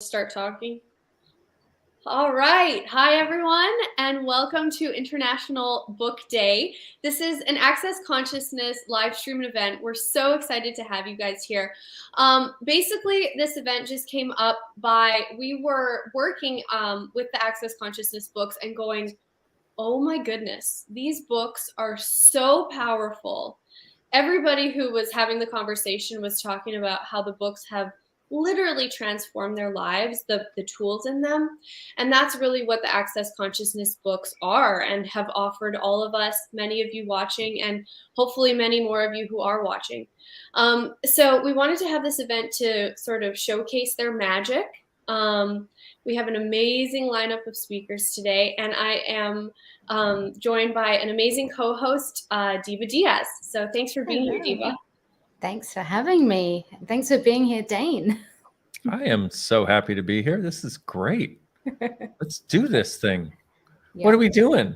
Start talking. All right. Hi, everyone, and welcome to International Book Day. This is an Access Consciousness live stream event. We're so excited to have you guys here. Basically, this event just came up we were working with the Access Consciousness books and going, oh my goodness, these books are so powerful. Everybody who was having the conversation was talking about how the books have literally transformed their lives, the tools in them. And that's really what the Access Consciousness books are and have offered all of us, many of you watching, and hopefully many more of you who are watching. So we wanted to have this event to sort of showcase their magic. We have an amazing lineup of speakers today, and I am joined by an amazing co-host, Diva Diaz. So thanks for being here, Diva. Thanks for having me. Thanks for being here, Dain. I am so happy to be here. This is great. Let's do this thing. Yeah. What are we doing?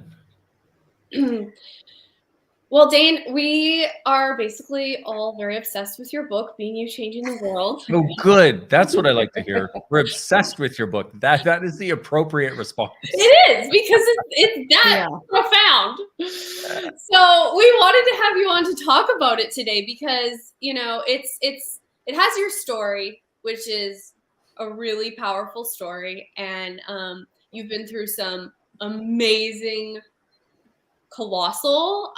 Well, Dain, we are basically all very obsessed with your book, Being You Changing the World. Oh, good. That's what I like to hear. We're obsessed with your book. That is the appropriate response. It is, because it's that profound. So we wanted to have you on to talk about it today because, you know, it has your story, which is a really powerful story. And you've been through some amazing, colossal,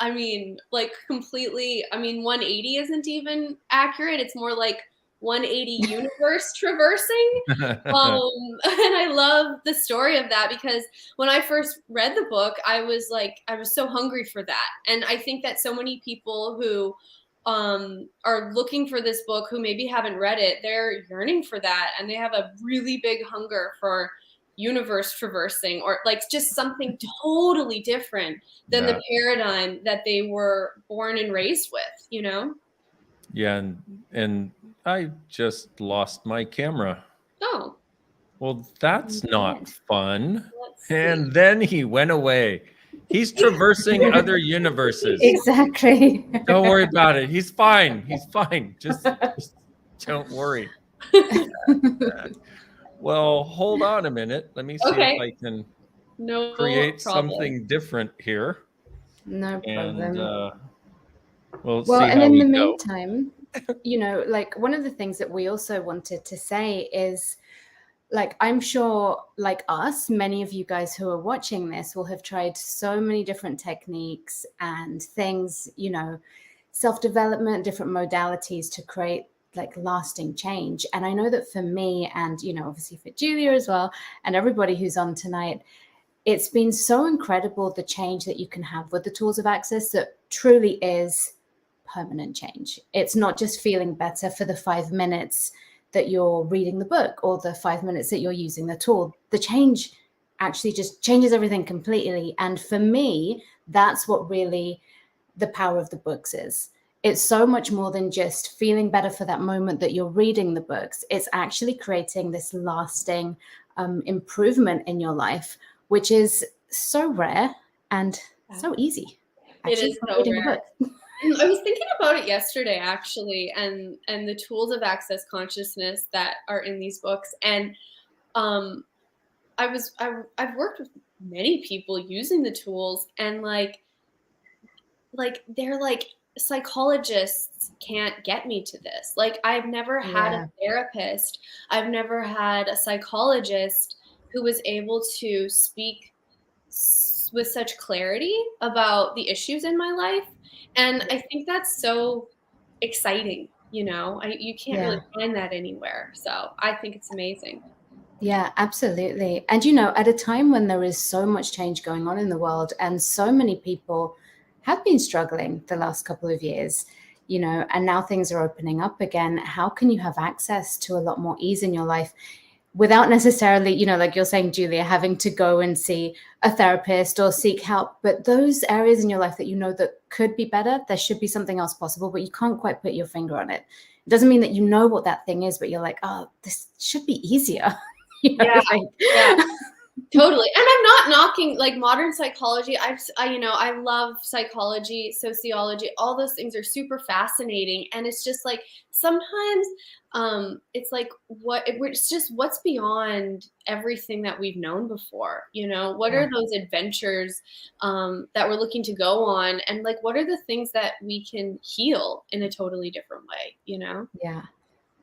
like completely, 180 isn't even accurate. It's more like 180 universe traversing. And I love the story of that because when I first read the book, I was so hungry for that. And I think that so many people who are looking for this book who maybe haven't read it, they're yearning for that. And they have a really big hunger for universe traversing, or like just something totally different than the paradigm that they were born and raised with, you know? Yeah, and I just lost my camera. Oh. Well, that's not fun. And then he went away. He's traversing other universes. Exactly. Don't worry about it. He's fine. He's fine. Just don't worry. Well, hold on a minute. Let me see if I can create something different here. No problem. And we'll see and how in we the go. meantime, you know, like one of the things that we also wanted to say is, like, I'm sure, like us, many of you guys who are watching this will have tried so many different techniques and things, you know, self-development, different modalities to create like lasting change. And I know that for me, and, you know, obviously for Julia as well, and everybody who's on tonight, it's been so incredible, the change that you can have with the tools of access that truly is permanent change. It's not just feeling better for the 5 minutes that you're reading the book or the 5 minutes that you're using the tool. The change actually just changes everything completely. And for me, that's what really the power of the books is. It's so much more than just feeling better for that moment that you're reading the books. It's actually creating this lasting improvement in your life, which is so rare and so easy. It is so rare. I was thinking about it yesterday, actually, and the tools of access consciousness that are in these books. And I've worked with many people using the tools, and like they're like, psychologists can't get me to this. Like, I've never had a therapist. I've never had a psychologist who was able to speak with such clarity about the issues in my life. And I think that's so exciting, you know? You can't really find that anywhere. So I think it's amazing. Yeah, absolutely. And, you know, at a time when there is so much change going on in the world and so many people have been struggling the last couple of years, you know, and now things are opening up again, how can you have access to a lot more ease in your life without necessarily, you know, like you're saying, Julia, having to go and see a therapist or seek help? But those areas in your life that you know that could be better, there should be something else possible, but you can't quite put your finger on it. It doesn't mean that you know what that thing is, but you're like, oh, this should be easier. You know, Totally. And I'm not knocking like modern psychology. I love psychology, sociology, all those things are super fascinating. And it's just like sometimes it's like it's just what's beyond everything that we've known before, what Yeah. are those adventures that we're looking to go on, and like what are the things that we can heal in a totally different way. Yeah,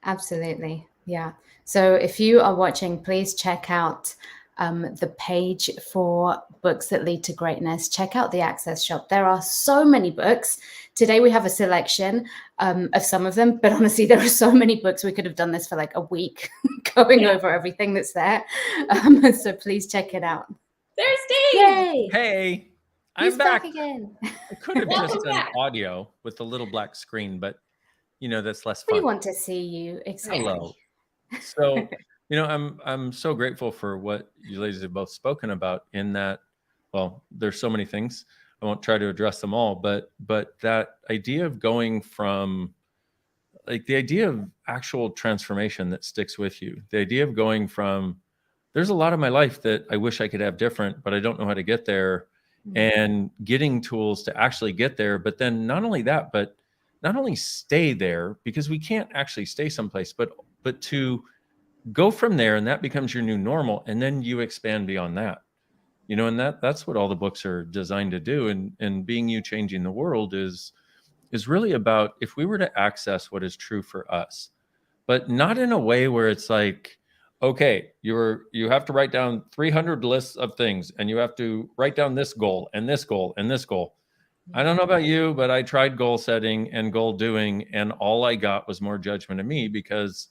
absolutely. Yeah. So if you are watching, please check out the page for Books That Lead to Greatness. Check out the Access Shop. There are so many books. Today we have a selection of some of them, but honestly, there are so many books. We could have done this for like a week going over everything that's there. So please check it out. There's Dave. Yay! Hey, He's I'm back. again. I could have Welcome just done back. audio with the little black screen, but that's less We fun. want to see you. Exactly. Hello. So, I'm so grateful for what you ladies have both spoken about in that, well, there's so many things. I won't try to address them all, but that idea of going from like the idea of actual transformation that sticks with you, the idea of going from there's a lot of my life that I wish I could have different, but I don't know how to get there, and getting tools to actually get there. But then not only that, but not only stay there, because we can't actually stay someplace, but to go from there, and that becomes your new normal, and then you expand beyond that. And that's what all the books are designed to do. And Being You Changing the World is really about, if we were to access what is true for us, but not in a way where it's like, okay, you have to write down 300 lists of things, and you have to write down this goal and this goal and this goal. I don't know about you, but I tried goal setting and goal doing, and all I got was more judgment of me, because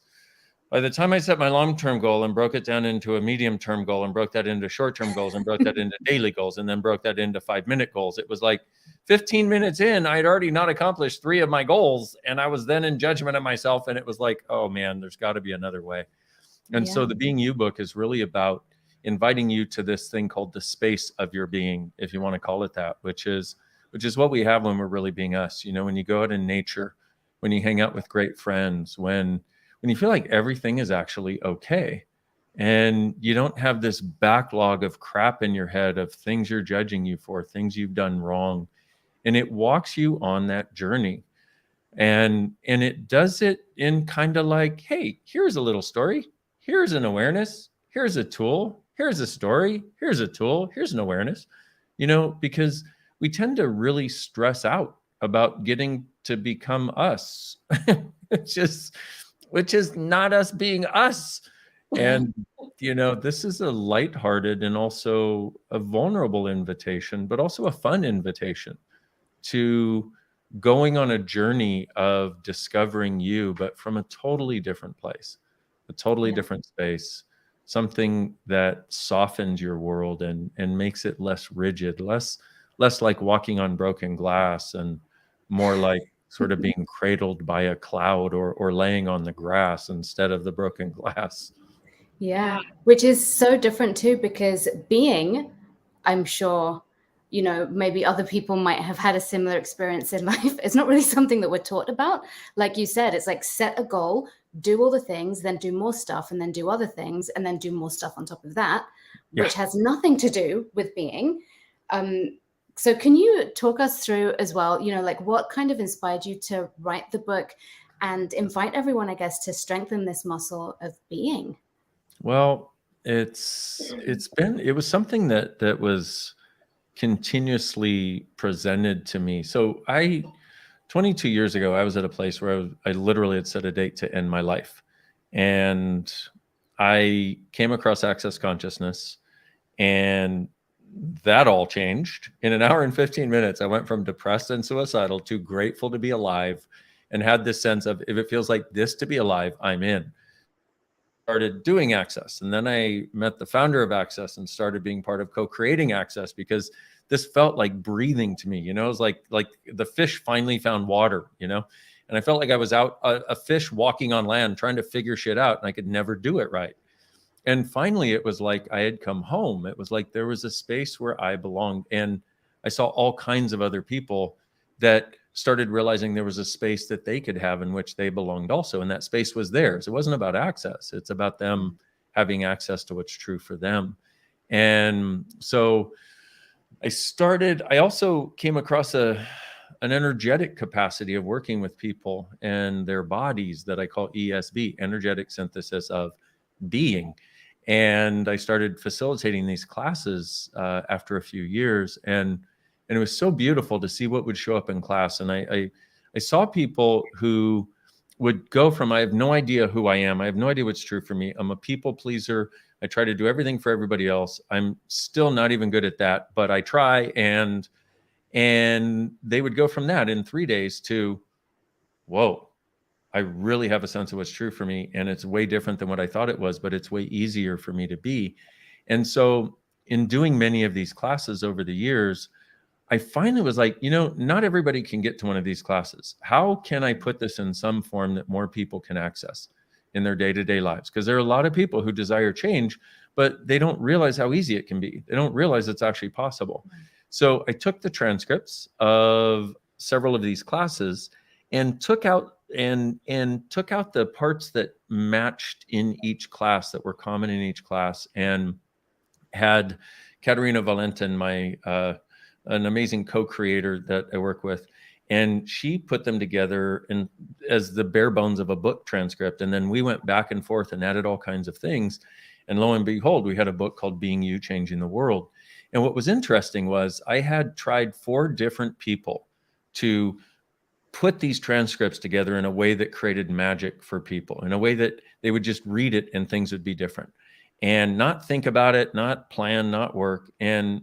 by the time I set my long-term goal and broke it down into a medium-term goal and broke that into short-term goals and broke that into daily goals and then broke that into 5-minute goals, it was like 15 minutes in, I'd already not accomplished 3 of my goals. And I was then in judgment of myself. And it was like, oh man, there's got to be another way. And so the Being You book is really about inviting you to this thing called the space of your being, if you want to call it that, which is what we have when we're really being us. When you go out in nature, when you hang out with great friends, when you feel like everything is actually okay, and you don't have this backlog of crap in your head of things you're judging you for, things you've done wrong. And it walks you on that journey. And it does it in kind of like, hey, here's a little story. Here's an awareness. Here's a tool. Here's a story. Here's a tool. Here's an awareness. Because we tend to really stress out about getting to become us. which is not us being us. And, this is a lighthearted and also a vulnerable invitation, but also a fun invitation to going on a journey of discovering you, but from a totally different place, a totally different space, something that softens your world and makes it less rigid, less like walking on broken glass, and more like sort of being cradled by a cloud or laying on the grass instead of the broken glass. Yeah, which is so different too, because being, I'm sure, maybe other people might have had a similar experience in life. It's not really something that we're taught about. Like you said, it's like set a goal, do all the things, then do more stuff, and then do other things, and then do more stuff on top of that, which has nothing to do with being. So can you talk us through as well, like what kind of inspired you to write the book and invite everyone, I guess, to strengthen this muscle of being? Well, it was something that was continuously presented to me. So 22 years ago, I was at a place where I literally had set a date to end my life. And I came across Access Consciousness, and that all changed. In an hour and 15 minutes, I went from depressed and suicidal to grateful to be alive, and had this sense of, if it feels like this to be alive, I'm in. Started doing Access, and then I met the founder of Access and started being part of co-creating Access, because this felt like breathing to me. It was like the fish finally found water, and I felt like I was out a fish walking on land trying to figure shit out, and I could never do it right. And finally, it was like I had come home. It was like there was a space where I belonged. And I saw all kinds of other people that started realizing there was a space that they could have in which they belonged also. And that space was theirs. It wasn't about access. It's about them having access to what's true for them. And so I also came across an energetic capacity of working with people and their bodies that I call ESB, energetic synthesis of being. And I started facilitating these classes after a few years, and it was so beautiful to see what would show up in class. And I saw people who would go from, I have no idea who I am, I have no idea what's true for me, I'm a people pleaser, I try to do everything for everybody else, I'm still not even good at that, but I try. And they would go from that in 3 days to, whoa, I really have a sense of what's true for me, and it's way different than what I thought it was, but it's way easier for me to be. And so in doing many of these classes over the years, I finally was like, not everybody can get to one of these classes. How can I put this in some form that more people can access in their day-to-day lives? Because there are a lot of people who desire change, but they don't realize how easy it can be. They don't realize it's actually possible. So I took the transcripts of several of these classes and took out the parts that matched in each class, that were common in each class, and had Katarina Wallentin, an amazing co-creator that I work with, and she put them together as the bare bones of a book transcript. And then we went back and forth and added all kinds of things. And lo and behold, we had a book called Being You, Changing the World. And what was interesting was I had tried 4 different people to put these transcripts together in a way that created magic for people, in a way that they would just read it and things would be different, and not think about it, not plan, not work. And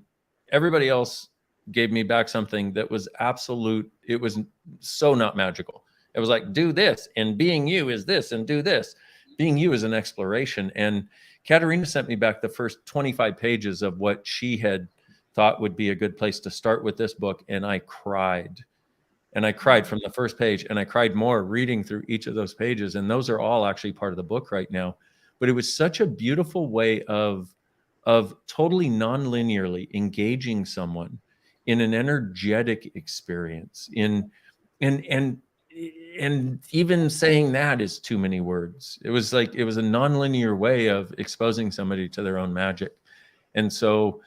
everybody else gave me back something that was absolute. It was so not magical. It was like, do this, and being you is this, and do this. Being you is an exploration. And Katarina sent me back the first 25 pages of what she had thought would be a good place to start with this book. And I cried. And I cried from the first page, and I cried more reading through each of those pages. And those are all actually part of the book right now. But it was such a beautiful way of totally non-linearly engaging someone in an energetic experience. And even saying that is too many words. It was a non-linear way of exposing somebody to their own magic. And so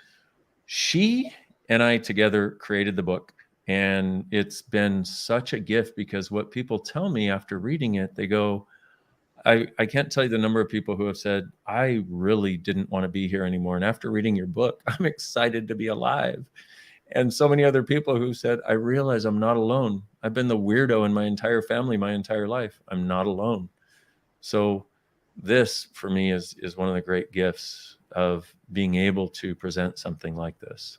she and I together created the book. And it's been such a gift, because what people tell me after reading it, they go, I can't tell you the number of people who have said, I really didn't want to be here anymore, and after reading your book, I'm excited to be alive. And so many other people who said, I realize I'm not alone. I've been the weirdo in my entire family my entire life. I'm not alone. So this, for me, is one of the great gifts of being able to present something like this.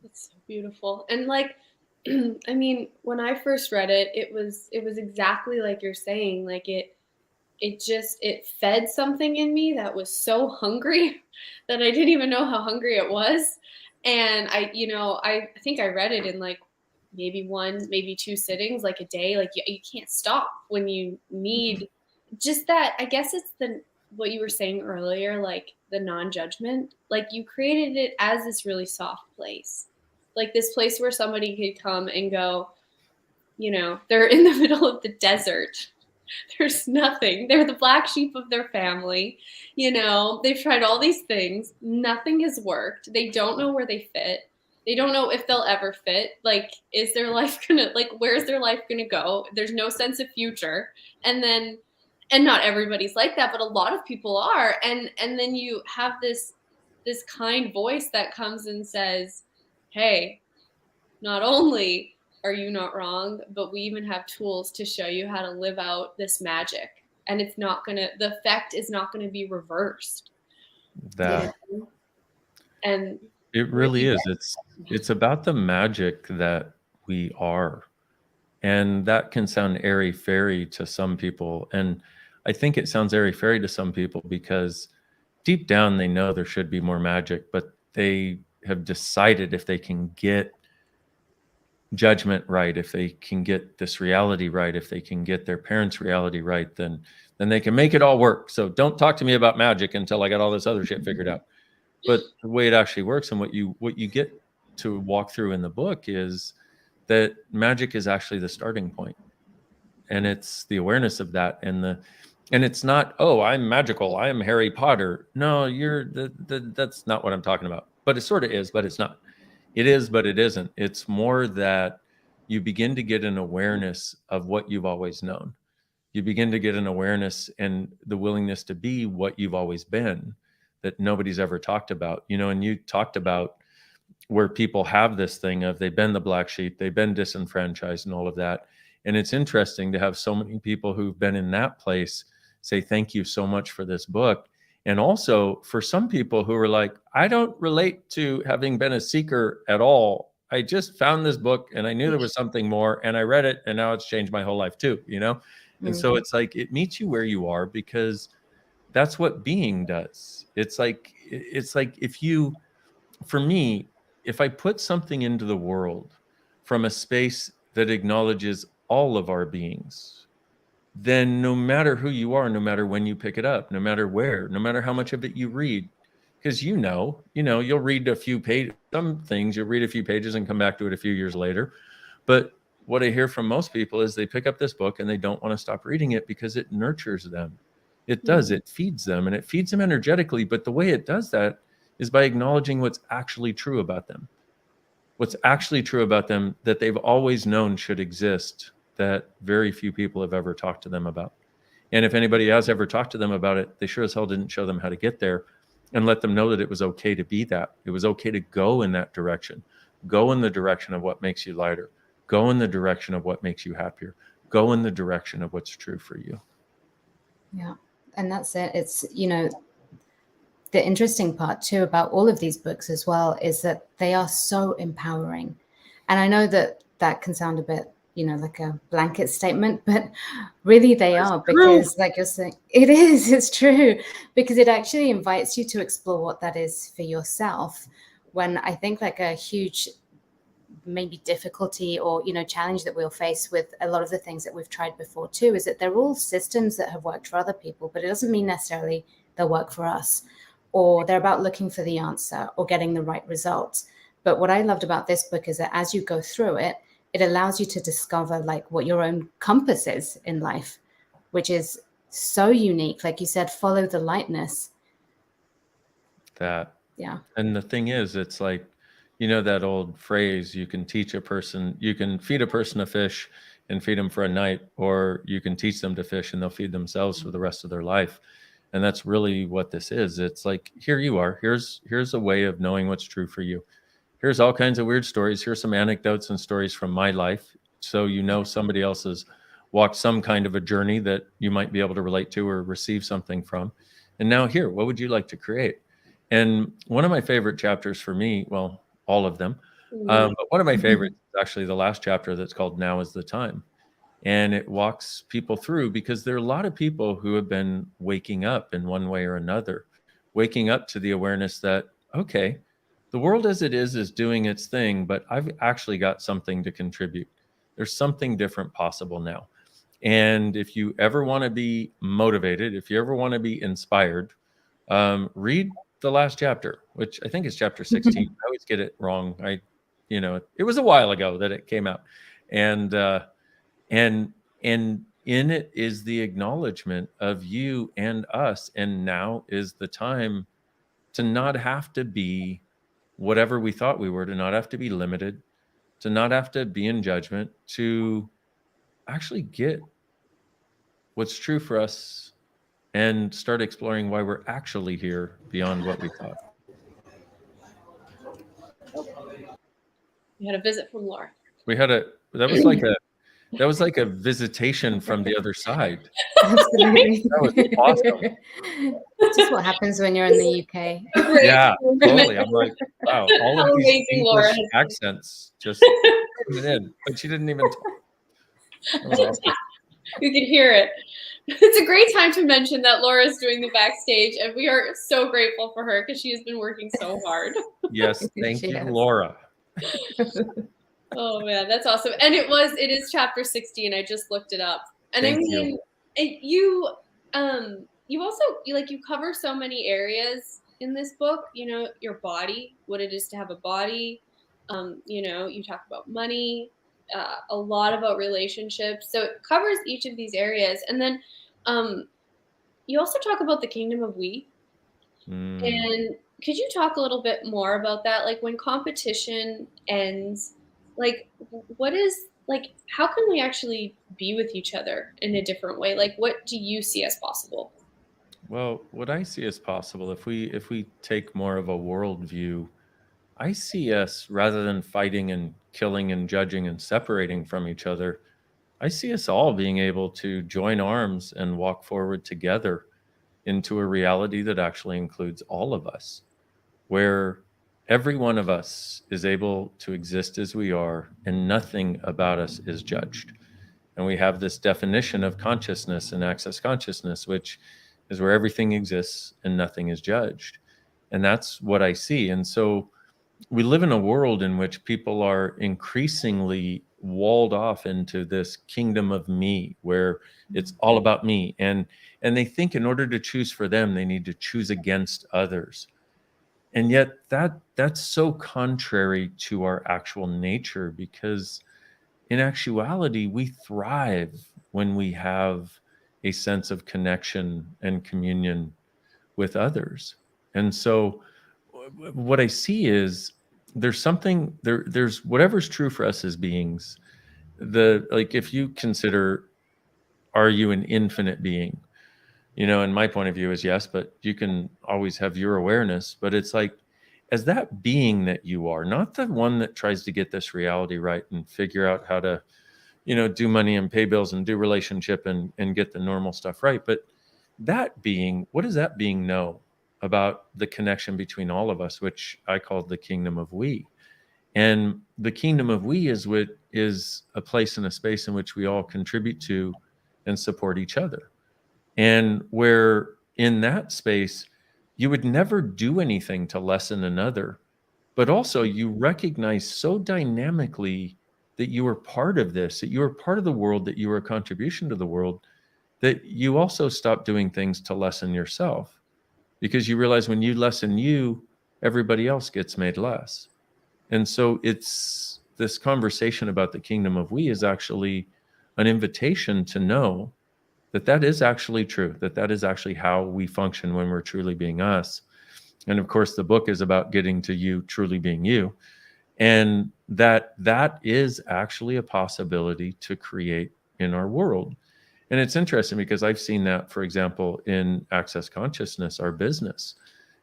It's so beautiful. And like, I mean, when I first read it, it was exactly like you're saying. Like it fed something in me that was so hungry that I didn't even know how hungry it was. And I think I read it in like maybe 1, maybe 2 sittings, like a day. Like you can't stop when you need just that. I guess it's what you were saying earlier, like the non-judgment. Like you created it as this really soft place. Like this place where somebody could come and go, they're in the middle of the desert. There's nothing. They're the black sheep of their family. They've tried all these things. Nothing has worked. They don't know where they fit. They don't know if they'll ever fit. Like, is their life where's their life gonna go? There's no sense of future. And not everybody's like that, but a lot of people are. And then you have this kind voice that comes and says, hey, not only are you not wrong, but we even have tools to show you how to live out this magic. And the effect is not going to be reversed. And it really is. It's about the magic that we are. And that can sound airy-fairy to some people. And I think it sounds airy-fairy to some people because deep down they know there should be more magic, but they have decided if they can get judgment right, if they can get this reality right, if they can get their parents' reality right, then they can make it all work. So don't talk to me about magic until I got all this other shit figured out. But the way it actually works and what you get to walk through in the book is that magic is actually the starting point. And it's the awareness of that and And it's not, oh, I'm magical, I am Harry Potter. No, that's not what I'm talking about. But it sort of is, but it's not. It is, but it isn't. It's more that you begin to get an awareness of what you've always known. You begin to get an awareness and the willingness to be what you've always been that nobody's ever talked about. And you talked about where people have this thing of they've been the black sheep, they've been disenfranchised and all of that. And it's interesting to have so many people who've been in that place say, thank you so much for this book. And also for some people who are like, I don't relate to having been a seeker at all. I just found this book and I knew there was something more and I read it and now it's changed my whole life too, And so it's like, it meets you where you are because that's what being does. It's like for me, if I put something into the world from a space that acknowledges all of our beings, then no matter who you are, no matter when you pick it up, no matter where, no matter how much of it you read, because you'll read a few pages, some things you'll read a few pages and come back to it a few years later. But what I hear from most people is they pick up this book and they don't want to stop reading it because it nurtures them. It does, it feeds them and it feeds them energetically. But the way it does that is by acknowledging what's actually true about them. What's actually true about them that they've always known should exist, that very few people have ever talked to them about. And if anybody has ever talked to them about it, they sure as hell didn't show them how to get there and let them know that it was okay to be that. It was okay to go in that direction. Go in the direction of what makes you lighter. Go in the direction of what makes you happier. Go in the direction of what's true for you. Yeah. And that's it. It's, the interesting part too about all of these books as well is that they are so empowering. And I know that can sound a bit, like a blanket statement, but really they are, because like you're saying, it's true, because it actually invites you to explore what that is for yourself. When I think like a huge maybe difficulty or challenge that we'll face with a lot of the things that we've tried before too is that they're all systems that have worked for other people, but it doesn't mean necessarily they'll work for us, or they're about looking for the answer or getting the right results. But what I loved about this book is that as you go through it, it allows you to discover like what your own compass is in life, which is so unique. Like you said, follow the lightness. That. Yeah. And the thing is, it's like, that old phrase, you can feed a person a fish and feed them for a night, or you can teach them to fish and they'll feed themselves for the rest of their life. And that's really what this is. It's like, here you are. Here's a way of knowing what's true for you. Here's all kinds of weird stories. Here's some anecdotes and stories from my life. So somebody else has walked some kind of a journey that you might be able to relate to or receive something from. And now here, what would you like to create? And one of my favorite chapters for me, well, all of them, but one of my favorites is actually the last chapter that's called Now is the Time. And it walks people through, because there are a lot of people who have been waking up in one way or another, waking up to the awareness that, okay, the world as it is doing its thing, but I've actually got something to contribute. There's something different possible now. And if you ever want to be motivated, if you ever want to be inspired, read the last chapter, which I think is chapter 16. I always get it wrong. It was a while ago that it came out. And in it is the acknowledgement of you and us. And now is the time to not have to be whatever we thought we were, to not have to be limited, to not have to be in judgment, to actually get what's true for us and start exploring why we're actually here beyond what we thought. We had a visit from Laura. That was like a visitation from the other side. Absolutely. That was awesome. It's just what happens when you're in the UK. Yeah, totally. I'm like, wow, all of these English accents just coming in, but she didn't even talk. That was awesome. You can hear it. It's a great time to mention that Laura's doing the backstage, and we are so grateful for her because she has been working so hard. Yes, thank you, Laura. Oh man, that's awesome. And it is chapter 16. I just looked it up. And Thank you also you cover so many areas in this book, your body, what it is to have a body. You talk about money, a lot about relationships. So it covers each of these areas. And then you also talk about the kingdom of we. And could you talk a little bit more about that? Like when competition ends, like what is like how can we actually be with each other in a different way? Like what do you see as possible? Well, what I see as possible, if we take more of a worldview, I see us, rather than fighting and killing and judging and separating from each other, I see us all being able to join arms and walk forward together into a reality that actually includes all of us, where every one of us is able to exist as we are and nothing about us is judged. And we have this definition of consciousness and access consciousness, which is where everything exists and nothing is judged. And that's what I see. And so we live in a world in which people are increasingly walled off into this kingdom of me, where it's all about me. And they think in order to choose for them, they need to choose against others. And yet that's so contrary to our actual nature, because in actuality, we thrive when we have a sense of connection and communion with others. And so what I see is there's something there's whatever's true for us as beings. Like if you consider, are you an infinite being? And my point of view is yes, but you can always have your awareness. But it's like, as that being that you are, not the one that tries to get this reality right and figure out how to, do money and pay bills and do relationship and get the normal stuff right. But that being, what does that being know about the connection between all of us, which I call the kingdom of we? And the kingdom of we is a place and a space in which we all contribute to and support each other. And where in that space, you would never do anything to lessen another, but also you recognize so dynamically that you are part of this, that you are part of the world, that you are a contribution to the world, that you also stop doing things to lessen yourself, because you realize when you lessen you, everybody else gets made less. And so it's this conversation about the kingdom of we is actually an invitation to know that is actually true, that is actually how we function when we're truly being us. And of course, the book is about getting to you truly being you. And that is actually a possibility to create in our world. And it's interesting because I've seen that, for example, in Access Consciousness, our business.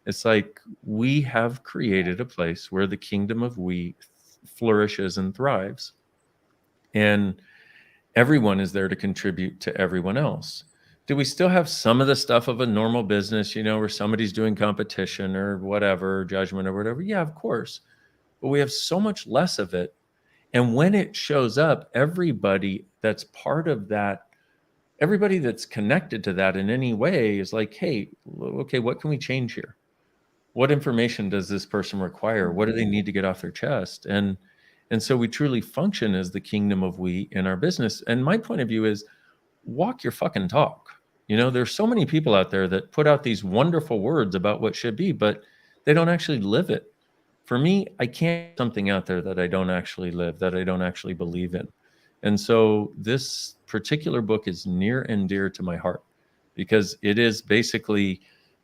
It's like we have created a place where the kingdom of we flourishes and thrives. And everyone is there to contribute to everyone else. Do we still have some of the stuff of a normal business, where somebody's doing competition or whatever, judgment or whatever? Yeah, of course. But we have so much less of it. And when it shows up, everybody that's part of that, everybody that's connected to that in any way is like, hey, okay, what can we change here? What information does this person require? What do they need to get off their chest? And so we truly function as the kingdom of we in our business. And my point of view is walk your fucking talk. There's so many people out there that put out these wonderful words about what should be, but they don't actually live it. For me, I can't put something out there that I don't actually live, that I don't actually believe in. And so this particular book is near and dear to my heart, because it is basically,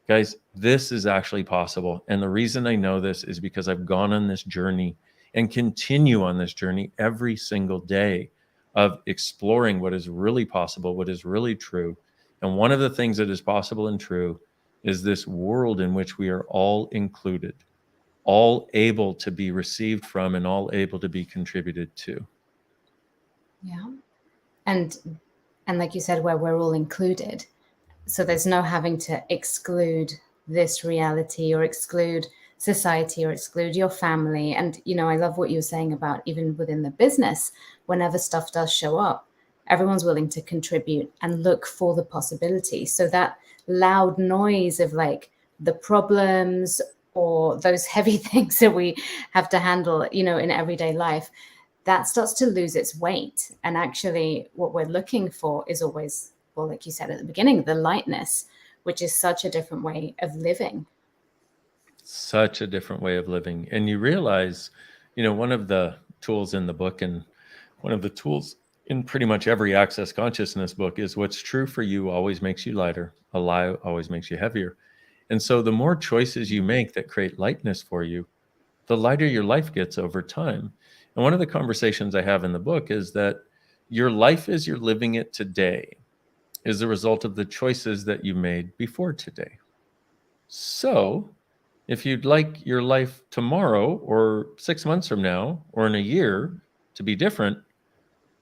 guys, this is actually possible. And the reason I know this is because I've gone on this journey and continue on this journey every single day of exploring what is really possible, what is really true. And one of the things that is possible and true is this world in which we are all included, all able to be received from, and all able to be contributed to. Yeah. And like you said, where we're all included. So there's no having to exclude this reality or exclude society or exclude your family. And, I love what you were saying about even within the business, whenever stuff does show up, everyone's willing to contribute and look for the possibility. So that loud noise of like the problems or those heavy things that we have to handle, in everyday life, that starts to lose its weight. And actually what we're looking for is always, well, like you said at the beginning, the lightness, which is such a different way of living. Such a different way of living. And you realize, one of the tools in the book, and one of the tools in pretty much every Access Consciousness book is what's true for you always makes you lighter. A lie always makes you heavier. And so the more choices you make that create lightness for you, the lighter your life gets over time. And one of the conversations I have in the book is that your life as you're living it today is the result of the choices that you made before today. So if you'd like your life tomorrow or 6 months from now or in a year to be different,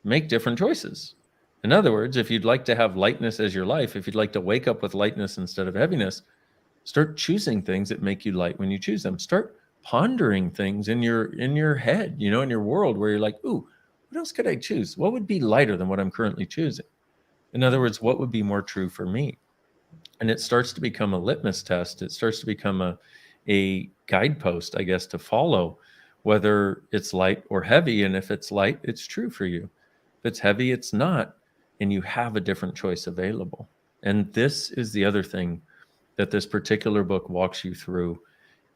make different choices. In other words, if you'd like to have lightness as your life, if you'd like to wake up with lightness instead of heaviness, start choosing things that make you light when you choose them. Start pondering things in your head, in your world where you're like, ooh, what else could I choose? What would be lighter than what I'm currently choosing? In other words, what would be more true for me? And it starts to become a litmus test. It starts to become a guidepost, I guess, to follow, whether it's light or heavy. And if it's light, it's true for you. If it's heavy, it's not. And you have a different choice available. And this is the other thing that this particular book walks you through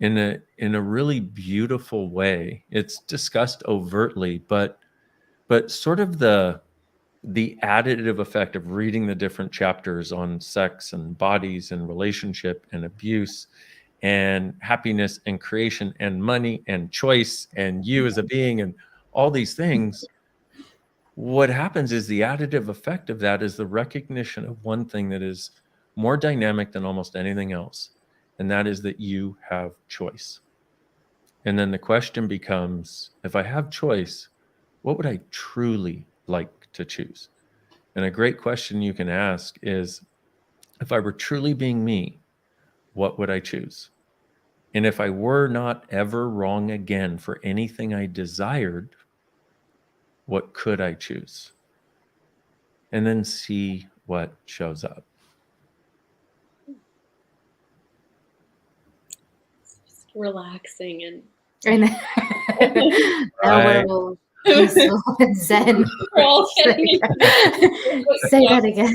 in a really beautiful way. It's discussed overtly, but sort of the additive effect of reading the different chapters on sex and bodies and relationship and abuse and happiness and creation and money and choice and you as a being and all these things. What happens is the additive effect of that is the recognition of one thing that is more dynamic than almost anything else. And that is that you have choice. And then the question becomes, if I have choice, what would I truly like to choose? And a great question you can ask is, if I were truly being me, what would I choose? And if I were not ever wrong again for anything I desired, what could I choose? And then see what shows up. Just relaxing and now we're all peaceful and zen. We're all Say that again.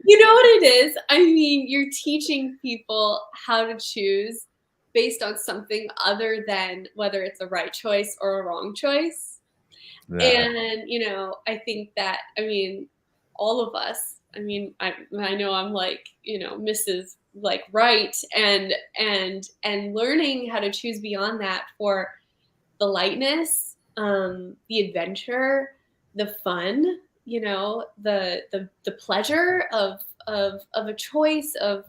You know what it is? I mean, you're teaching people how to choose based on something other than whether it's a right choice or a wrong choice. And, I think that, all of us, I know I'm like, Mrs. like right and learning how to choose beyond that for the lightness, the adventure, the fun, the pleasure of a choice of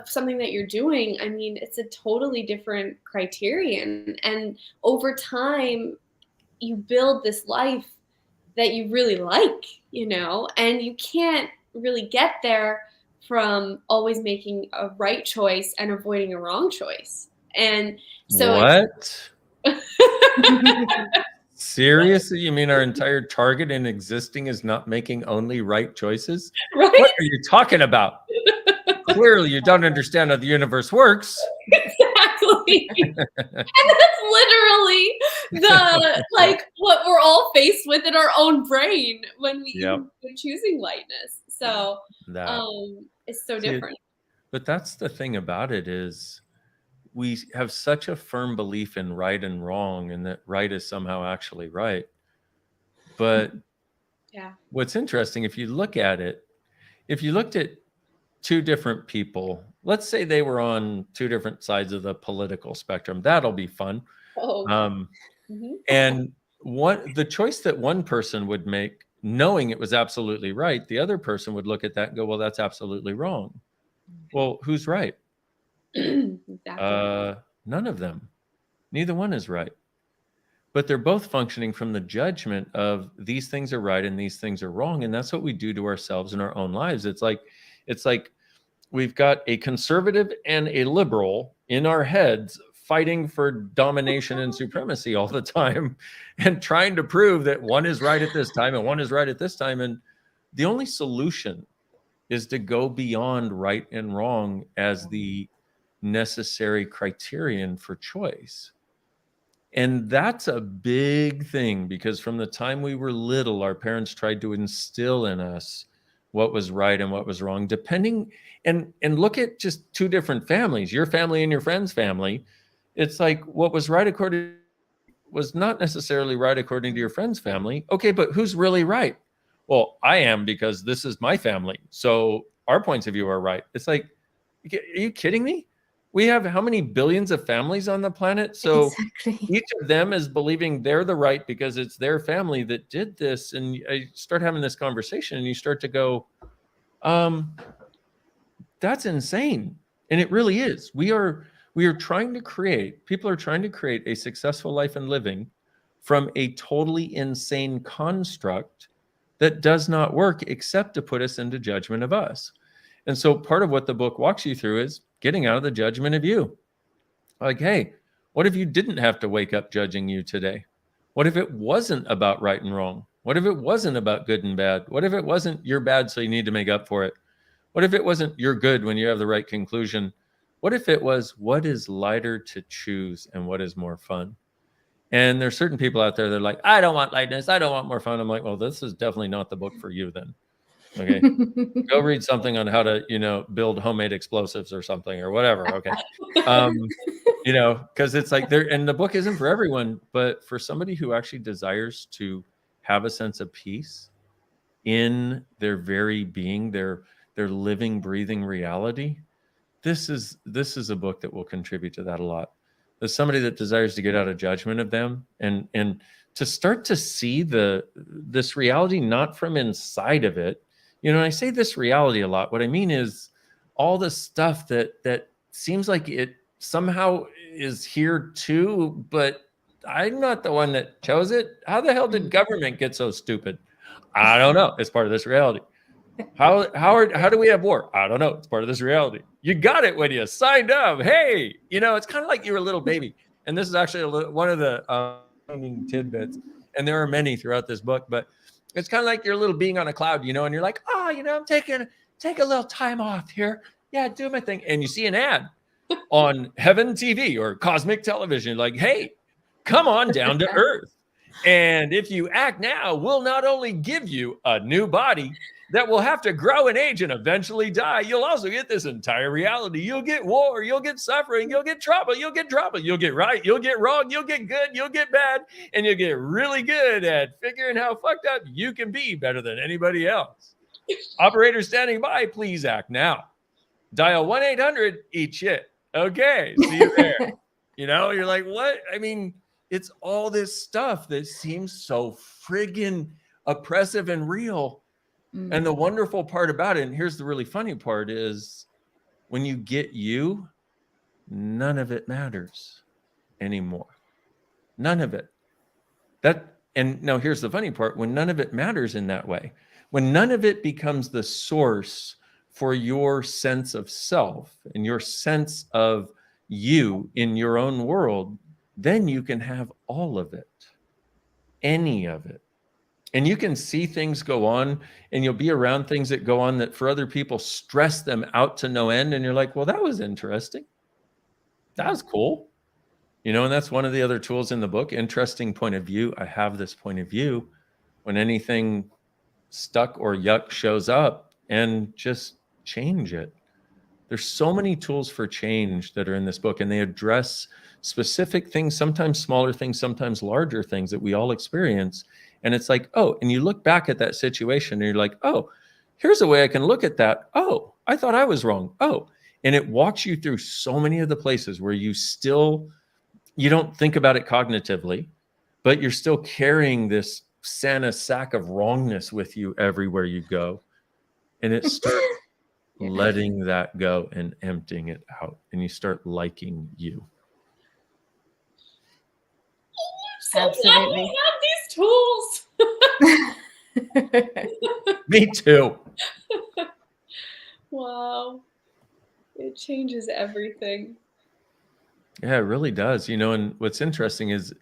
something that you're doing. It's a totally different criterion. And over time, you build this life that you really like, and you can't really get there from always making a right choice and avoiding a wrong choice. And so what? Seriously? You mean our entire target in existing is not making only right choices? Right? What are you talking about? Clearly, you don't understand how the universe works. Exactly. And that's literally what we're all faced with in our own brain when we're choosing lightness. So it's so different. But that's the thing about it is we have such a firm belief in right and wrong and that right is somehow actually right. But what's interesting, if you look at it, if you looked at two different people, let's say they were on two different sides of the political spectrum, that'll be fun. And the choice that one person would make, knowing it was absolutely right, the other person would look at that and go, well, that's absolutely wrong. Well, who's right? Exactly. None of them. Neither one is right. But they're both functioning from the judgment of these things are right and these things are wrong. And that's what we do to ourselves in our own lives. It's like we've got a conservative and a liberal in our heads fighting for domination and supremacy all the time and trying to prove that one is right at this time and one is right at this time. And the only solution is to go beyond right and wrong as the necessary criterion for choice. And that's a big thing because from the time we were little, our parents tried to instill in us what was right and what was wrong, depending, and look at just two different families, your family and your friend's family. It's like what was right according was not necessarily right according to your friend's family. Okay, but who's really right? Well, I am, because this is my family. So our points of view are right. It's like, are you kidding me? We have how many billions of families on the planet? So each of them is believing they're the right because it's their family that did this. And I start having this conversation and you start to go, that's insane. And it really is. We are trying to create, people are trying to create a successful life and living from a totally insane construct that does not work except to put us into judgment of us. And so part of what the book walks you through is getting out of the judgment of you. Like, hey, what if you didn't have to wake up judging you today? What if it wasn't about right and wrong? What if it wasn't about good and bad? What if it wasn't you're bad, so you need to make up for it? What if it wasn't you're good when you have the right conclusion? What if it was what is lighter to choose and what is more fun? And there's certain people out there that are like, I don't want lightness. I don't want more fun. I'm like, well, this is definitely not the book for you then. Okay. Go read something on how to, build homemade explosives or something or whatever. Okay. Because it's like there, and the book isn't for everyone, but for somebody who actually desires to have a sense of peace in their very being, their living, breathing reality, this is a book that will contribute to that a lot. There's somebody that desires to get out of judgment of them and to start to see this reality not from inside of it. I say this reality a lot. What I mean is all the stuff that seems like it somehow is here too, but I'm not the one that chose it. How the hell did government get so stupid? I don't know. It's part of this reality. How do we have war? I don't know. It's part of this reality. You got it when you signed up. Hey, it's kind of like you were a little baby. And this is actually one of the tidbits. And there are many throughout this book, but it's kind of like you're a little being on a cloud, and you're like, I'm take a little time off here. Yeah, do my thing. And you see an ad on Heaven TV or Cosmic Television, like, hey, come on down to Earth. And if you act now, we'll not only give you a new body that will have to grow and age and eventually die, you'll also get this entire reality. You'll get war, you'll get suffering, you'll get trouble, you'll get right, you'll get wrong, you'll get good, you'll get bad, and you'll get really good at figuring how fucked up you can be better than anybody else. Operator standing by, please act now. Dial 1-800, eat shit. Okay, see you there. You're like, what? I mean, it's all this stuff that seems so friggin' oppressive and real. And the wonderful part about it, and here's the really funny part, is when you get you, none of it matters anymore. None of it. And now here's the funny part, when none of it matters in that way, when none of it becomes the source for your sense of self and your sense of you in your own world, then you can have all of it, any of it. And you can see things go on and you'll be around things that go on that for other people stress them out to no end. And you're like, well, that was interesting. That was cool. And that's one of the other tools in the book. Interesting point of view. I have this point of view when anything stuck or yuck shows up, and just change it. There's so many tools for change that are in this book, and they address specific things, sometimes smaller things, sometimes larger things that we all experience. And it's like, oh, and you look back at that situation and you're like, oh, here's a way I can look at that. Oh, I thought I was wrong. Oh, and it walks you through so many of the places where you don't think about it cognitively, but you're still carrying this Santa sack of wrongness with you everywhere you go. And it starts letting that go and emptying it out. And you start liking you. Absolutely. We have these tools. Me too. Wow. It changes everything. Yeah, it really does. And what's interesting is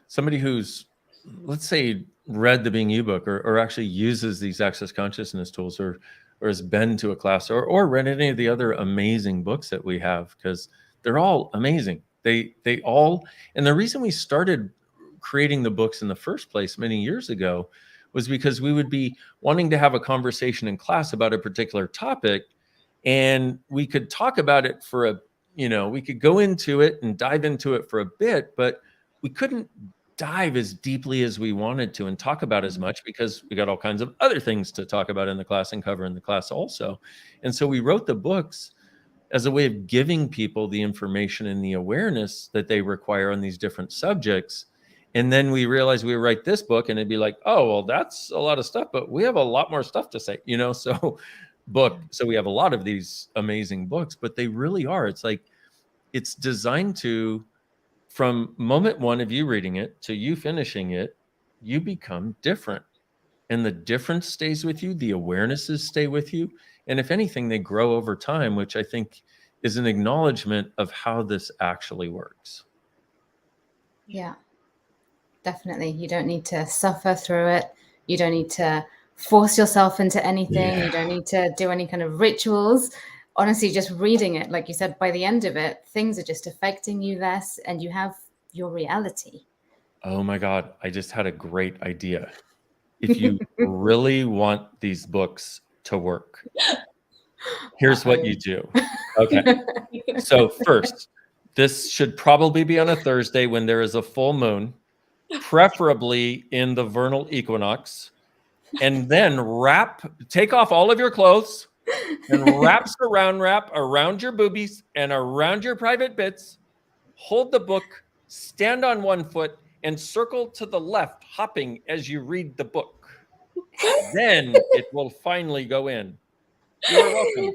somebody who's, let's say, read the Being You book or actually uses these access consciousness tools or has been to a class or read any of the other amazing books that we have, because they're all amazing. They all, and the reason we started creating the books in the first place many years ago was because we would be wanting to have a conversation in class about a particular topic, and we could talk about it for we could go into it and dive into it for a bit, but we couldn't dive as deeply as we wanted to and talk about as much, because we got all kinds of other things to talk about in the class and cover in the class also. And so we wrote the books as a way of giving people the information and the awareness that they require on these different subjects. And then we realized we would write this book and it'd be like, oh, well, that's a lot of stuff, but we have a lot more stuff to say, you know? So we have a lot of these amazing books, but they really are. It's like, it's designed to, from moment one of you reading it to you finishing it, you become different. And the difference stays with you. The awarenesses stay with you. And if anything, they grow over time, which I think is an acknowledgement of how this actually works. Yeah, definitely. You don't need to suffer through it. You don't need to force yourself into anything. You don't need to do any kind of rituals. Honestly, just reading it, like you said, by the end of it, things are just affecting you less and you have your reality. Oh my God, I just had a great idea. If you really want these books to work, here's what you do. Okay. So first, this should probably be on a Thursday when there is a full moon, preferably in the vernal equinox, and then take off all of your clothes and wrap around your boobies and around your private bits. Hold the book, stand on one foot, and circle to the left, hopping as you read the book. Then it will finally go in. You're welcome.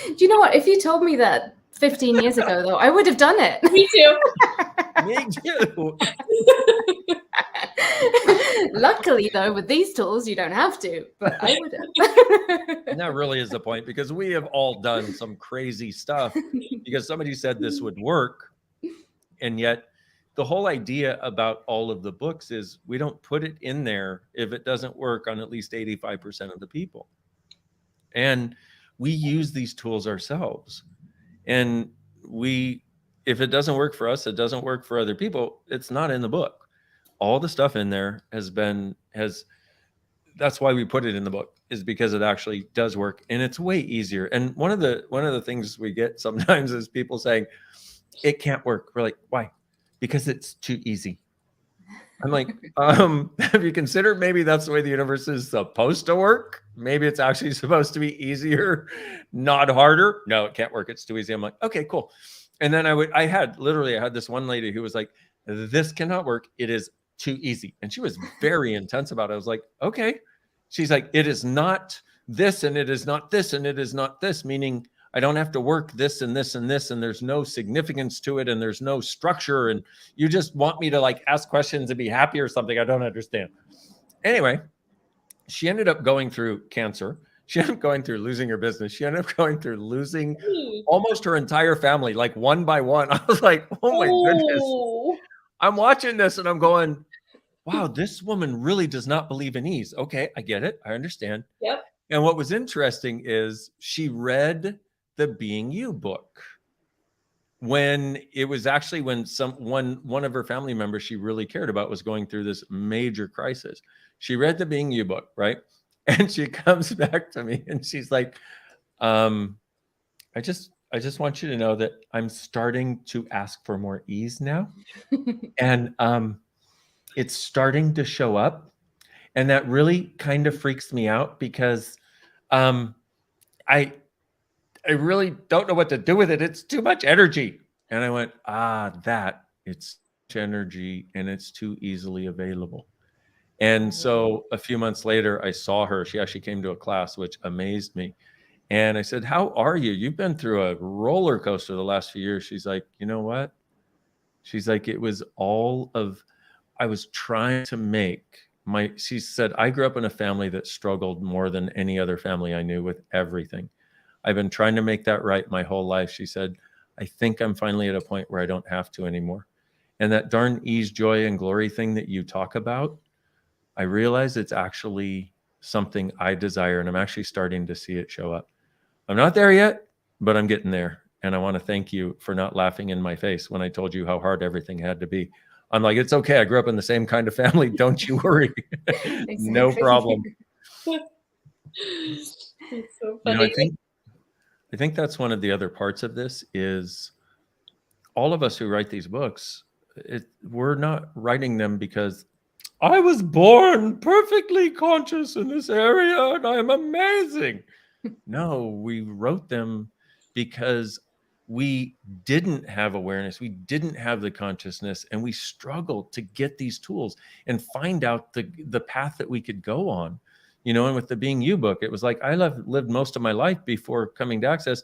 Do you know what? If you told me that 15 years ago, though, I would have done it. Me too. Me too. Luckily, though, with these tools, you don't have to, but I would have. And that really is the point, because we have all done some crazy stuff because somebody said this would work. And yet the whole idea about all of the books is we don't put it in there if it doesn't work on at least 85% of the people. And we use these tools ourselves. And if it doesn't work for us, it doesn't work for other people. It's not in the book. All the stuff in there that's why we put it in the book, is because it actually does work and it's way easier. And one of the things we get sometimes is people saying, it can't work. We're like, why? Because it's too easy. I'm like, have you considered maybe that's the way the universe is supposed to work? Maybe it's actually supposed to be easier, not harder. No, it can't work. It's too easy. I'm like, okay, cool. And then I had this one lady who was like, this cannot work. It is too easy. And she was very intense about it. I was like, okay. She's like, it is not this, and it is not this, and it is not this, meaning I don't have to work this and this and this, and there's no significance to it, and there's no structure, and you just want me to like ask questions and be happy or something. I don't understand. Anyway, she ended up going through cancer. She ended up going through losing her business. She ended up going through losing almost her entire family, like one by one. I was like, oh my goodness. I'm watching this and I'm going, wow, this woman really does not believe in ease. Okay, I get it. I understand. Yep. And what was interesting is she read the Being You book when it was actually when one of her family members she really cared about was going through this major crisis. She read the Being You book, right? And she comes back to me and she's like, I just want you to know that I'm starting to ask for more ease now. And it's starting to show up. And that really kind of freaks me out because I really don't know what to do with it. It's too much energy. And I went, it's too much energy and it's too easily available. And so a few months later, I saw her. She actually came to a class, which amazed me. And I said, how are you? You've been through a roller coaster the last few years. She's like, you know what? She's like, I was trying to make she said, I grew up in a family that struggled more than any other family I knew with everything. I've been trying to make that right my whole life. She said, I think I'm finally at a point where I don't have to anymore. And that darn ease, joy, and glory thing that you talk about, I realize it's actually something I desire, and I'm actually starting to see it show up. I'm not there yet, but I'm getting there. And I want to thank you for not laughing in my face when I told you how hard everything had to be. I'm like, it's okay. I grew up in the same kind of family. Don't you worry. No problem. It's so funny. I think that's one of the other parts of this is all of us who write these books, we're not writing them because I was born perfectly conscious in this area and I am amazing. No, we wrote them because we didn't have awareness, we didn't have the consciousness, and we struggled to get these tools and find out the path that we could go on. And with the Being You book, it was like I lived most of my life before coming to Access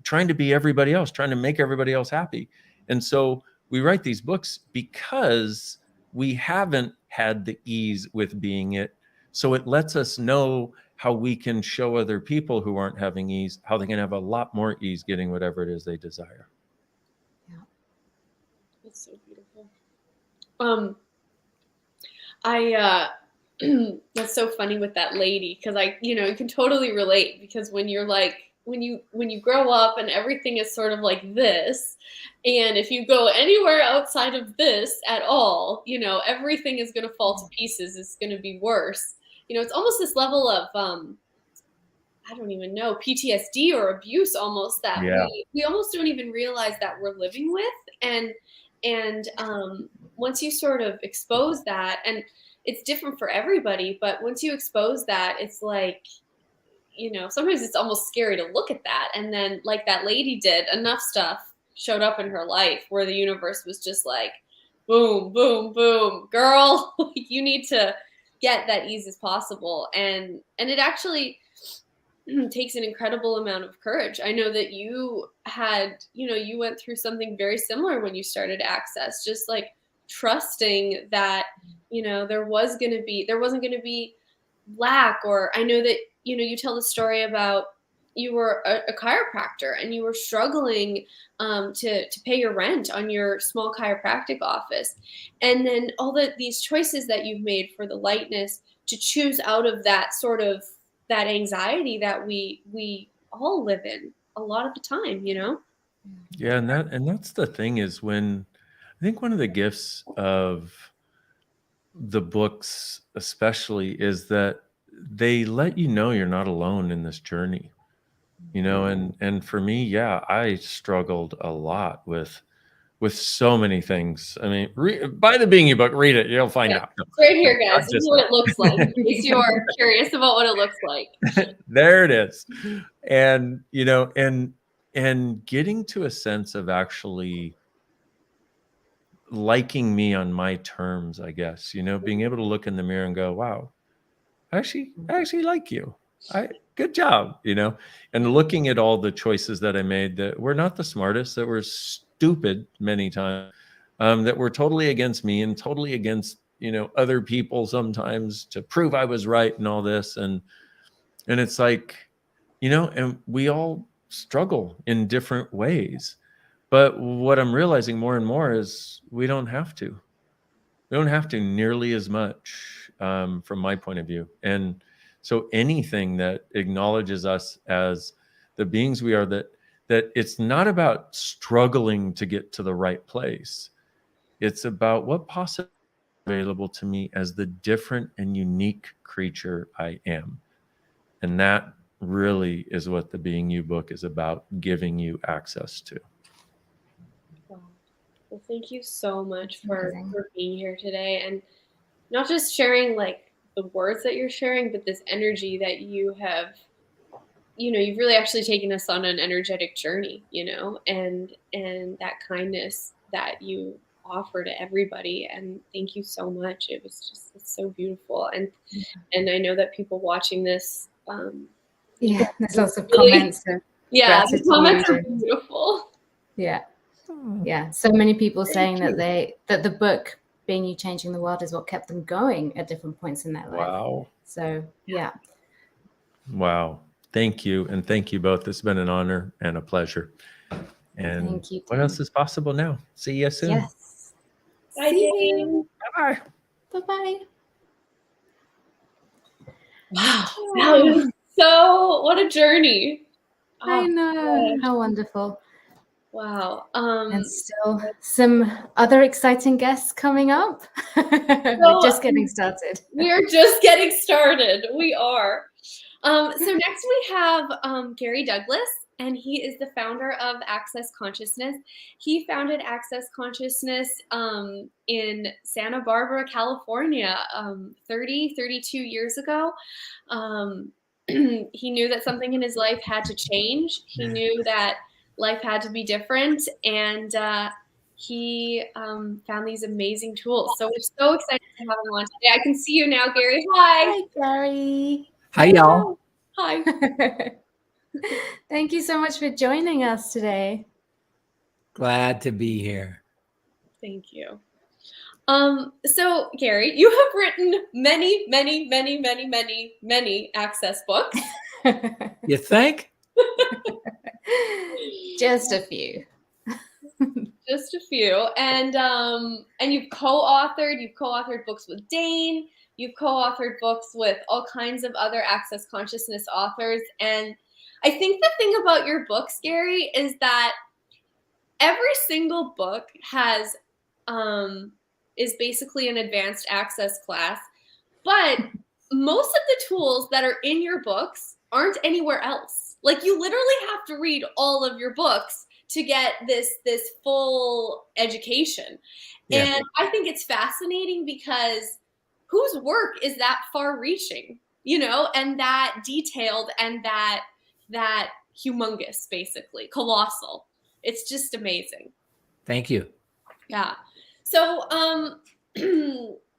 trying to be everybody else, trying to make everybody else happy. And so we write these books because we haven't had the ease with being it. So it lets us know how we can show other people who aren't having ease, how they can have a lot more ease getting whatever it is they desire. Yeah. That's so beautiful. That's so funny with that lady, because you can totally relate, because when you're like, when you grow up and everything is sort of like this, and if you go anywhere outside of this at all, everything is going to fall to pieces. It's going to be worse. It's almost this level of I don't even know, PTSD or abuse almost, that we almost don't even realize that we're living with. And once you sort of expose that, and it's different for everybody, but once you expose that, it's like, sometimes it's almost scary to look at that. And then, like that lady did, enough stuff showed up in her life where the universe was just like, boom, boom, boom, girl, you need to get that ease as possible. And it actually takes an incredible amount of courage. I know that you had, you went through something very similar when you started Access, just like trusting that, there wasn't going to be lack. Or I know that, you tell the story about you were a chiropractor and you were struggling to pay your rent on your small chiropractic office. And then all these choices that you've made for the lightness, to choose out of that sort of that anxiety that we all live in a lot of the time, Yeah, and that's the thing, is when I think one of the gifts of the books especially is that they let you know you're not alone in this journey. And for me, I struggled a lot with so many things. I mean, buy the Being You book, read it, you'll find out. It's right here, guys. This is what it looks like, in case you're curious about what it looks like. There it is. And and getting to a sense of actually liking me on my terms, I guess, being able to look in the mirror and go, wow, I actually like you. Good job, and looking at all the choices that I made that were not the smartest, that were stupid many times, that were totally against me and totally against, other people sometimes, to prove I was right and all this. And it's like, and we all struggle in different ways. But what I'm realizing more and more is we don't have to. We don't have to nearly as much, from my point of view. And so anything that acknowledges us as the beings we are, that it's not about struggling to get to the right place. It's about what possibilities are available to me as the different and unique creature I am. And that really is what the Being You book is about, giving you access to. Wow. Well, thank you so much for being here today, and not just sharing like the words that you're sharing, but this energy that you have, you've really actually taken us on an energetic journey, and that kindness that you offer to everybody. And thank you so much. It's so beautiful. And I know that people watching this, there's lots of comments. The comments are beautiful. Yeah. So many people saying that the book Being You Changing the World is what kept them going at different points in their life. Wow. So Wow. Thank you. And thank you both. It's been an honor and a pleasure. And thank you, what else is possible now? See you soon. Yes. Bye, Dain. Bye-bye. Bye-bye. Wow. So what a journey. I know. How wonderful. Wow. And still some other exciting guests coming up. We're just getting started. We're just getting started. We are. So next we have Gary Douglas. and he is the founder of Access Consciousness. He founded Access Consciousness in Santa Barbara, California, 32 years ago. He knew that something in his life had to change. He knew that life had to be different, and he found these amazing tools. So we're so excited to have him on today. I can see you now, Gary. Hi. Hi, Gary. Hi, y'all. Hi. Thank you so much for joining us today. Glad to be here. Thank you. So Gary, you have written many Access books. You think? Just a few. Just a few. And you've co-authored books with Dain. You've co-authored books with all kinds of other Access Consciousness authors. And I think the thing about your books, Gary, is that every single book has is basically an advanced access class, but most of the tools that are in your books aren't anywhere else. Like, you literally have to read all of your books to get this full education. Yeah. And I think it's fascinating because whose work is that far reaching, and that detailed and that humongous, basically colossal. It's just amazing. Thank you. Yeah. So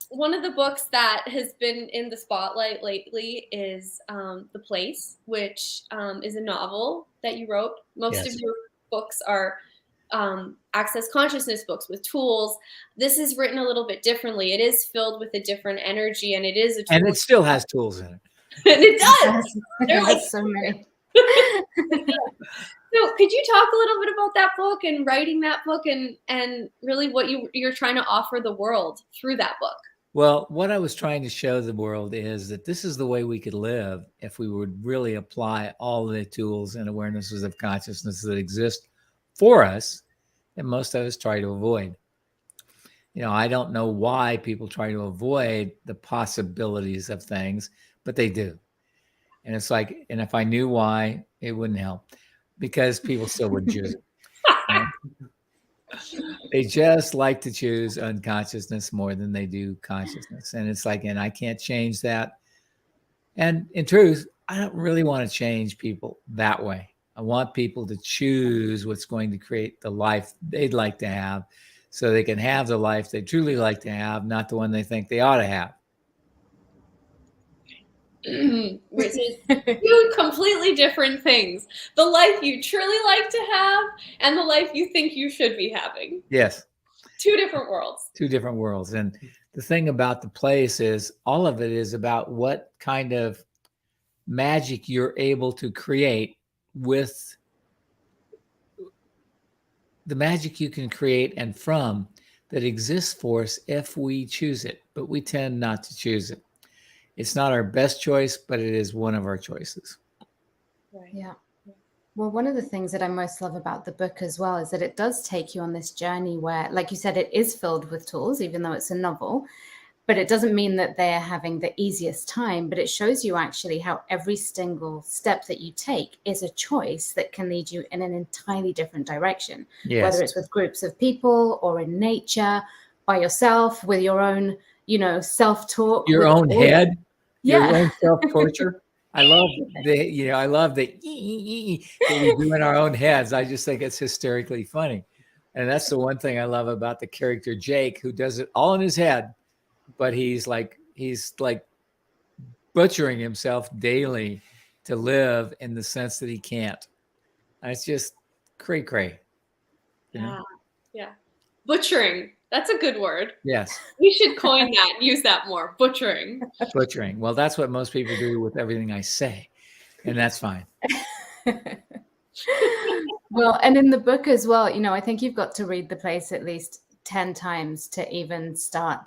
one of the books that has been in the spotlight lately is The Place, which is a novel that you wrote. Most of your books are Access Consciousness books with tools. This is written a little bit differently. It is filled with a different energy, and it is a tool. And it still has tools in it. And it does. There are so many. So could you talk a little bit about that book and writing that book and really what you're trying to offer the world through that book? Well, what I was trying to show the world is that this is the way we could live if we would really apply all the tools and awarenesses of consciousness that exist for us that most of us try to avoid. I don't know why people try to avoid the possibilities of things, but they do. And it's like, and if I knew why, it wouldn't help, because people still wouldn't choose it. They just like to choose unconsciousness more than they do consciousness. And it's like, and I can't change that. And in truth, I don't really want to change people that way. I want people to choose what's going to create the life they'd like to have, so they can have the life they truly like to have, not the one they think they ought to have. Which is two completely different things. The life you truly like to have and the life you think you should be having. Yes. Two different worlds. Two different worlds. And the thing about The Place is all of it is about what kind of magic you're able to create with the magic you can create and from that exists for us if we choose it, but we tend not to choose it. It's not our best choice, but it is one of our choices. Right. Yeah. Well, one of the things that I most love about the book as well is that it does take you on this journey where, like you said, it is filled with tools, even though it's a novel, but it doesn't mean that they're having the easiest time, but it shows you actually how every single step that you take is a choice that can lead you in an entirely different direction, whether it's with groups of people or in nature, by yourself, with your own, self-talk. Your own head, your own self-torture. I love the that we do in our own heads. I just think it's hysterically funny. And that's the one thing I love about the character Jake, who does it all in his head, but he's like butchering himself daily to live in the sense that he can't. And it's just cray. Yeah. Butchering. That's a good word. Yes. We should coin that and use that more. Butchering. Butchering. Well, that's what most people do with everything I say. And that's fine. Well, and in the book as well, I think you've got to read The Place at least 10 times to even start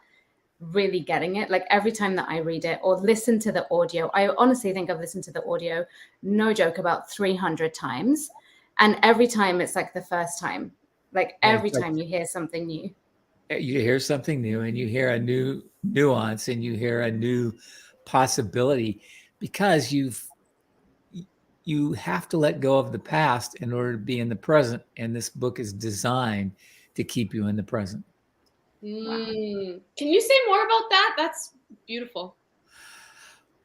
really getting it. Like, every time that I read it or listen to the audio, I honestly think I've listened to the audio, no joke, about 300 times. And every time it's like the first time. Like, every time you hear something new. You hear something new, and you hear a new nuance, and you hear a new possibility, because you have to let go of the past in order to be in the present. And this book is designed to keep you in the present. Wow. Can you say more about that? That's beautiful.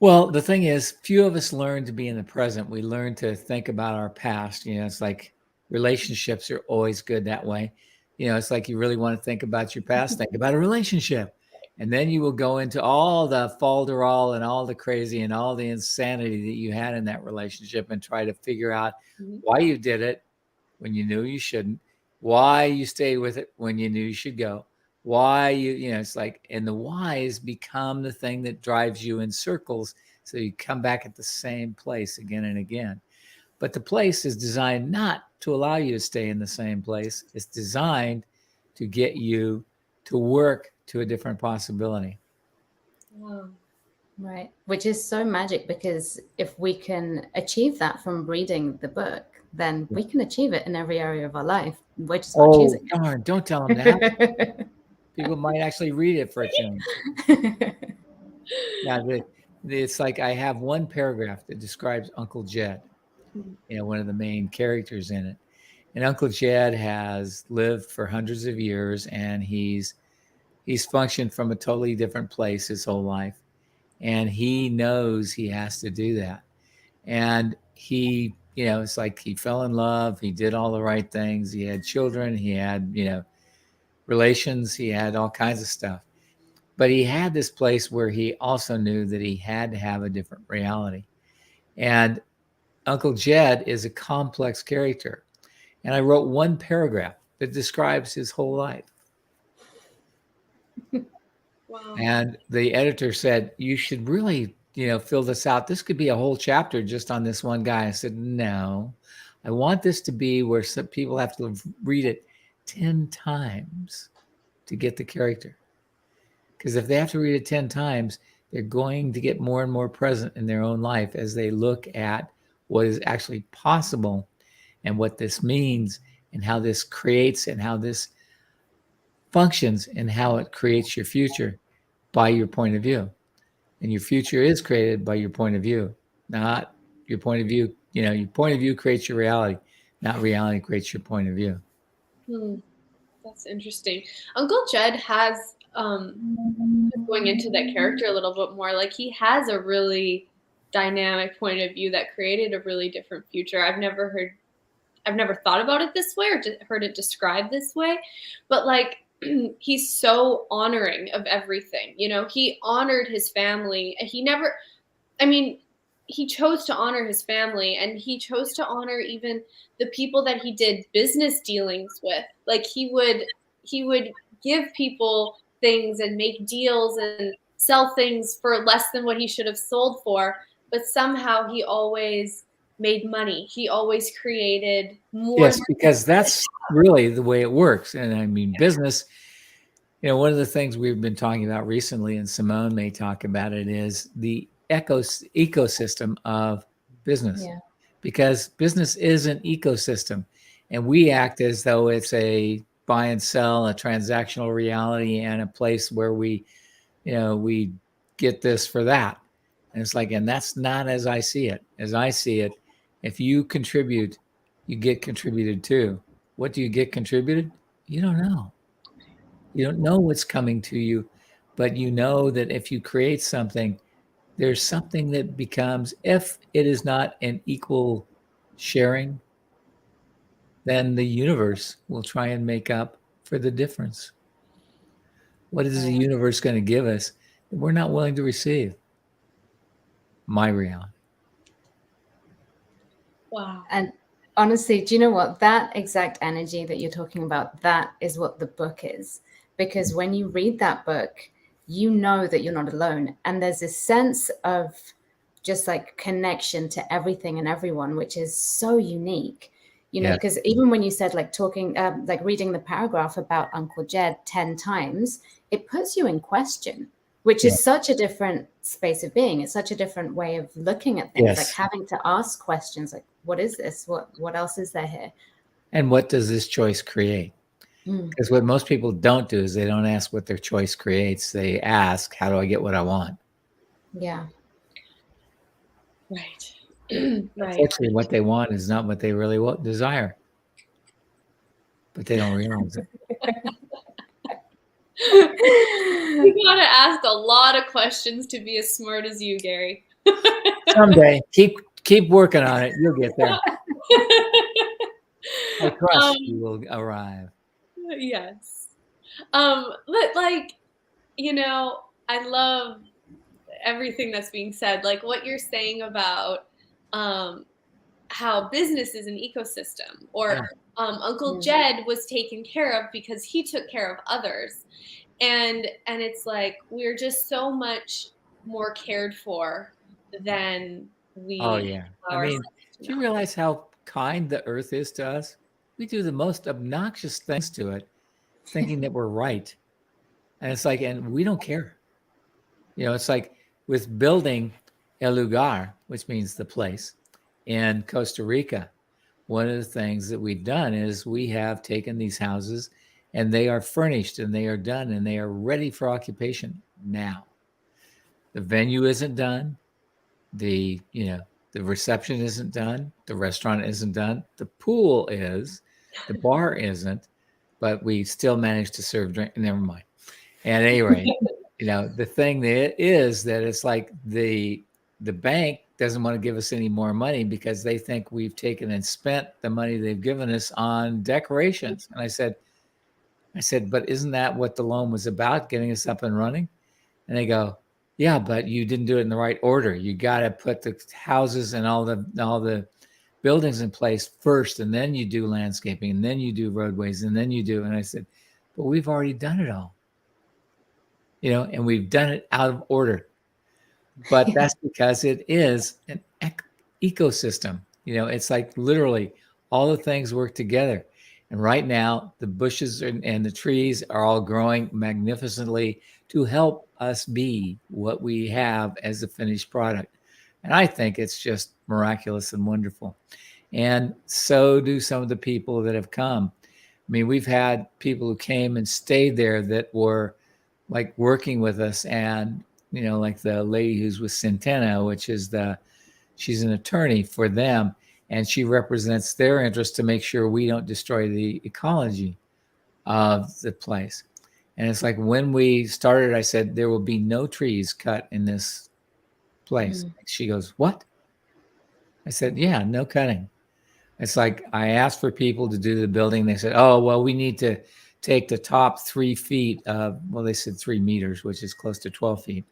Well, the thing is, few of us learn to be in the present. We learn to think about our past. It's like relationships are always good that way. It's like you really want to think about your past, think about a relationship. And then you will go into all the falderall and all the crazy and all the insanity that you had in that relationship and try to figure out why you did it when you knew you shouldn't, why you stayed with it when you knew you should go, why it's like, and the whys become the thing that drives you in circles. So you come back at the same place again and again. But the place is designed not to allow you to stay in the same place. It's designed to get you to work to a different possibility. Wow. Right. Which is so magic, because if we can achieve that from reading the book, then we can achieve it in every area of our life. We're just not choosing it. Darn, don't tell them that. People might actually read it for a change. Now, it's like I have one paragraph that describes Uncle Jed, one of the main characters in it. And Uncle Jed has lived for hundreds of years, and he's functioned from a totally different place his whole life. And he knows he has to do that. And he, it's like he fell in love. He did all the right things. He had children. He had, relations. He had all kinds of stuff. But he had this place where he also knew that he had to have a different reality. And Uncle Jed is a complex character. And I wrote one paragraph that describes his whole life. Wow. And the editor said, you should really, fill this out. This could be a whole chapter just on this one guy. I said, no, I want this to be where some people have to read it 10 times to get the character. Because if they have to read it 10 times, they're going to get more and more present in their own life as they look at what is actually possible and what this means and how this creates and how this functions and how it creates your future by your point of view. And your future is created by your point of view, not your point of view. Your point of view creates your reality, not reality creates your point of view. That's interesting. Uncle Jed has, going into that character a little bit more, like he has a really dynamic point of view that created a really different future. I've never thought about it this way or heard it described this way, but like he's so honoring of everything. He honored his family. He chose to honor his family, and he chose to honor even the people that he did business dealings with. Like he would give people things and make deals and sell things for less than what he should have sold for, but somehow he always made money. He always created more. Yes, because that's really the way it works. And business, one of the things we've been talking about recently, and Simone may talk about it, is the ecosystem of business. Yeah. Because business is an ecosystem, and we act as though it's a buy and sell, a transactional reality, and a place where we get this for that. And it's like, and that's not as I see it. As I see it, if you contribute, you get contributed to. What do you get contributed? You don't know. You don't know what's coming to you, but you know that if you create something, there's something that becomes, if it is not an equal sharing, then the universe will try and make up for the difference. What is the universe going to give us that we're not willing to receive? My reality. Wow. And honestly, do you know what? That exact energy that you're talking about, that is what the book is. Because when you read that book, you know that you're not alone. And there's this sense of just like connection to everything and everyone, which is so unique. Because even when you said like talking, like reading the paragraph about Uncle Jed 10 times, it puts you in question, which is such a different space of being. It's such a different way of looking at things, like having to ask questions like, what is this? What else is there here? And what does this choice create? Because what most people don't do is they don't ask what their choice creates. They ask, how do I get what I want? Yeah. Right. Right. Unfortunately, what they want is not what they really desire, but they don't realize it. You gotta ask a lot of questions to be as smart as you, Gary. Someday, keep working on it. You'll get there. I trust you will arrive. Yes. But like, you know, I love everything that's being said. Like what you're saying about how business is an ecosystem, or Yeah. Uncle Jed was taken care of because he took care of others. And it's like we're just so much more cared for than we Oh, yeah. allow I mean, ourselves to do you know. realize how kind the earth is to us? We do the most obnoxious things to it, thinking that we're right. And it's like, and we don't care. You know, it's like with building El Lugar, which means the place, in Costa Rica. One of the things that we've done is we have taken these houses and they are furnished and they are done and they are ready for occupation now. The venue isn't done. The reception isn't done. The restaurant isn't done. The pool is. The bar isn't. But we still managed to serve drink. Never mind. At any rate, the thing that is that it's like the bank doesn't want to give us any more money because they think we've taken and spent the money they've given us on decorations. And I said, but isn't that what the loan was about, getting us up and running? And they go, yeah, but you didn't do it in the right order. You got to put the houses and all the buildings in place first, and then you do landscaping, and then you do roadways, and then you do. And I said, but we've already done it all, and we've done it out of order. But that's because it is an ecosystem. It's like literally all the things work together. And right now, the bushes and the trees are all growing magnificently to help us be what we have as a finished product. And I think it's just miraculous and wonderful. And so do some of the people that have come. I mean, we've had people who came and stayed there that were like working with us, and like the lady who's with Centeno, which is she's an attorney for them, and she represents their interest to make sure we don't destroy the ecology of the place. And it's like when we started, I said, there will be no trees cut in this place. She goes, what? I said, yeah, no cutting. It's like I asked for people to do the building. They said, oh, well, we need to take the top 3 feet of, well, they said 3 meters, which is close to 12 feet.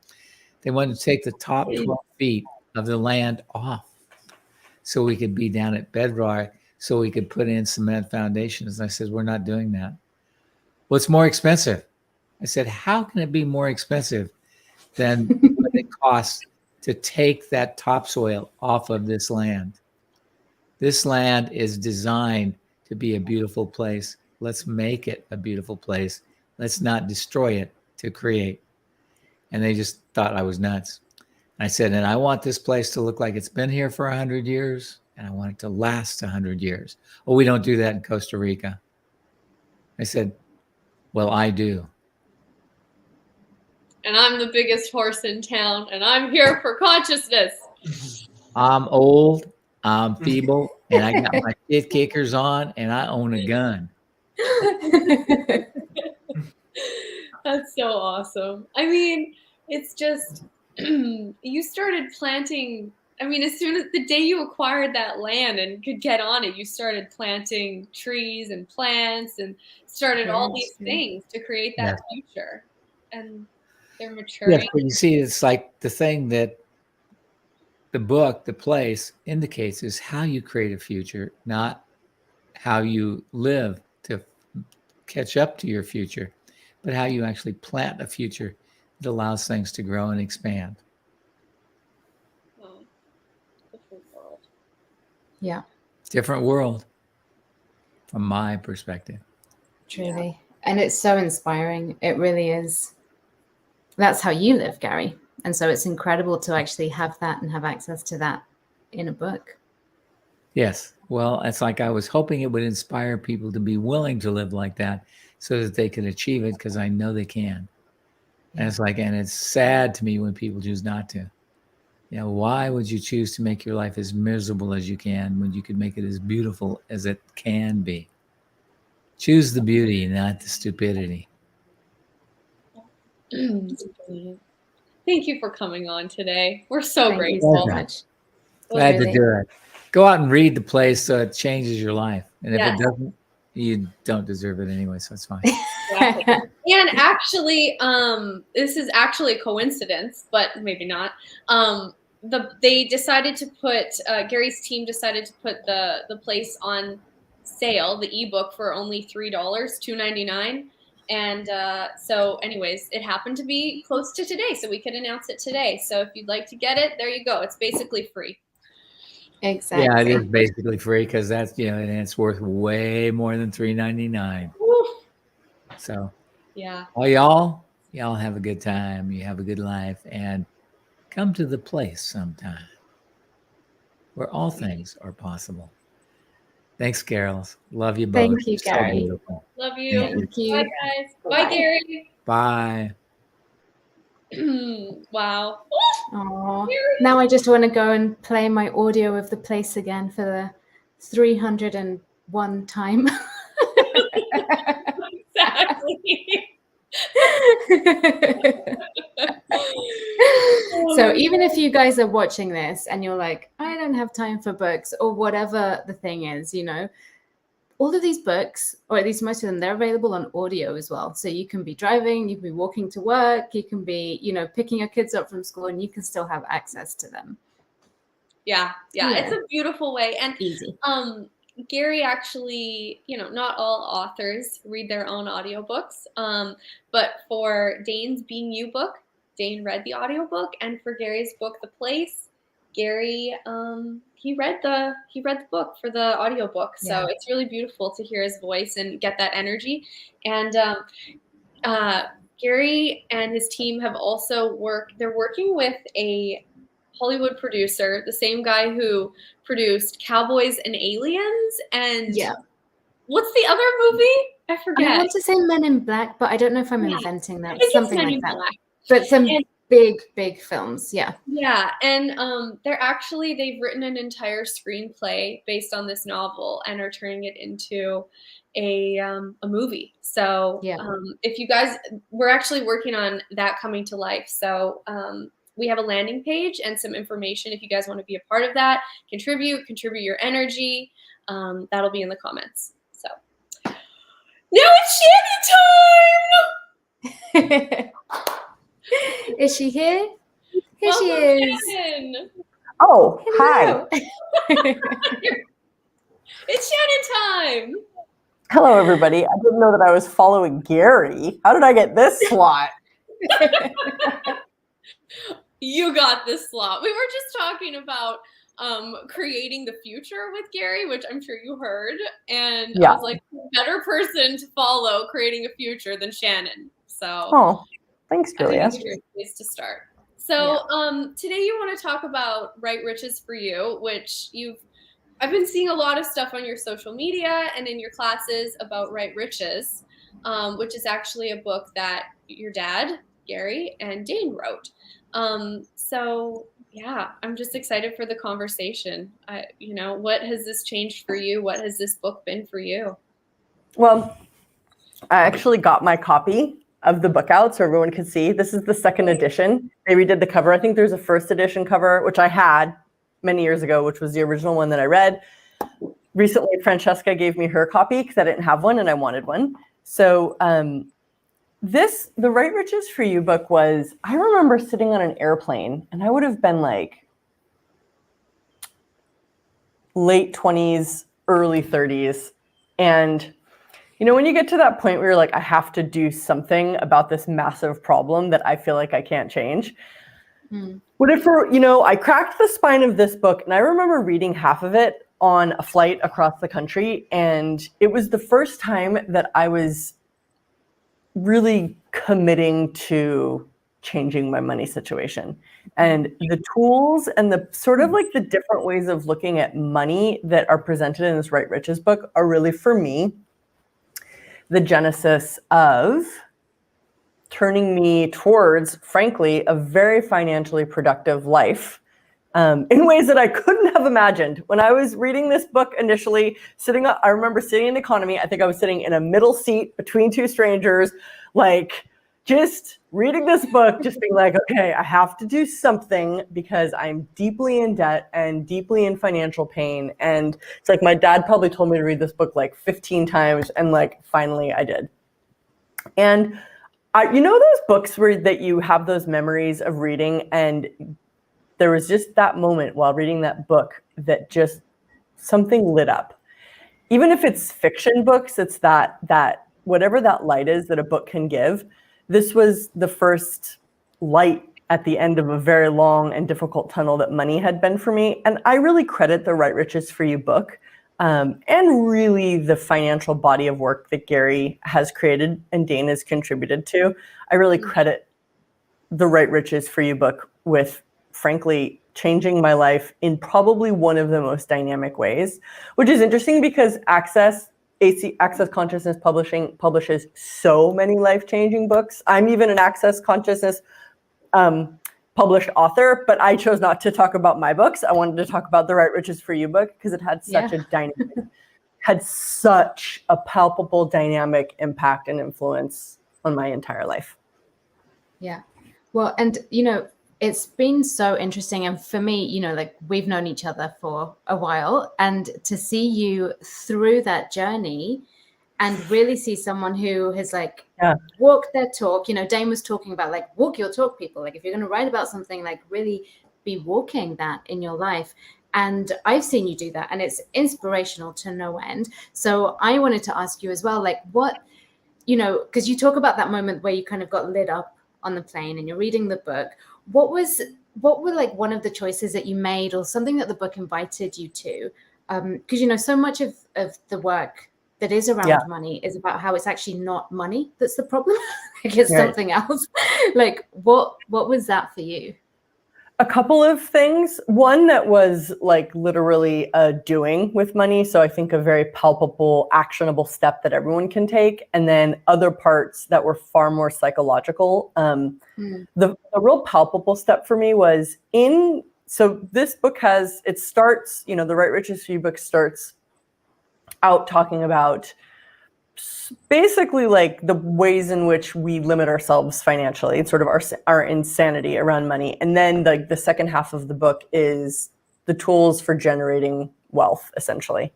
They wanted to take the top 12 feet of the land off so we could be down at bedrock, so we could put in cement foundations. And I said, we're not doing that. Well, it's more expensive. I said, how can it be more expensive than what it costs to take that topsoil off of this land? This land is designed to be a beautiful place. Let's make it a beautiful place. Let's not destroy it to create. And they just thought I was nuts. I said, and I want this place to look like it's been here for 100 years, and I want it to last 100 years. Oh, we don't do that in Costa Rica. I said, well, I do. And I'm the biggest horse in town, and I'm here for consciousness. I'm old, I'm feeble, and I got my shit kickers on, and I own a gun. That's so awesome. I mean, it's just, you started planting, I mean, as soon as the day you acquired that land and could get on it, you started planting trees and plants and started all these things to create that future. And they're maturing. Yes, but you see, it's like the thing that the book, the place, indicates is how you create a future, not how you live to catch up to your future, but how you actually plant a future that allows things to grow and expand. Oh, different world. Yeah. Different world from my perspective. Truly. Yeah. And it's so inspiring. It really is. That's how you live, Gary. And so it's incredible to actually have that and have access to that in a book. Yes. Well, it's like I was hoping it would inspire people to be willing to live like that so that they could achieve it, because I know they can. Yeah. And it's like, and it's sad to me when people choose not to. Why would you choose to make your life as miserable as you can when you could make it as beautiful as it can be? Choose the beauty, not the stupidity. Thank you for coming on today. We're so Thank grateful. you so much. Glad to do it. Go out and read the play so it changes your life. And if it doesn't, you don't deserve it anyway, so it's fine. Exactly. And actually, this is actually a coincidence, but maybe not. They decided to put Gary's team decided to put the place on sale, the ebook, for only $3, $2.99. And so anyways, it happened to be close to today, so we could announce it today. So if you'd like to get it, there you go. It's basically free. Exactly. Yeah, it is basically free because that's, and it's worth way more than $3.99. So yeah. Well, y'all have a good time. You have a good life, and come to the place sometime where all things are possible. Thanks, Carols. Love you both. Thank you, Gary. So love you. Thank you. Bye, guys. Bye, Gary. Bye. Wow. Oh, now I just want to go and play my audio of the place again for the 301 time. Exactly. So even if you guys are watching this and you're like, I don't have time for books, or whatever the thing is, all of these books, or at least most of them, they're available on audio as well. So you can be driving, you can be walking to work, you can be, picking your kids up from school, and you can still have access to them. Yeah. It's a beautiful way. And easy. Gary actually, not all authors read their own audiobooks. But for Dain's Being You book, Dain read the audiobook, and for Gary's book, The Place, Gary he read the book for the audiobook. So it's really beautiful to hear his voice and get that energy. And Gary and his team have also they're working with a Hollywood producer, the same guy who produced Cowboys and Aliens, and what's the other movie? I forget. I want to say Men in Black, but I don't know if I'm inventing that. Something like that. Black. But some big films, yeah. Yeah, and they've written an entire screenplay based on this novel and are turning it into a movie. So if you guys, we're actually working on that coming to life. So we have a landing page and some information if you guys want to be a part of that, contribute your energy. That'll be in the comments. So now it's Shannon time. Is she here? Here she is. Shannon. Oh, hello. Hi. It's Shannon time. Hello, everybody. I didn't know that I was following Gary. How did I get this slot? You got this slot. We were just talking about creating the future with Gary, which I'm sure you heard. And I was like, better person to follow creating a future than Shannon. So thanks, Julia. I think it's a great place to start. So today you want to talk about Right Riches for You, which I've been seeing a lot of stuff on your social media and in your classes about Right Riches, which is actually a book that your dad, Gary, and Dain wrote. So I'm just excited for the conversation. What has this changed for you? What has this book been for you? Well, I actually got my copy of the book out so everyone could see. This is the second edition. They redid the cover. I think there's a first edition cover, which I had many years ago, which was the original one that I read. Recently, Francesca gave me her copy because I didn't have one and I wanted one. So the Right Riches for You book was, I remember sitting on an airplane, and I would have been like late 20s, early 30s. And when you get to that point where you're like, I have to do something about this massive problem that I feel like I can't change. I cracked the spine of this book, and I remember reading half of it on a flight across the country. And it was the first time that I was really committing to changing my money situation. And the tools and the sort of like the different ways of looking at money that are presented in this Right Riches book are really, for me, the genesis of turning me towards, frankly, a very financially productive life in ways that I couldn't have imagined. When I was reading this book initially, I remember sitting in economy. I think I was sitting in a middle seat between two strangers, like just reading this book, just being like, okay, I have to do something because I'm deeply in debt and deeply in financial pain. And it's like my dad probably told me to read this book like 15 times, and like finally I did. And those books that you have those memories of reading, and there was just that moment while reading that book that just something lit up. Even if it's fiction books, it's that whatever that light is that a book can give. This was the first light at the end of a very long and difficult tunnel that money had been for me. And I really credit the Right Rich is For You book, and really the financial body of work that Gary has created and Dain has contributed to. I really credit the Right Rich is For You book with, frankly, changing my life in probably one of the most dynamic ways, which is interesting because Access Consciousness Publishing publishes so many life-changing books. I'm even an Access Consciousness published author, but I chose not to talk about my books. I wanted to talk about the Right Rich is For You book because it had such had such a palpable dynamic impact and influence on my entire life. Yeah. Well, and it's been so interesting. And for me, like we've known each other for a while, and to see you through that journey and really see someone who has like walked their talk. Dain was talking about like walk your talk, people. Like if you're going to write about something, like really be walking that in your life. And I've seen you do that, and it's inspirational to no end. So I wanted to ask you as well, like what, because you talk about that moment where you kind of got lit up on the plane and you're reading the book. What were like one of the choices that you made, or something that the book invited you to? Because so much of the work that is around money is about how it's actually not money that's the problem. Like it's something else. Like what was that for you? A couple of things. One that was like literally doing with money. So I think a very palpable, actionable step that everyone can take. And then other parts that were far more psychological. The real palpable step for me was so this book starts, the Right Rich is For You book starts out talking about basically like the ways in which we limit ourselves financially and sort of our insanity around money. And then the second half of the book is the tools for generating wealth, essentially.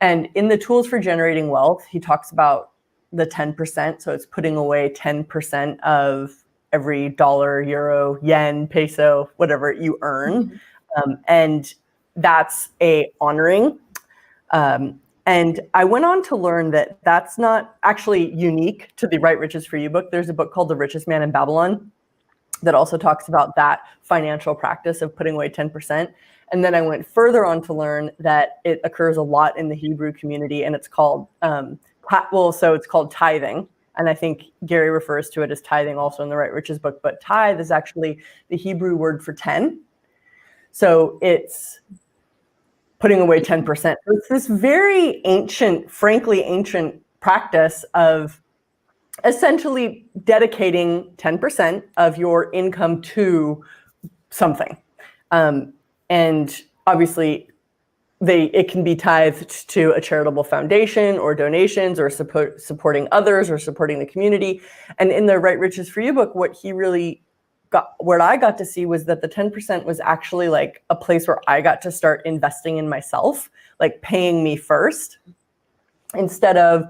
And in the tools for generating wealth, he talks about the 10%. So it's putting away 10% of every dollar, euro, yen, peso, whatever you earn. And that's a honoring. And I went on to learn that that's not actually unique to the Right Rich is For You book. There's a book called The Richest Man in Babylon that also talks about that financial practice of putting away 10%. And then I went further on to learn that it occurs a lot in the Hebrew community, and it's called, it's called tithing. And I think Gary refers to it as tithing also in the Right Riches book, but tithe is actually the Hebrew word for 10. So it's putting away 10%. It's this very frankly ancient practice of essentially dedicating 10% of your income to something. And obviously it can be tithed to a charitable foundation or donations or supporting others or supporting the community. And in the Right Rich is For You book, what I got to see was that the 10% was actually like a place where I got to start investing in myself, like paying me first, instead of,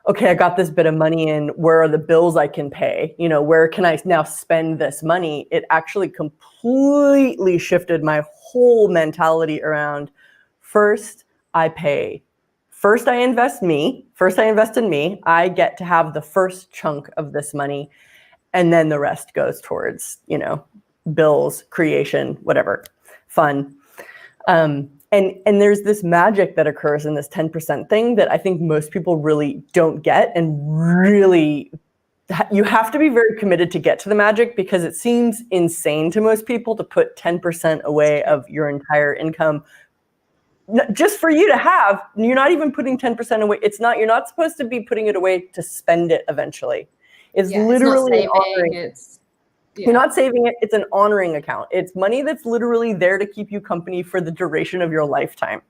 okay, I got this bit of money in, where are the bills I can pay? Where can I now spend this money? It actually completely shifted my whole mentality around, first I pay. First I invest in me. I get to have the first chunk of this money. And then the rest goes towards, bills, creation, whatever, fun. And there's this magic that occurs in this 10% thing that I think most people really don't get. And really, you have to be very committed to get to the magic, because it seems insane to most people to put 10% away of your entire income just for you to have. You're not even putting 10% away. You're not supposed to be putting it away to spend it eventually. It's literally it's not saving, Yeah. You're not saving it. It's an honoring account. It's money that's literally there to keep you company for the duration of your lifetime,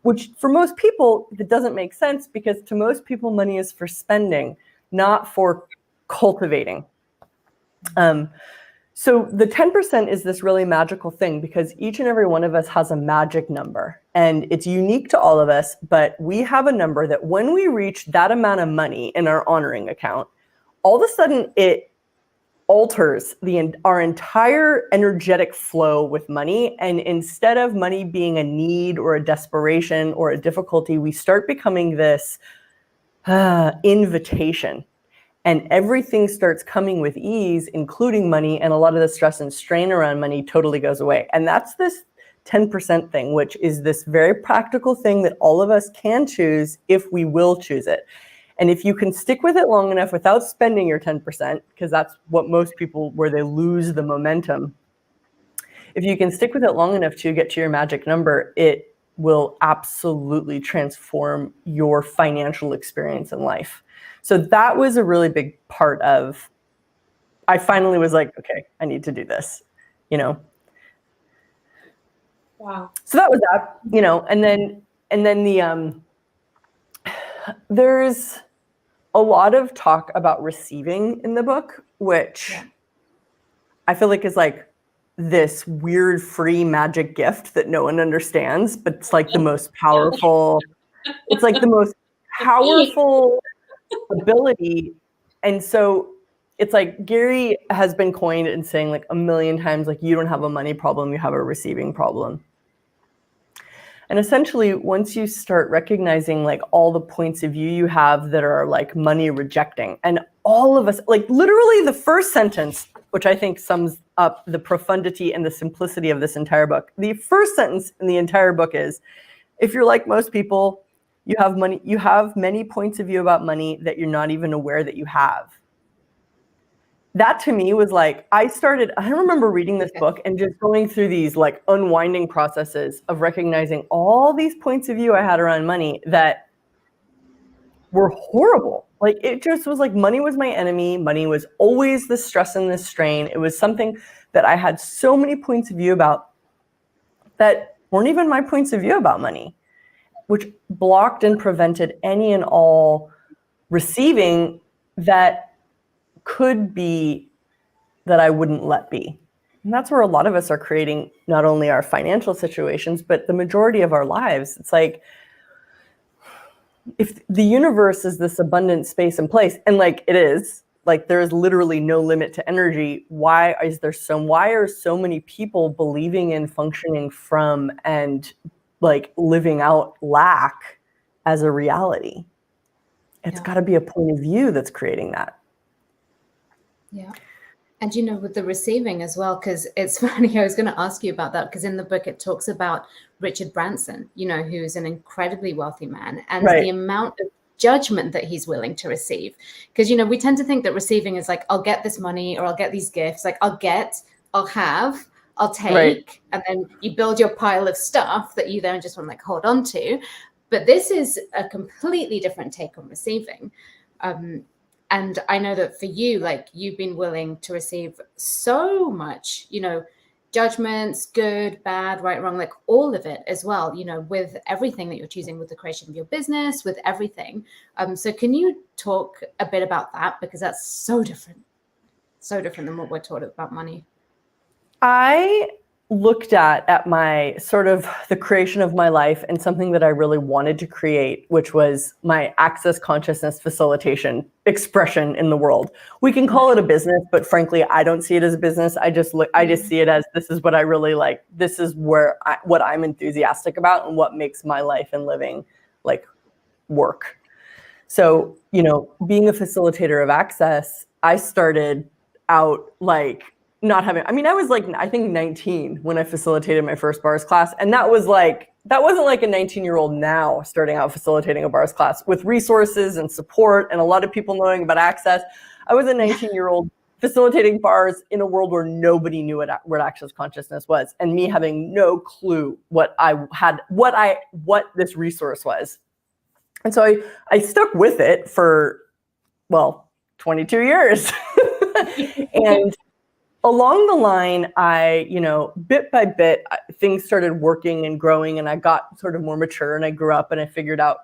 which for most people, it doesn't make sense because to most people, money is for spending, not for cultivating. So the 10% is this really magical thing because each and every one of us has a magic number and it's unique to all of us, but we have a number that when we reach that amount of money in our honoring account, all of a sudden it alters our entire energetic flow with money. And instead of money being a need or a desperation or a difficulty, we start becoming this invitation. And everything starts coming with ease, including money, and a lot of the stress and strain around money totally goes away. And that's this 10% thing, which is this very practical thing that all of us can choose if we will choose it. And if you can stick with it long enough without spending your 10%, because that's what most people, where they lose the momentum. If you can stick with it long enough to get to your magic number, it will absolutely transform your financial experience in life. So that was a really big part of, I finally was like, okay, I need to do this, you know? Wow. So that was that, you know, and then the, there's a lot of talk about receiving in the book, which I feel like is like this weird free magic gift that no one understands, but it's like the most powerful, it's like the most powerful ability. And so it's like Gary has been coined and saying like a million times, like, you don't have a money problem, you have a receiving problem. And essentially, once you start recognizing like all the points of view you have that are like money rejecting, and all of us, like literally the first sentence, which I think sums up the profundity and the simplicity of this entire book. The first sentence in the entire book is, if you're like most people, you have many points of view about money that you're not even aware that you have. That to me was like, I remember reading this book and just going through these like unwinding processes of recognizing all these points of view I had around money that were horrible. Like, it just was like, money was my enemy. Money was always the stress and the strain. It was something that I had so many points of view about that weren't even my points of view about money, which blocked and prevented any and all receiving that could be that I wouldn't let be. And that's where a lot of us are creating not only our financial situations, but the majority of our lives. It's like, if the universe is this abundant space and place, and like it is, like there is literally no limit to energy, why are so many people believing in, functioning from, and like living out lack as a reality? It's got to be a point of view that's creating that. Yeah. And, you know, with the receiving as well, because it's funny, I was going to ask you about that, because in the book it talks about Richard Branson, you know, who's an incredibly wealthy man, and the amount of judgment that he's willing to receive. Because, you know, we tend to think that receiving is like, I'll get this money or I'll get these gifts, like I'll have, I'll take, and then you build your pile of stuff that you then just want to like hold on to. But this is a completely different take on receiving. And I know that for you, like, you've been willing to receive so much, you know, judgments, good, bad, right, wrong, like all of it as well, you know, with everything that you're choosing, with the creation of your business, with everything. So can you talk a bit about that? Because that's so different than what we're taught about money. I looked at my sort of the creation of my life and something that I really wanted to create, which was my access consciousness facilitation expression in the world. We can call it a business, but frankly, I don't see it as a business. I just see it as, this is what I really like. This is what I'm enthusiastic about and what makes my life and living like work. So, you know, being a facilitator of access, I started out like I was like, I think 19 when I facilitated my first bars class. And that wasn't like a 19-year-old now starting out facilitating a bars class with resources and support and a lot of people knowing about access. I was a 19-year-old facilitating bars in a world where nobody knew what access consciousness was, and me having no clue what this resource was. And so I stuck with it for, 22 years. And along the line, I, bit by bit, things started working and growing, and I got sort of more mature, and I grew up, and I figured out,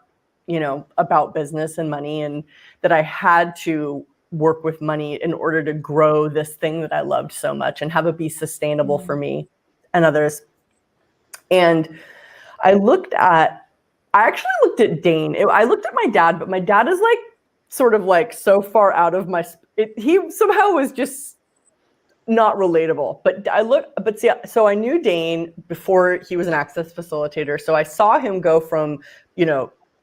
about business and money, and that I had to work with money in order to grow this thing that I loved so much and have it be sustainable for me and others. And I actually looked at Dain. I looked at my dad, but my dad is like sort of like so far out of he somehow was just not relatable. So I knew Dain before he was an access facilitator. So I saw him go from,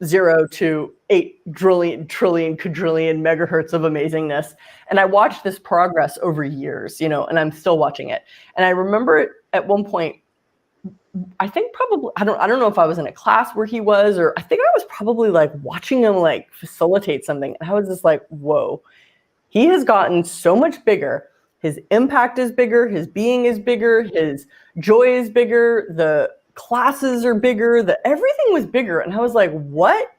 0 to 8 trillion, quadrillion megahertz of amazingness. And I watched this progress over years, and I'm still watching it. And I remember at one point, I think probably, I don't know if I was in a class where he was, or I think I was probably like watching him like facilitate something. And I was just like, whoa, he has gotten so much bigger. His impact is bigger. His being is bigger. His joy is bigger. The classes are bigger. Everything was bigger. And I was like, what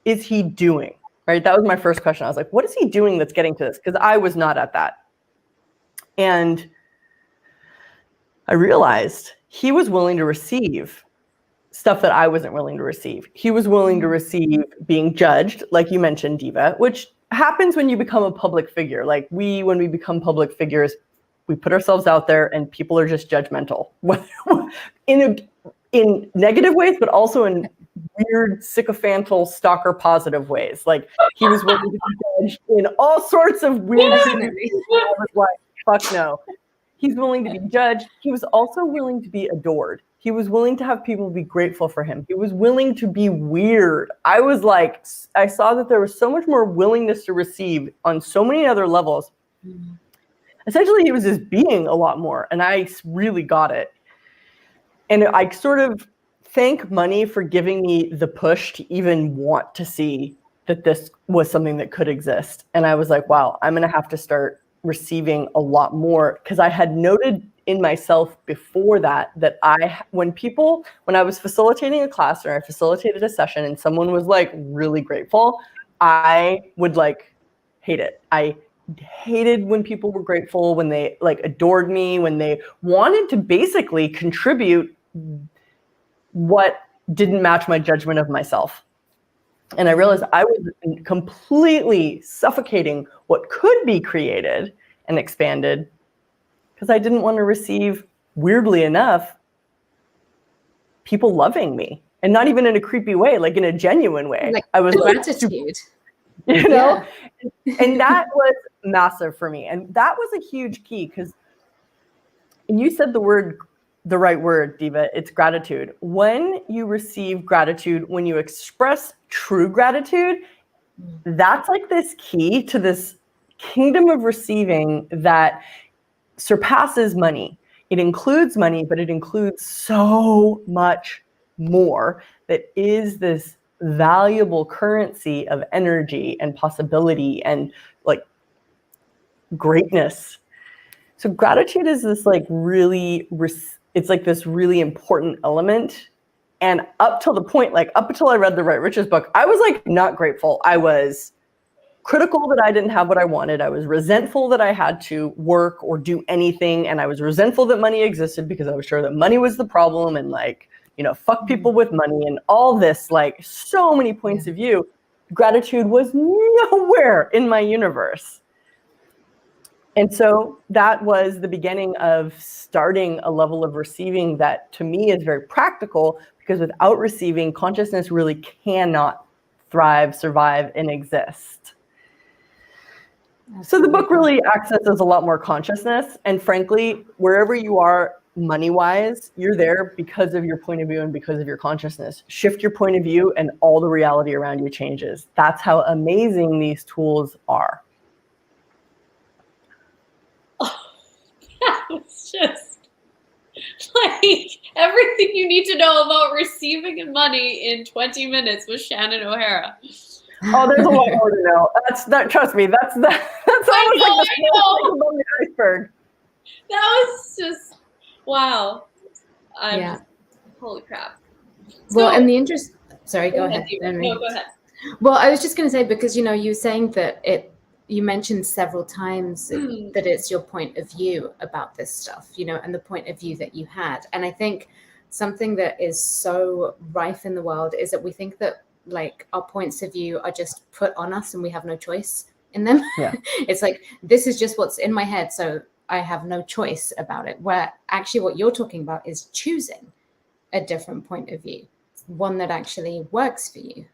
is he doing? Right? That was my first question. I was like, what is he doing that's getting to this? Because I was not at that. And I realized he was willing to receive stuff that I wasn't willing to receive. He was willing to receive being judged, like you mentioned, Diva, which happens when you become a public figure. Like when we become public figures, we put ourselves out there and people are just judgmental in negative ways, but also in weird, sycophantal, stalker positive ways. Like he was willing to be judged in all sorts of weird things. I was like, fuck no. He's willing to be judged. He was also willing to be adored. He was willing to have people be grateful for him. He was willing to be weird. I was like, I saw that there was so much more willingness to receive on so many other levels. Essentially, he was just being a lot more, and I really got it. And I sort of thank money for giving me the push to even want to see that this was something that could exist. And I was like, wow, I'm going to have to start receiving a lot more, because I had noted in myself before that when I was facilitating a class or I facilitated a session and someone was like really grateful, I would like hate it. I hated when people were grateful, when they like adored me, when they wanted to basically contribute what didn't match my judgment of myself. And I realized I was completely suffocating what could be created and expanded because I didn't want to receive, weirdly enough, people loving me. And not even in a creepy way, like in a genuine way. Like I was gratitude. You know? Yeah. And that was massive for me. And that was a huge key because, and you said the right word, Diva, it's gratitude. When you receive gratitude, when you express true gratitude, that's like this key to this kingdom of receiving that surpasses money. It includes money, but it includes so much more that is this valuable currency of energy and possibility and like greatness. So gratitude is this like really, it's like this really important element. And up till the point, like up until I read the Right Riches book, I was like not grateful. I was critical that I didn't have what I wanted. I was resentful that I had to work or do anything. And I was resentful that money existed because I was sure that money was the problem and like, you know, fuck people with money and all this, like so many points of view. Gratitude was nowhere in my universe. And so that was the beginning of starting a level of receiving that to me is very practical, because without receiving, consciousness really cannot thrive, survive, and exist. So the book really accesses a lot more consciousness. And frankly, wherever you are money-wise, you're there because of your point of view and because of your consciousness. Shift your point of view and all the reality around you changes. That's how amazing these tools are. That was just like everything you need to know about receiving and money in 20 minutes with Shannon O'Hara. Oh, there's a lot more to know. Trust me, that's almost like the small thing above the iceberg. That was just wow. Holy crap. Well, in the sorry, go ahead. No, go ahead. Well, I was just going to say, because, you know, you saying that you mentioned several times that it's your point of view about this stuff, you know, and the point of view that you had. And I think something that is so rife in the world is that we think that like our points of view are just put on us and we have no choice in them. Yeah. It's like, this is just what's in my head, so I have no choice about it. Where actually what you're talking about is choosing a different point of view, one that actually works for you.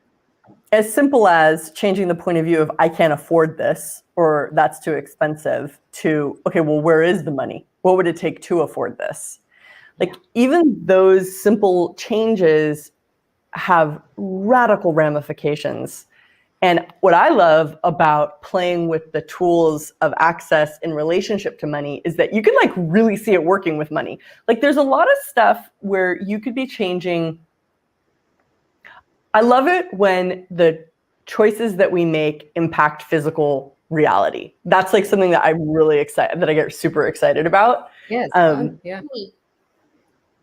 As simple as changing the point of view of I can't afford this, or that's too expensive, to, okay, well, where is the money? What would it take to afford this? Like, even those simple changes have radical ramifications. And what I love about playing with the tools of access in relationship to money is that you can like really see it working with money. Like, there's a lot of stuff where you could be changing. I love it when the choices that we make impact physical reality. That's like something that I'm really excited, that I get super excited about. Yes. Yeah.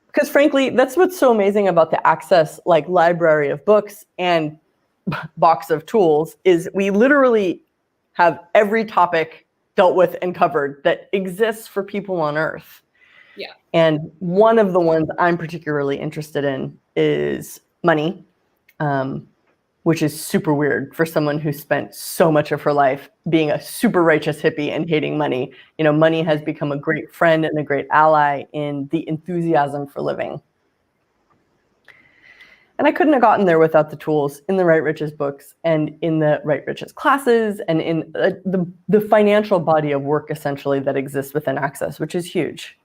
Because frankly, that's what's so amazing about the Access like library of books and box of tools is we literally have every topic dealt with and covered that exists for people on Earth. Yeah. And one of the ones I'm particularly interested in is money, which is super weird for someone who spent so much of her life being a super righteous hippie and hating money. You know, money has become a great friend and a great ally in the enthusiasm for living. And I couldn't have gotten there without the tools in the Right Riches books and in the Right Riches classes and in the financial body of work, essentially, that exists within Access, which is huge.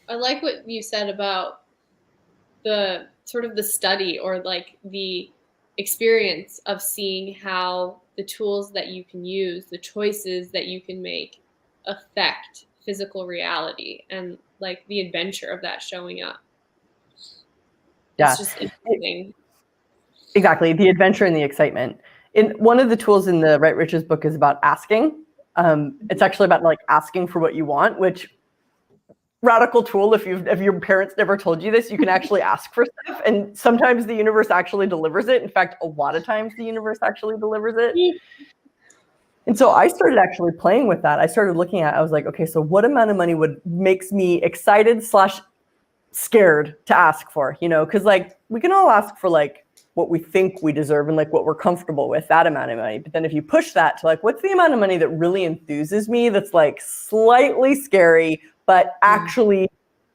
I like what you said about the sort of the study or like the experience of seeing how the tools that you can use, the choices that you can make affect physical reality and like the adventure of that showing up. Yeah. It's just interesting. Exactly. The adventure and the excitement. In one of the tools in the Right Riches book is about asking. It's actually about like asking for what you want, which radical tool. If your parents never told you this, you can actually ask for stuff, and sometimes the universe actually delivers it. In fact, a lot of times the universe actually delivers it. And so I started actually playing with that. I started looking at, I was like, okay, so what amount of money makes me excited / scared to ask for, you know, because like we can all ask for like what we think we deserve and like what we're comfortable with, that amount of money. But then if you push that to like, what's the amount of money that really enthuses me, that's like slightly scary, but actually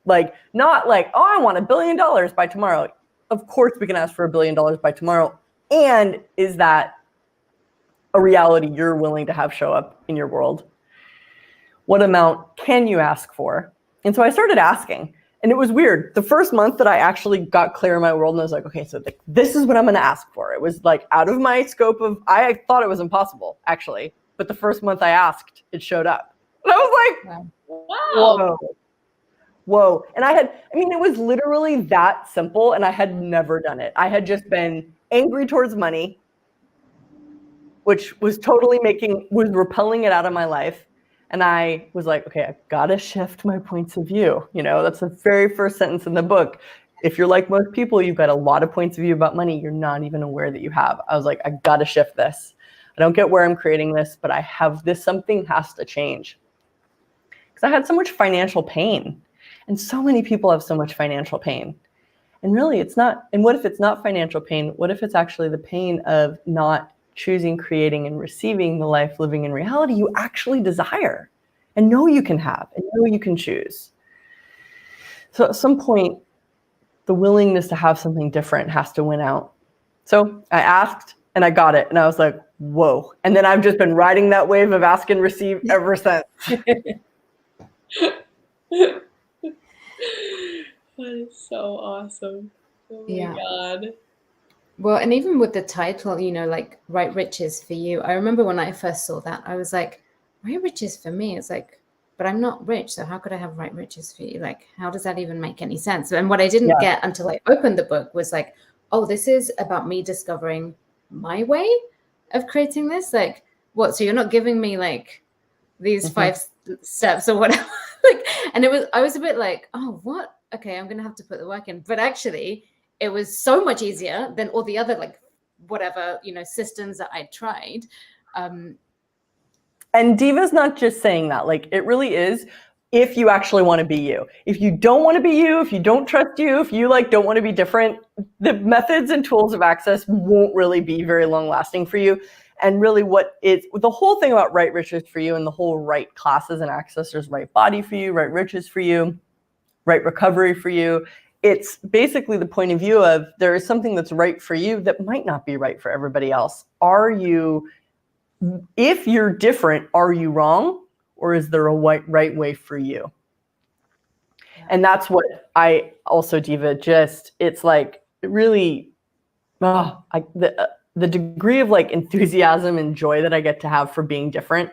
like not like, oh, I want $1 billion by tomorrow. Of course we can ask for $1 billion by tomorrow. And is that a reality you're willing to have show up in your world? What amount can you ask for? And so I started asking. And it was weird. The first month that I actually got clear in my world and I was like, okay, so this is what I'm going to ask for. It was like out of my scope of, I thought it was impossible, actually. But the first month I asked, it showed up. And I was like, wow. Whoa. And it was literally that simple. And I had never done it. I had just been angry towards money, which was totally was repelling it out of my life. And I was like, okay, I've got to shift my points of view. You know, that's the very first sentence in the book. If you're like most people, you've got a lot of points of view about money you're not even aware that you have. I was like, I got to shift this. I don't get where I'm creating this, but I have this, something has to change. Because I had so much financial pain. And so many people have so much financial pain. And really, it's not, and what if it's not financial pain? What if it's actually the pain of not choosing, creating, and receiving the life living in reality you actually desire and know you can have and know you can choose? So at some point, the willingness to have something different has to win out. So I asked and I got it. And I was like, whoa. And then I've just been riding that wave of ask and receive ever since. That is so awesome. Oh my God. Well, and even with the title, you know, like Right Riches for you, I remember when I first saw that, I was like, Right Riches for me? It's like, but I'm not rich, so how could I have Right Riches for you? Like, how does that even make any sense? And what I didn't get until I opened the book was like, oh, this is about me discovering my way of creating this. Like, what? So you're not giving me like these 5 steps or whatever. Like, and I was a bit like, oh, what? Okay, I'm gonna have to put the work in. But actually, it was so much easier than all the other like whatever, systems that I tried. And Diva's not just saying that, like it really is. If you actually want to be you. If you don't want to be you, if you don't trust you, if you don't want to be different, the methods and tools of access won't really be very long lasting for you. And really the whole thing about right riches for you and the whole right classes and access, there's right body for you, right riches for you, right recovery for you. It's basically the point of view of there is something that's right for you that might not be right for everybody else. If you're different, are you wrong? Or is there a right way for you? Yeah. And that's what I also, Diva, it's like really, the degree of enthusiasm and joy that I get to have for being different.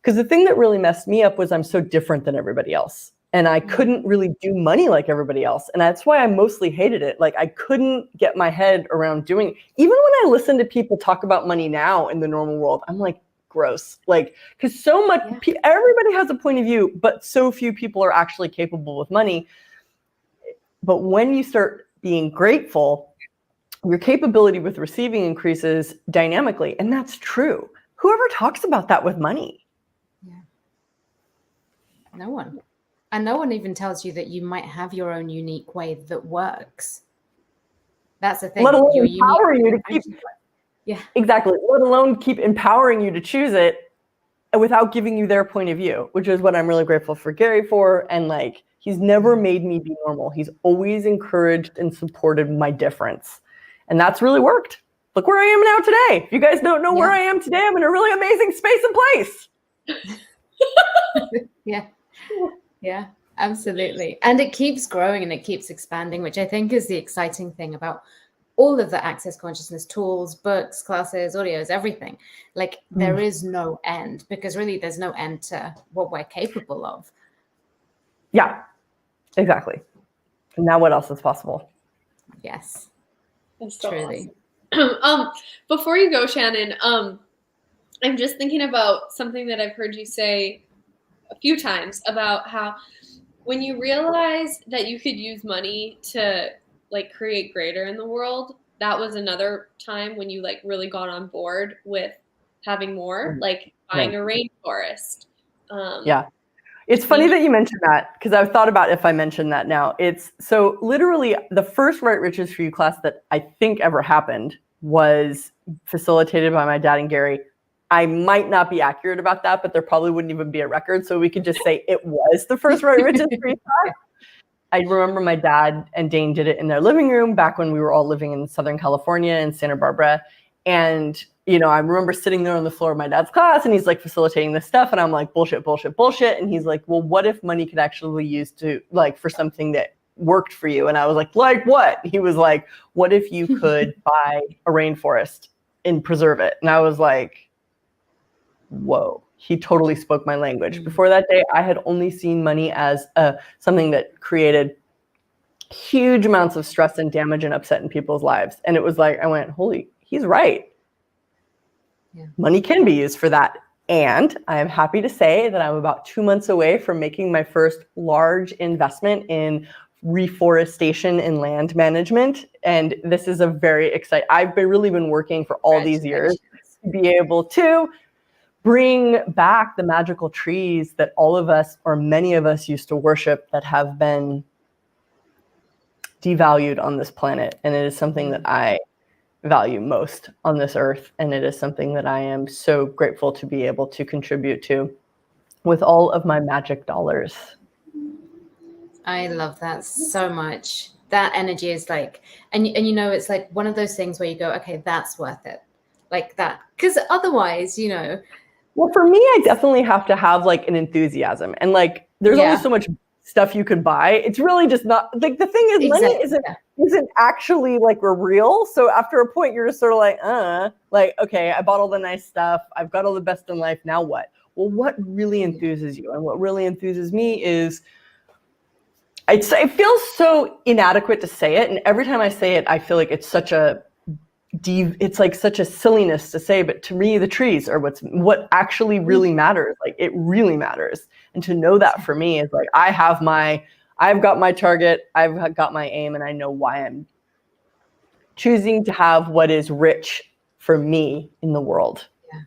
Because the thing that really messed me up was I'm so different than everybody else. And I couldn't really do money like everybody else. And that's why I mostly hated it. Like I couldn't get my head around doing it. Even when I listen to people talk about money now in the normal world, I'm like, gross. Because so much, everybody has a point of view, but so few people are actually capable with money. But when you start being grateful, your capability with receiving increases dynamically. And that's true. Whoever talks about that with money? Yeah. No one. And no one even tells you that you might have your own unique way that works. That's the thing. Let alone empower you to keep. Yeah, exactly. Let alone keep empowering you to choose it without giving you their point of view, which is what I'm really grateful for Gary for. And he's never made me be normal. He's always encouraged and supported my difference. And that's really worked. Look where I am now today. If you guys don't know where I am today, I'm in a really amazing space and place. Yeah, absolutely. And it keeps growing and it keeps expanding, which I think is the exciting thing about all of the access consciousness tools, books, classes, audios, everything. There is no end, because really there's no end to what we're capable of. Yeah, exactly. And now what else is possible? Yes. That's so truly. Awesome. Before you go, Shannon, I'm just thinking about something that I've heard you say a few times about how when you realize that you could use money to create greater in the world, that was another time when you really got on board with having more, buying a rainforest. It's funny that you mentioned that, because I've thought about if I mention that now. It's so literally the first Right Riches for You class that I think ever happened was facilitated by my dad and Gary. I might not be accurate about that, but there probably wouldn't even be a record. So we could just say it was the first Right Riches for You class. I remember my dad and Dain did it in their living room back when we were all living in Southern California in Santa Barbara. And, I remember sitting there on the floor of my dad's class and he's facilitating this stuff. And I'm like, bullshit, bullshit, bullshit. And he's like, well, what if money could actually be used to for something that worked for you? And I was like what? He was like, what if you could buy a rainforest and preserve it? And I was like, whoa. He totally spoke my language. Before that day, I had only seen money as something that created huge amounts of stress and damage and upset in people's lives. And it was I went, holy, he's right. Yeah. Money can be used for that. And I am happy to say that I'm about 2 months away from making my first large investment in reforestation and land management. And this is a very exciting, I've really been working for all these years to be able to bring back the magical trees that all of us, or many of us, used to worship, that have been devalued on this planet. And it is something that I value most on this earth. And it is something that I am so grateful to be able to contribute to with all of my magic dollars. I love that so much. That energy is and it's one of those things where you go, okay, that's worth it. That. Because otherwise, Well, for me, I definitely have to have an enthusiasm, and there's only so much stuff you could buy. It's really just not the thing is money isn't actually real. So after a point, you're just sort of okay, I bought all the nice stuff. I've got all the best in life. Now what? Well, what really enthuses you? And what really enthuses me is it feels so inadequate to say it. And every time I say it, I feel like it's such a such a silliness to say, but to me, the trees are what actually really matters. It really matters. And to know that for me is I've got my target, I've got my aim, and I know why I'm choosing to have what is rich for me in the world. Yeah.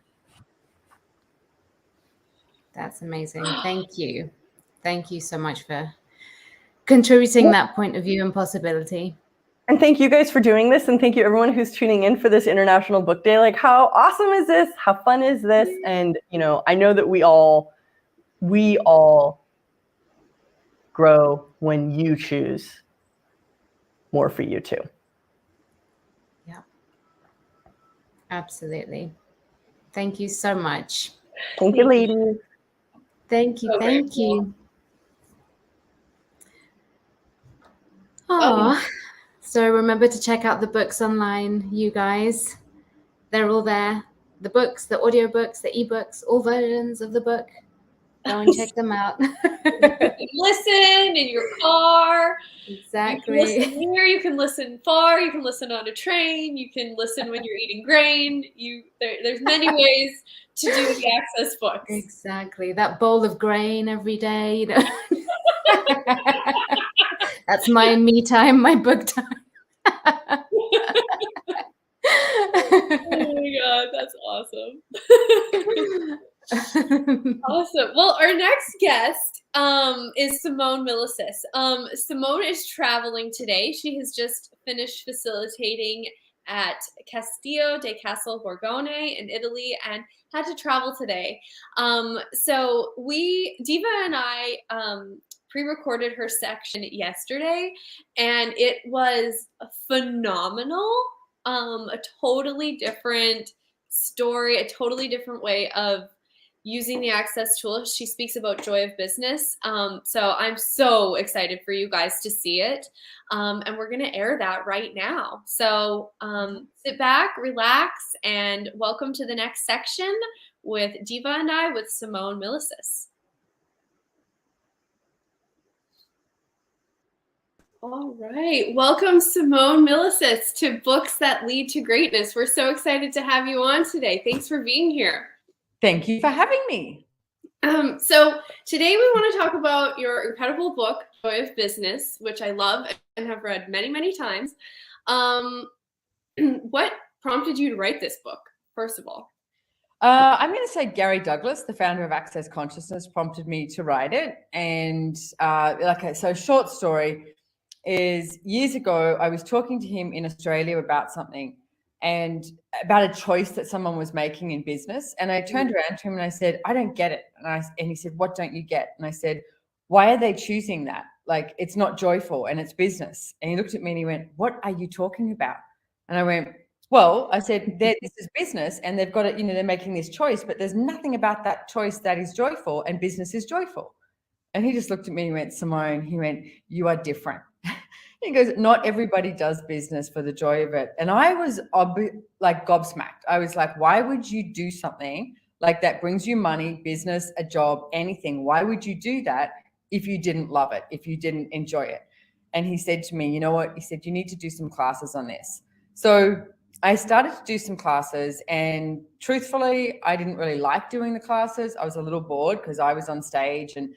That's amazing. Thank you. Thank you so much for contributing that point of view and possibility. And thank you guys for doing this. And thank you everyone who's tuning in for this International Book Day. Like, how awesome is this? How fun is this? And, you know, I know that we all grow when you choose more for you too. Yeah, absolutely. Thank you so much. Thank you, ladies. Thank you. So Thank grateful. you. Oh, so remember to check out the books online, you guys. They're all there. The books, the audiobooks, the ebooks, all versions of the book. Go and check them out. Listen in your car. Exactly. You can listen here. You can listen far. You can listen on a train. You can listen when you're eating grain. There's many ways to do the access books. Exactly. That bowl of grain every day, you know. That's my me time, my book time. Oh my God, that's awesome. Awesome. Well, our next guest is Simone Milasas. Simone is traveling today. She has just finished facilitating at Castillo de Castel Borgone in Italy and had to travel today. So Diva and I pre-recorded her section yesterday, and it was phenomenal. A totally different story, a totally different way of using the access tool. She speaks about joy of business. So I'm so excited for you guys to see it. And we're going to air that right now. So sit back, relax, and welcome to the next section with Diva and I with Simone Milasas. All right. Welcome, Simone Milasas, to Books That Lead to Greatness. We're so excited to have you on today. Thanks for being here. Thank you for having me. So today we want to talk about your incredible book, Joy of Business, which I love and have read many, many times. What prompted you to write this book, first of all? I'm going to say Gary Douglas, the founder of Access Consciousness, prompted me to write it. And so short story is years ago, I was talking to him in Australia about something and about a choice that someone was making in business. And I turned around to him and I said, I don't get it. And he said, what don't you get? And I said, why are they choosing that? Like, it's not joyful and it's business. And he looked at me and he went, what are you talking about? And I went, well, I said, this is business and they've got it, they're making this choice, but there's nothing about that choice that is joyful, and business is joyful. And he just looked at me and went, Simone, he went, you are different. He goes, not everybody does business for the joy of it. And I was like gobsmacked. I was like, why would you do something like that brings you money, business, a job, anything? Why would you do that if you didn't love it, if you didn't enjoy it? And he said to me, you know what? He said, you need to do some classes on this. So I started to do some classes, and truthfully, I didn't really like doing the classes. I was a little bored because I was on stage and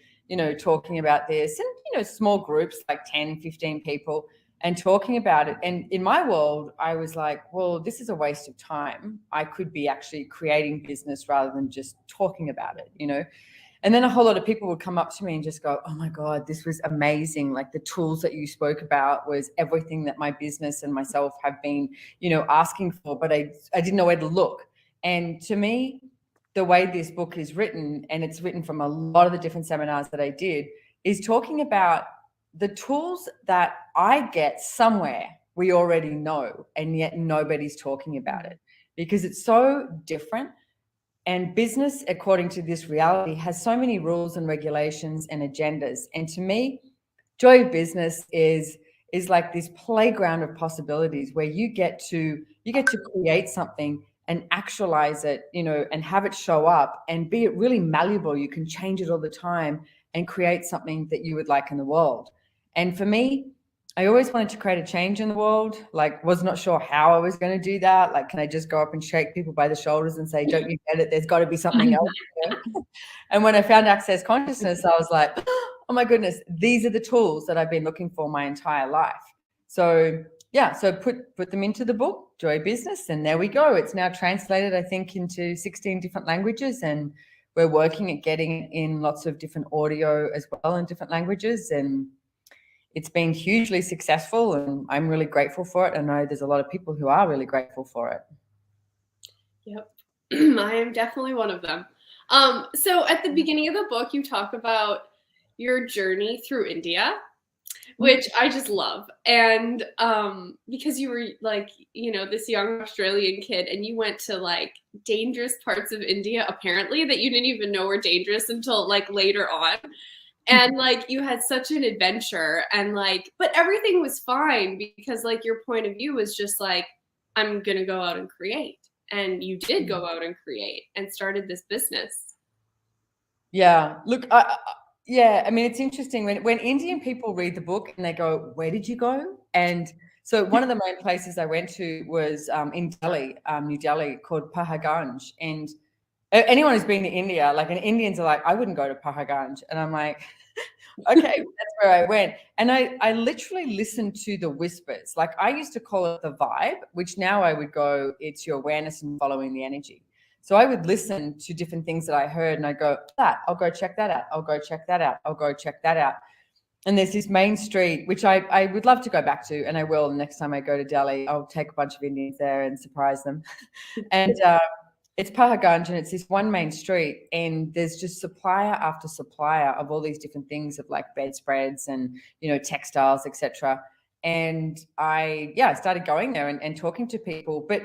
talking about this and, small groups, like 10, 15 people, and talking about it. And in my world, I was like, well, this is a waste of time. I could be actually creating business rather than just talking about it, And then a whole lot of people would come up to me and just go, oh my God, this was amazing. Like, the tools that you spoke about was everything that my business and myself have been, asking for, but I didn't know where to look. And to me, the way this book is written, and it's written from a lot of the different seminars that I did, is talking about the tools that I get somewhere we already know, and yet nobody's talking about it because it's so different. And business, according to this reality, has so many rules and regulations and agendas. And to me, joy of business is like this playground of possibilities where you get to create something and actualize it, and have it show up and be it really malleable. You can change it all the time and create something that you would like in the world. And for me, I always wanted to create a change in the world. Like, was not sure how I was going to do that. Like, can I just go up and shake people by the shoulders and say, don't you get it? There's got to be something else. And when I found Access Consciousness, I was like, oh my goodness, these are the tools that I've been looking for my entire life. So yeah, so put them into the book, Joy Business, and there we go. It's now translated, I think, into 16 different languages, and we're working at getting in lots of different audio as well in different languages, and it's been hugely successful, and I'm really grateful for it. I know there's a lot of people who are really grateful for it. Yep. I am definitely one of them. So at the beginning of the book, you talk about your journey through India, which I just love. And because you were like, this young Australian kid, and you went to like dangerous parts of India, apparently, that you didn't even know were dangerous until like later on. And like you had such an adventure, and like, but everything was fine because like your point of view was just like, I'm gonna go out and create. And you did go out and create and started this business. Yeah, look, I mean, it's interesting when Indian people read the book and they go, where did you go? And so one of the main places I went to was in Delhi, New Delhi, called Paharganj. And anyone who's been to India, like, and Indians are like, I wouldn't go to Paharganj. And I'm like, okay, that's where I went. And I literally listened to the whispers. Like, I used to call it the vibe, which now I would go, it's your awareness and following the energy. So I would listen to different things that I heard, and I go, I'll go check that out. I'll go check that out. I'll go check that out. And there's this main street, which I would love to go back to, and I will next time I go to Delhi. I'll take a bunch of Indians there and surprise them. And it's Paharganj, and it's this one main street, and there's just supplier after supplier of all these different things, of like bedspreads and, textiles, etc. And I started going there and talking to people. But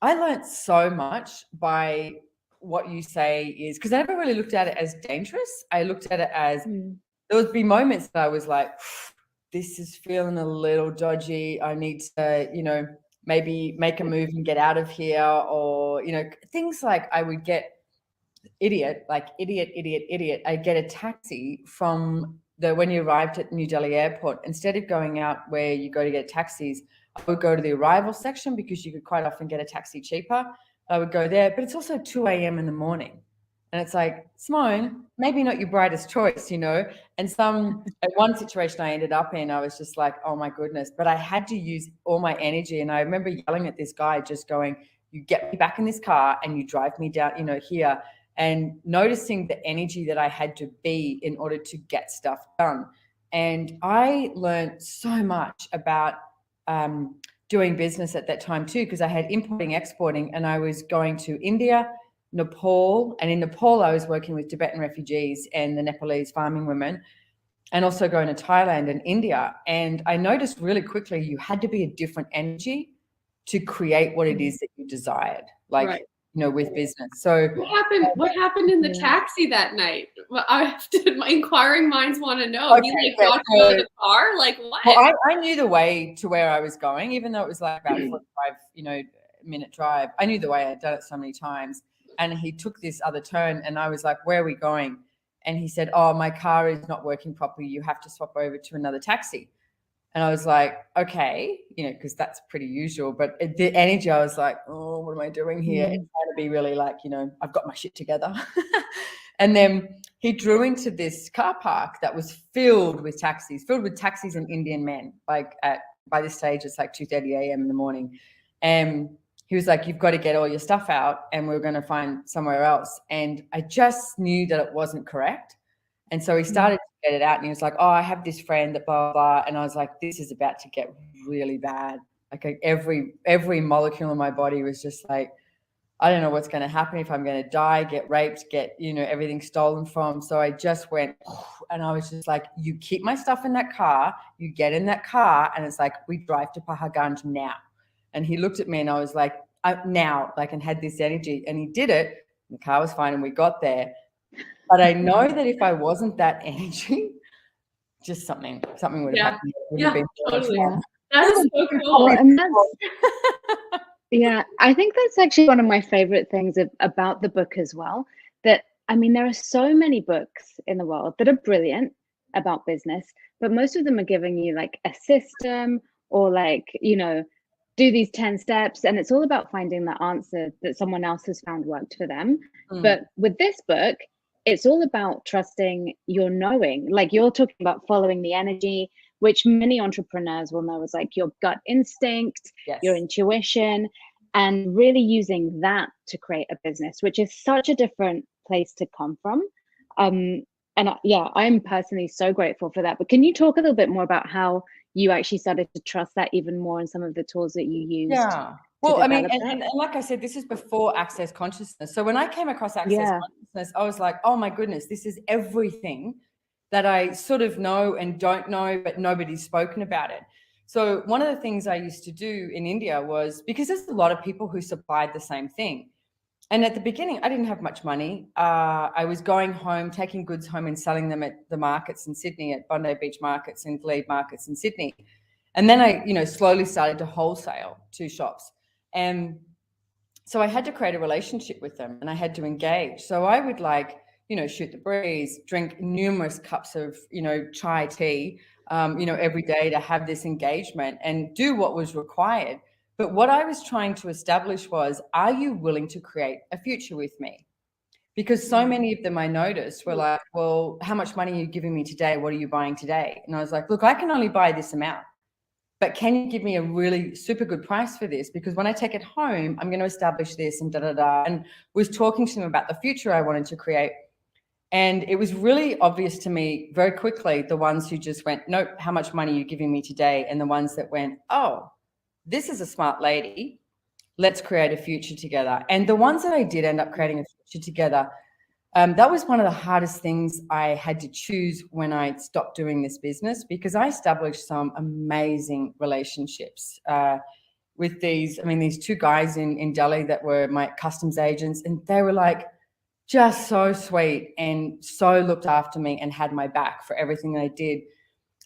I learned so much by what you say is, because I never really looked at it as dangerous. I looked at it as there would be moments that I was like, this is feeling a little dodgy. I need to, maybe make a move and get out of here, or, things like I would get idiot. I'd get a taxi from when you arrived at New Delhi airport. Instead of going out where you go to get taxis, I would go to the arrival section because you could quite often get a taxi cheaper. I would go there, but it's also 2 a.m. in the morning. And it's like, Simone, maybe not your brightest choice, And at one situation I ended up in, I was just like, oh my goodness, but I had to use all my energy. And I remember yelling at this guy, just going, you get me back in this car and you drive me down, here, and noticing the energy that I had to be in order to get stuff done. And I learned so much about doing business at that time too, because I had importing, exporting, and I was going to India, Nepal, and in Nepal I was working with Tibetan refugees and the Nepalese farming women, and also going to Thailand and India. And I noticed really quickly you had to be a different energy to create what it is that you desired, like right. With business. So what happened in the taxi that night? Well, my inquiring minds want to know. Okay, you got out of the car, like what? Well, I knew the way to where I was going, even though it was like about 45, minute drive. I knew the way. I'd done it so many times. And he took this other turn, and I was like, where are we going? And he said, oh, my car is not working properly. You have to swap over to another taxi. And I was like, okay, because that's pretty usual. But the energy, I was like, oh, what am I doing here? It's trying to be really like, I've got my shit together. And then he drew into this car park that was filled with taxis and Indian men. Like by this stage, it's like 2:30 a.m. in the morning. And he was like, you've got to get all your stuff out, and we're going to find somewhere else. And I just knew that it wasn't correct. And so he started to get it out, and he was like, oh, I have this friend that blah, blah, blah. And I was like, this is about to get really bad. Like every molecule in my body was just like, I don't know what's going to happen, if I'm going to die, get raped, get, everything stolen from. So I just went, and I was just like, you keep my stuff in that car, you get in that car, and it's like, we drive to Paharganj now. And he looked at me, and I was like, now, like, and had this energy, and he did it. The car was fine, and we got there. But I know that if I wasn't that energy, just something would have happened. Totally. That's so cool. And I think that's actually one of my favorite things about the book as well. That, I mean, there are so many books in the world that are brilliant about business, but most of them are giving you like a system, or like, do these 10 steps, and it's all about finding the answer that someone else has found worked for them. But with this book, it's all about trusting your knowing. Like, you're talking about following the energy, which many entrepreneurs will know as like your gut instinct, your intuition, and really using that to create a business, which is such a different place to come from. Yeah, I'm personally so grateful for that. But can you talk a little bit more about how you actually started to trust that even more in some of the tools that you used? Yeah. Well, I mean, and like I said, this is before Access Consciousness. So when I came across Access Consciousness, I was like, oh my goodness, this is everything that I sort of know and don't know, but nobody's spoken about it. So one of the things I used to do in India was, because there's a lot of people who supplied the same thing. And at the beginning, I didn't have much money. I was going home, taking goods home and selling them at the markets in Sydney, at Bondi Beach markets and Glebe markets in Sydney. And then I, slowly started to wholesale to shops. And so I had to create a relationship with them and I had to engage. So I would shoot the breeze, drink numerous cups of, chai tea, every day to have this engagement and do what was required. But what I was trying to establish was, are you willing to create a future with me? Because so many of them I noticed were like, well, how much money are you giving me today? What are you buying today? And I was like, look, I can only buy this amount, but can you give me a really super good price for this? Because when I take it home, I'm going to establish this and and was talking to them about the future I wanted to create. And it was really obvious to me very quickly, the ones who just went, nope, how much money are you giving me today? And the ones that went, oh, this is a smart lady. Let's create a future together. And the ones that I did end up creating a future together, that was one of the hardest things I had to choose when I stopped doing this business, because I established some amazing relationships with these two guys in Delhi that were my customs agents, and they were like just so sweet and so looked after me and had my back for everything I did.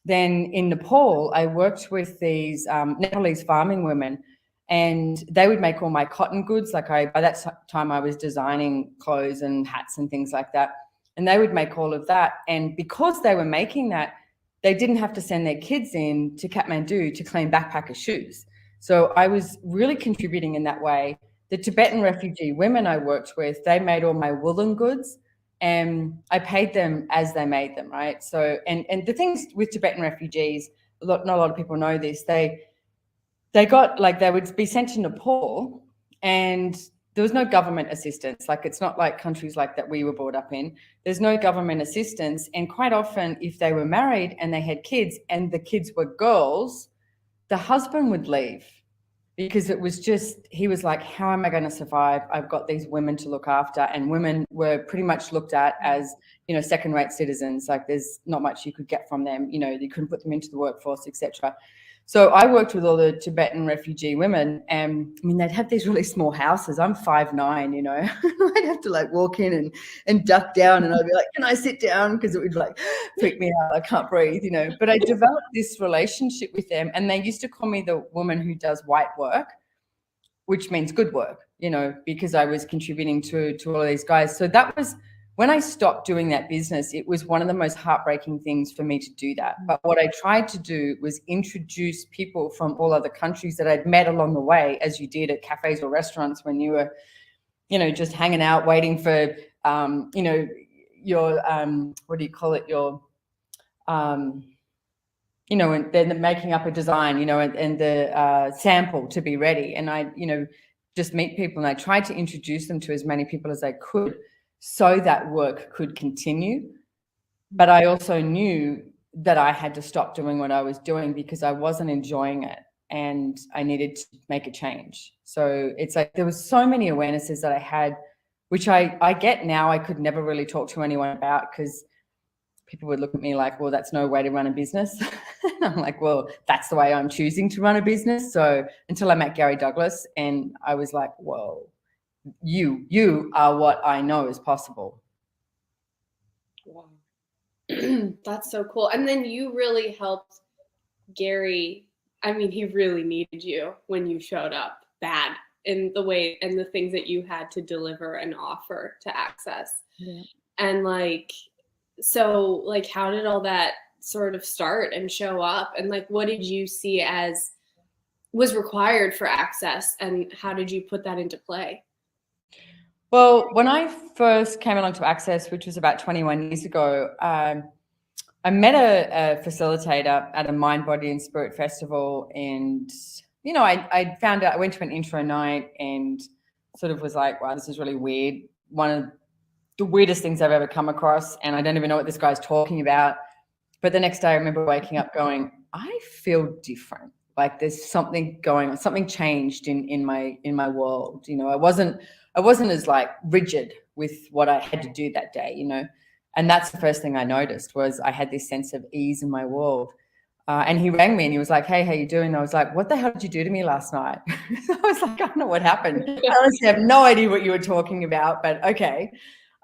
Then in Nepal, I worked with these Nepalese farming women, and they would make all my cotton goods. By that time I was designing clothes and hats and things like that. And they would make all of that. And because they were making that, they didn't have to send their kids in to Kathmandu to clean backpacker shoes. So I was really contributing in that way. The Tibetan refugee women I worked with, they made all my woolen goods and I paid them as they made them, right? So, and the things with Tibetan refugees, not a lot of people know this, they got, they would be sent to Nepal and there was no government assistance. It's not like countries like that we were brought up in. There's no government assistance. And quite often, if they were married and they had kids and the kids were girls, the husband would leave, because it was just, he was like, how am I going to survive? I've got these women to look after. And women were pretty much looked at as, second-rate citizens. There's not much you could get from them. You couldn't put them into the workforce, etc. So I worked with all the Tibetan refugee women, and they'd have these really small houses. I'm 5'9", I'd have to walk in and duck down, and I'd be like, can I sit down? Because it would freak me out. I can't breathe, But I developed this relationship with them, and they used to call me the woman who does white work, which means good work, because I was contributing to all of these guys. So that was, when I stopped doing that business, it was one of the most heartbreaking things for me to do that. But what I tried to do was introduce people from all other countries that I'd met along the way, as you did at cafes or restaurants when you were, just hanging out, waiting for, your, what do you call it? Your, and then making up a design, and the sample to be ready. And I, just meet people, and I tried to introduce them to as many people as I could, so that work could continue. But I also knew that I had to stop doing what I was doing because I wasn't enjoying it and I needed to make a change. So it's there was so many awarenesses that I had, which I get now I could never really talk to anyone about, because people would look at me like, well, that's no way to run a business. And I'm like, well, that's the way I'm choosing to run a business. So until I met Gary Douglas, and I was like, whoa, you are what I know is possible. Wow. That's so cool. And then you really helped Gary. He really needed you when you showed up bad in the way and the things that you had to deliver and offer to Access. Yeah. And so how did all that sort of start and show up? And what did you see as was required for Access, and how did you put that into play? Well, when I first came along to Access, which was about 21 years ago, I met a facilitator at a Mind, Body and Spirit festival, and I found out, I went to an intro night and sort of was like, wow, this is really weird. One of the weirdest things I've ever come across, and I don't even know what this guy's talking about. But the next day I remember waking up going, I feel different. Like there's something going on, something changed in my world. I wasn't as like rigid with what I had to do that day, and that's the first thing I noticed was I had this sense of ease in my world. And he rang me and he was like, hey, how you doing? And I was like, what the hell did you do to me last night? I was like, I don't know what happened. I honestly have no idea what you were talking about, but okay.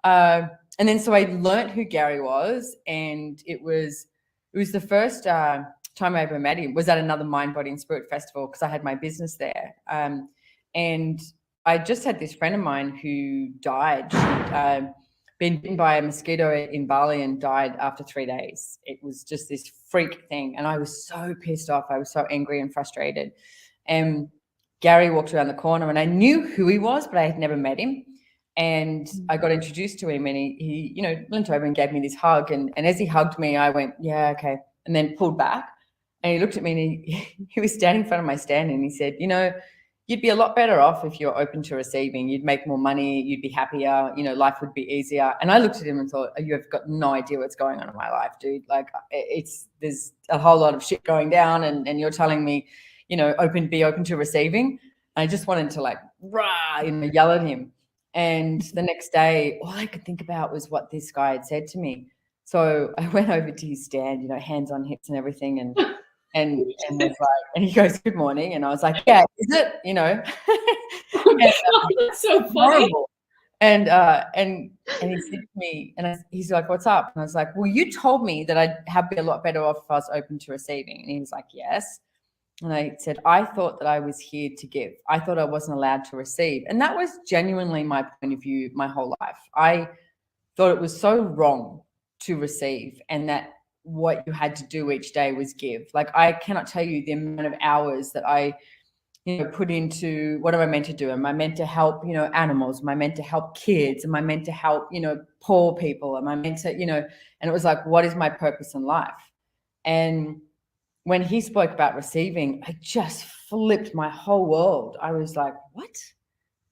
And then so I learned who Gary was, and it was the first time I ever met him was at another Mind, Body and Spirit festival because I had my business there. And I just had this friend of mine who died. She'd been bitten by a mosquito in Bali and died after 3 days. It was just this freak thing. And I was so pissed off. I was so angry and frustrated. And Gary walked around the corner and I knew who he was, but I had never met him. And I got introduced to him and he leant over and gave me this hug. And as he hugged me, I went, yeah, okay. And then pulled back and he looked at me and he was standing in front of my stand and he said, you'd be a lot better off if you're open to receiving. You'd make more money. You'd be happier. Life would be easier. And I looked at him and thought, you have got no idea what's going on in my life, dude. Like there's a whole lot of shit going down and you're telling me, be open to receiving. And I just wanted to like, rah, yell at him. And the next day, all I could think about was what this guy had said to me. So I went over to his stand, hands on hips and everything, and was like, and he goes, "Good morning," and I was like, "Yeah, is it?" And, that's so funny. And he said to me, he's like, "What's up?" And I was like, "Well, you told me that I'd be a lot better off if I was open to receiving." And he was like, "Yes." And I said, I thought that I was here to give. I thought I wasn't allowed to receive. And that was genuinely my point of view my whole life. I thought it was so wrong to receive and that what you had to do each day was give. Like I cannot tell you the amount of hours that I, put into what am I meant to do? Am I meant to help, animals? Am I meant to help kids? Am I meant to help, poor people? Am I meant to, and it was like, what is my purpose in life? And when he spoke about receiving, I just flipped my whole world. I was like, what?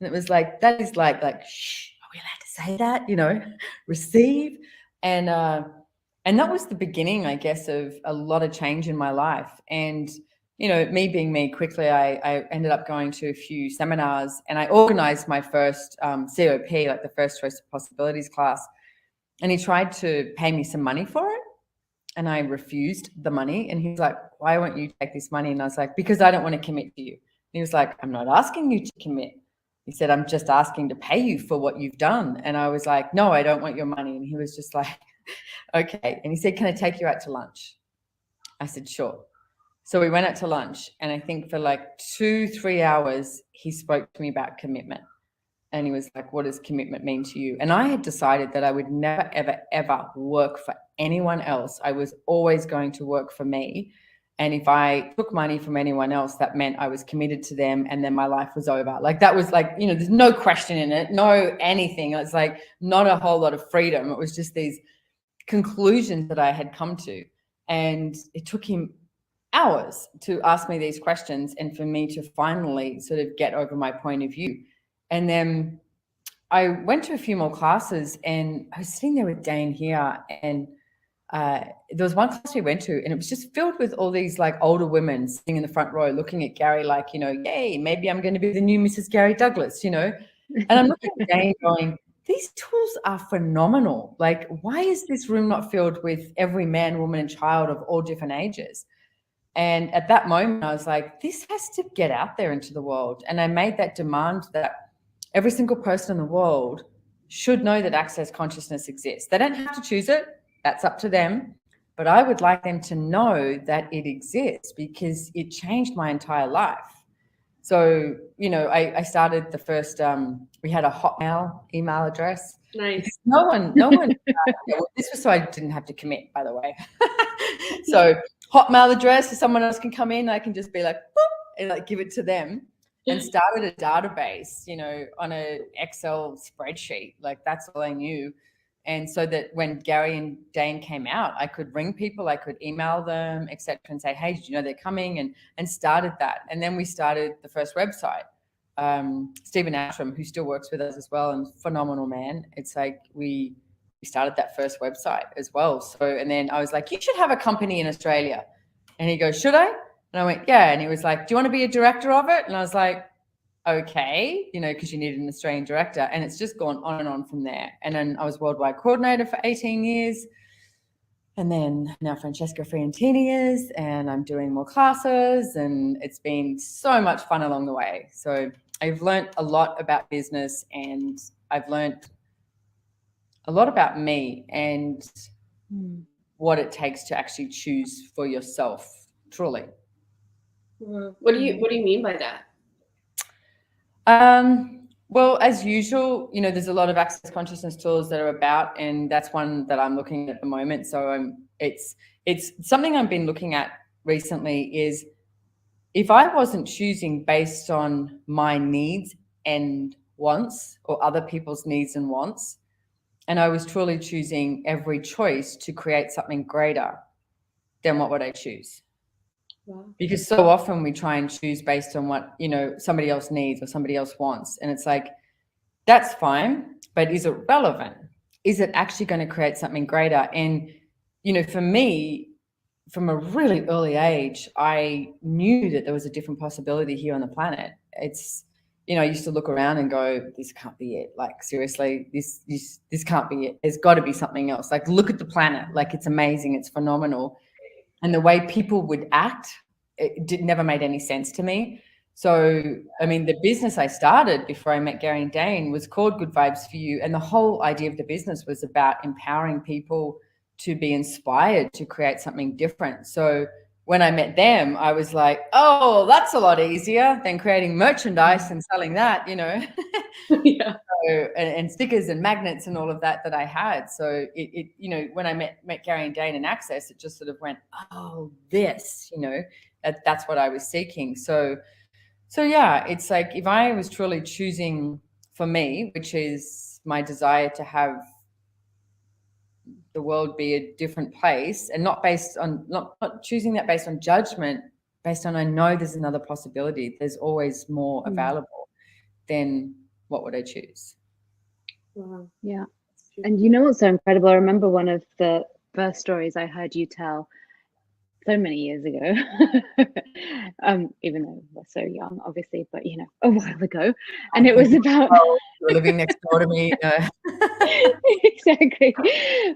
And it was like, that is like, shh, are we allowed to say that? Receive. And that was the beginning, I guess, of a lot of change in my life. And, me being me, quickly, I ended up going to a few seminars and I organized my first COP, like the first Choice of Possibilities class. And he tried to pay me some money for it. And I refused the money. And he's like, why won't you take this money? And I was like, because I don't want to commit to you. And he was like, I'm not asking you to commit. He said, I'm just asking to pay you for what you've done. And I was like, no, I don't want your money. And he was just like, okay. And he said, can I take you out to lunch? I said, sure. So we went out to lunch. And I think for like 2-3 hours, he spoke to me about commitment. And he was like, what does commitment mean to you? And I had decided that I would never, ever, ever work for anyone else. I was always going to work for me. And if I took money from anyone else, that meant I was committed to them and then my life was over. Like that was like, there's no question in it, no anything. It's like not a whole lot of freedom. It was just these conclusions that I had come to. And it took him hours to ask me these questions and for me to finally sort of get over my point of view. And then I went to a few more classes and I was sitting there with Dain Heer and there was one class we went to and it was just filled with all these like older women sitting in the front row looking at Gary like, yay, maybe I'm going to be the new Mrs. Gary Douglas, And I'm looking at Dain going, these tools are phenomenal. Like, why is this room not filled with every man, woman, and child of all different ages? And at that moment, I was like, this has to get out there into the world. And I made that demand that every single person in the world should know that access consciousness exists. They don't have to choose it. That's up to them. But I would like them to know that it exists because it changed my entire life. So, I started the first, we had a Hotmail email address. Nice. No one, this was so I didn't have to commit, by the way. So Hotmail address, so someone else can come in, I can just be like, boop, and like give it to them. And started a database, on an Excel spreadsheet. Like that's all I knew. And so that when Gary and Dain came out, I could ring people, I could email them, etc., and say, hey, did you know they're coming? And started that. And then we started the first website. Stephen Ashram, who still works with us as well, and phenomenal man. It's like we started that first website as well. So, and then I was like, you should have a company in Australia. And he goes, should I? And I went, yeah. And he was like, do you want to be a director of it? And I was like, okay, you know, because you need an Australian director. And it's just gone on and on from there. And then I was worldwide coordinator for 18 years. And then now Francesca Fiorentini is, and I'm doing more classes, and it's been so much fun along the way. So I've learned a lot about business, and I've learned a lot about me and what it takes to actually choose for yourself, truly. What do you mean by that? Well, as usual, you know, there's a lot of access consciousness tools that are about, and that's one that I'm looking at the moment. So it's something I've been looking at recently is if I wasn't choosing based on my needs and wants or other people's needs and wants, and I was truly choosing every choice to create something greater, then what would I choose? Wow. Because so often we try and choose based on what, you know, somebody else needs or somebody else wants. And it's like, that's fine, but is it relevant? Is it actually going to create something greater? And, you know, for me, from a really early age, I knew that there was a different possibility here on the planet. It's, you know, I used to look around and go, this can't be it. Like, seriously, this can't be it. There's got to be something else. Like, look at the planet. Like, it's amazing. It's phenomenal. And the way people would act, it never made any sense to me. So, I mean, the business I started before I met Gary and Dain was called Good Vibes for You. And the whole idea of the business was about empowering people to be inspired to create something different. So when I met them, I was like, oh, that's a lot easier than creating merchandise and selling that, you know. Yeah. So, and stickers and magnets and all of that I had. So it you know, when I met Gary and Dain in Access, it just sort of went, oh, this, you know, that's what I was seeking. So yeah, it's like if I was truly choosing for me, which is my desire to have the world be a different place, and not based on not choosing that based on judgment, based on I know there's another possibility, there's always more available, then what would I choose? Wow. Yeah. And you know what's so incredible? I remember one of the first stories I heard you tell so many years ago, even though we're so young, obviously, but you know, a while ago. And it was about you're living next door to me. Exactly.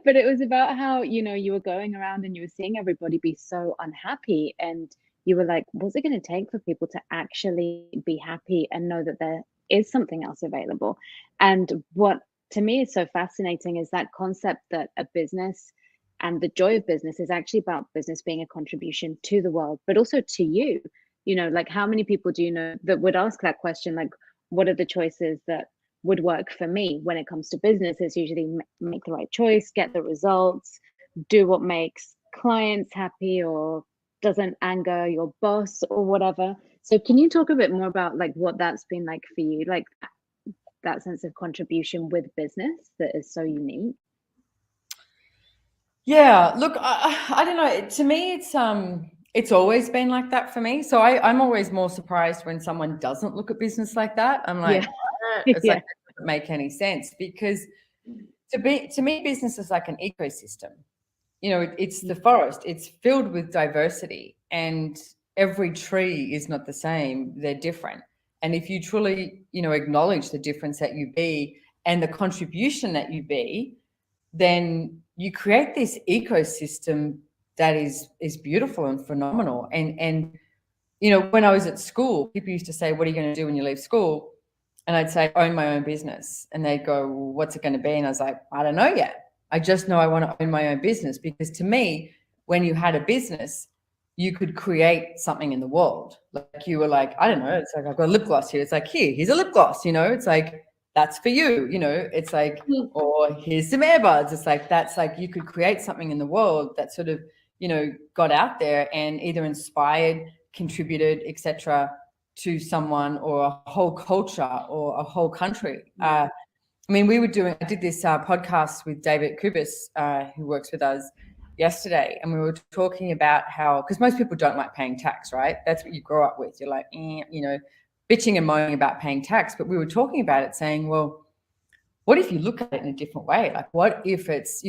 But it was about how, you know, you were going around and you were seeing everybody be so unhappy, and you were like, what's it going to take for people to actually be happy and know that there is something else available? And what to me is so fascinating is that concept that a business and the joy of business is actually about business being a contribution to the world, but also to you. You know, like how many people do you know that would ask that question? Like, what are the choices that would work for me when it comes to business? It's usually make the right choice, get the results, do what makes clients happy or doesn't anger your boss or whatever. So can you talk a bit more about like what that's been like for you, like that sense of contribution with business that is so unique? Yeah, look, I don't know. To me, it's always been like that for me. So I'm always more surprised when someone doesn't look at business like that. I'm like, it's like, that doesn't make any sense, because to me, business is like an ecosystem. You know, it's the forest. It's filled with diversity, and every tree is not the same. They're different. And if you truly, you know, acknowledge the difference that you be and the contribution that you be, then you create this ecosystem that is beautiful and phenomenal. And you know, when I was at school, people used to say, what are you going to do when you leave school? And I'd say, own my own business. And they'd go, well, what's it going to be? And I was like, I don't know yet. I just know I want to own my own business, because to me, when you had a business, you could create something in the world. Like you were like, I don't know, it's like, I've got a lip gloss here. It's like, here's a lip gloss, you know, it's like, that's for you, you know, it's like, or here's some earbuds. It's like, that's like, you could create something in the world that sort of, you know, got out there and either inspired, contributed, etc., to someone or a whole culture or a whole country. I mean, I did this podcast with David Kubis, who works with us yesterday, and we were talking about how, because most people don't like paying tax, right? That's what you grow up with. You're like, bitching and moaning about paying tax. But we were talking about it saying, well, what if you look at it in a different way? Like, what if it's,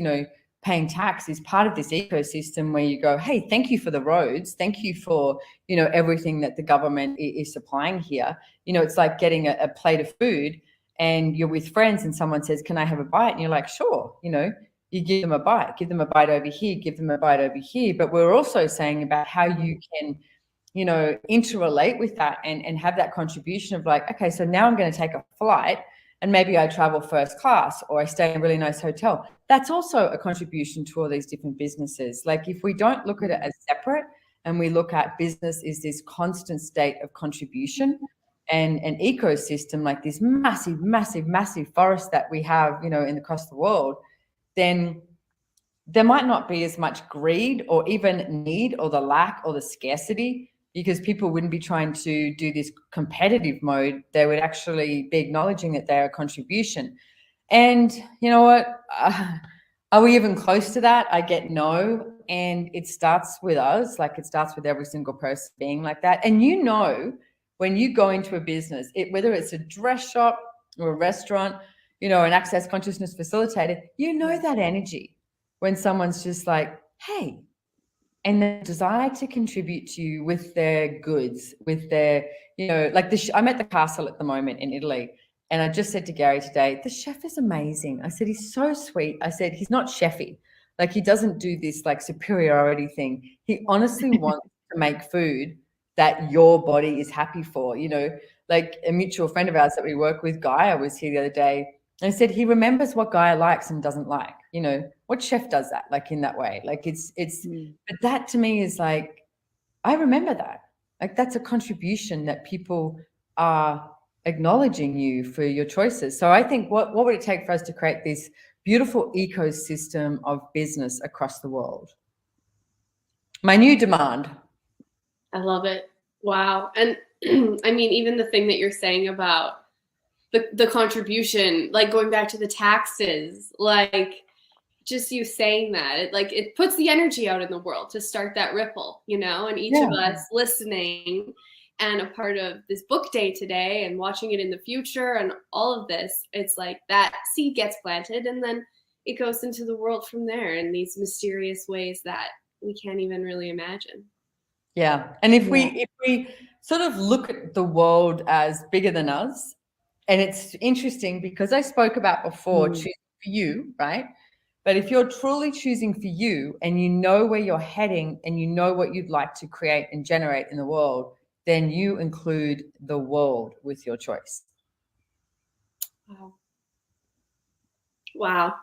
paying tax is part of this ecosystem where you go, hey, thank you for the roads. Thank you for, everything that the government is supplying here. It's like getting a plate of food and you're with friends and someone says, can I have a bite? And you're like, sure. You give them a bite over here, give them a bite over here. But we're also saying about how you can, interrelate with that and have that contribution of like, okay, so now I'm going to take a flight and maybe I travel first class or I stay in a really nice hotel. That's also a contribution to all these different businesses. Like if we don't look at it as separate and we look at business is this constant state of contribution and an ecosystem like this massive, massive, massive forest that we have, across the world, then there might not be as much greed or even need or the lack or the scarcity, because people wouldn't be trying to do this competitive mode. They would actually be acknowledging that they're a contribution. And you know what? Are we even close to that? I get no. And it starts with us, like it starts with every single person being like that. And when you go into a business, whether it's a dress shop or a restaurant, an access consciousness facilitator, that energy when someone's just like, hey, and the desire to contribute to you with their goods, with their, I'm at the castle at the moment in Italy. And I just said to Gary today, the chef is amazing. I said, he's so sweet. I said, he's not chefy. Like he doesn't do this like superiority thing. He honestly wants to make food that your body is happy for, like a mutual friend of ours that we work with, Gaia, was here the other day. And I said, he remembers what Gaia likes and doesn't like, what chef does that? Like in that way, like but that to me is like, I remember that, like, that's a contribution that people are acknowledging you for your choices. So I think what would it take for us to create this beautiful ecosystem of business across the world? My new demand. I love it. Wow. And I mean, even the thing that you're saying about the contribution, like going back to the taxes, like just you saying that, it puts the energy out in the world to start that ripple, and each of us listening and a part of this book day today and watching it in the future and all of this, it's like that seed gets planted and then it goes into the world from there in these mysterious ways that we can't even really imagine. Yeah. And if we sort of look at the world as bigger than us, and it's interesting because I spoke about before choosing for you, right? But if you're truly choosing for you and you know where you're heading and you know what you'd like to create and generate in the world, then you include the world with your choice. Wow.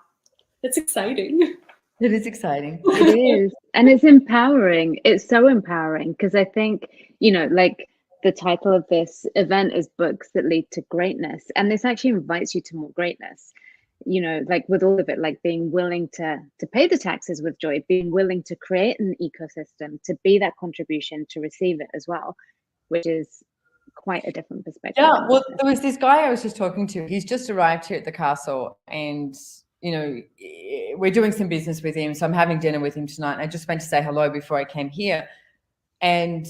That's exciting. It is exciting. It is. And it's empowering. It's so empowering because I think, like the title of this event is Books That Lead to Greatness. And this actually invites you to more greatness, like with all of it, like being willing to pay the taxes with joy, being willing to create an ecosystem, to be that contribution, to receive it as well, which is quite a different perspective. Yeah, well, there was this guy I was just talking to. He's just arrived here at the castle and we're doing some business with him. So I'm having dinner with him tonight. And I just went to say hello before I came here. And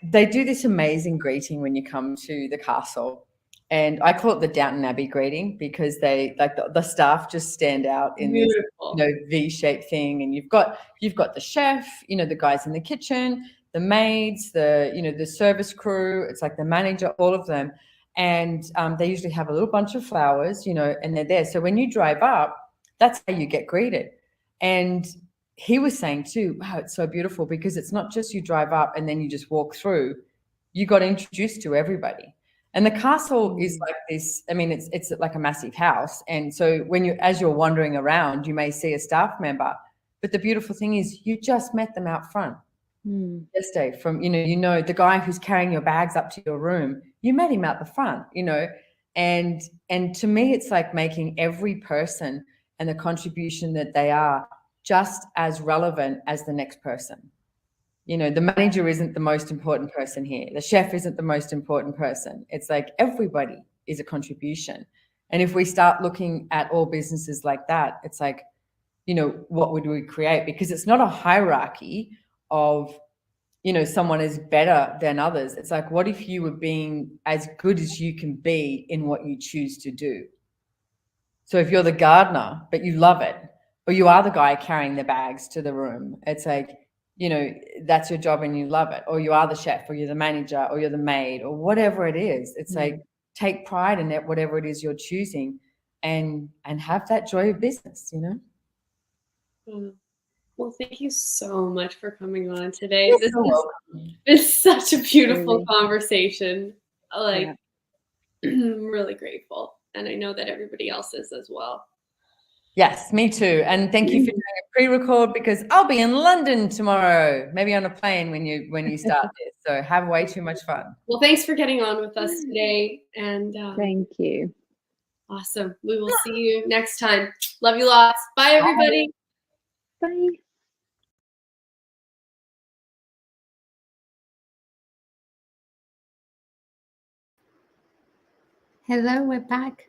they do this amazing greeting when you come to the castle. And I call it the Downton Abbey greeting because they like the staff just stand out in Beautiful. this V-shaped thing. And you've got the chef, the guys in the kitchen, the maids, the service crew. It's like the manager, all of them. And they usually have a little bunch of flowers, and they're there. So when you drive up, that's how you get greeted. And he was saying too, wow, it's so beautiful because it's not just you drive up and then you just walk through. You got introduced to everybody. And the castle is like this. I mean, it's like a massive house. And so as you're wandering around, you may see a staff member. But the beautiful thing is you just met them out front. Yesterday from, the guy who's carrying your bags up to your room, you met him out the front, and to me, it's like making every person and the contribution that they are just as relevant as the next person. The manager isn't the most important person here. The chef isn't the most important person. It's like everybody is a contribution. And if we start looking at all businesses like that, it's like, you know, what would we create? Because it's not a hierarchy of, you know, someone is better than others. It's like, what if you were being as good as you can be in what you choose to do? So if you're the gardener, but you love it, or you are the guy carrying the bags to the room, it's like, you know, that's your job and you love it. Or you are the chef, or you're the manager, or you're the maid, or whatever it is. It's like, take pride in it, whatever it is you're choosing, and have that joy of business, you know? Well, thank you so much for coming on today. You're This so has welcome. been such a beautiful Really. conversation. Like, Yeah. I'm really grateful. And I know that everybody else is as well. Yes, me too. And thank you for doing a pre-record, because I'll be in London tomorrow, maybe on a plane when you start this. So have way too much fun. Well, thanks for getting on with us today. And Thank you. awesome. We will see you next time. Love you lots. Bye, everybody. Bye. Hello, we're back.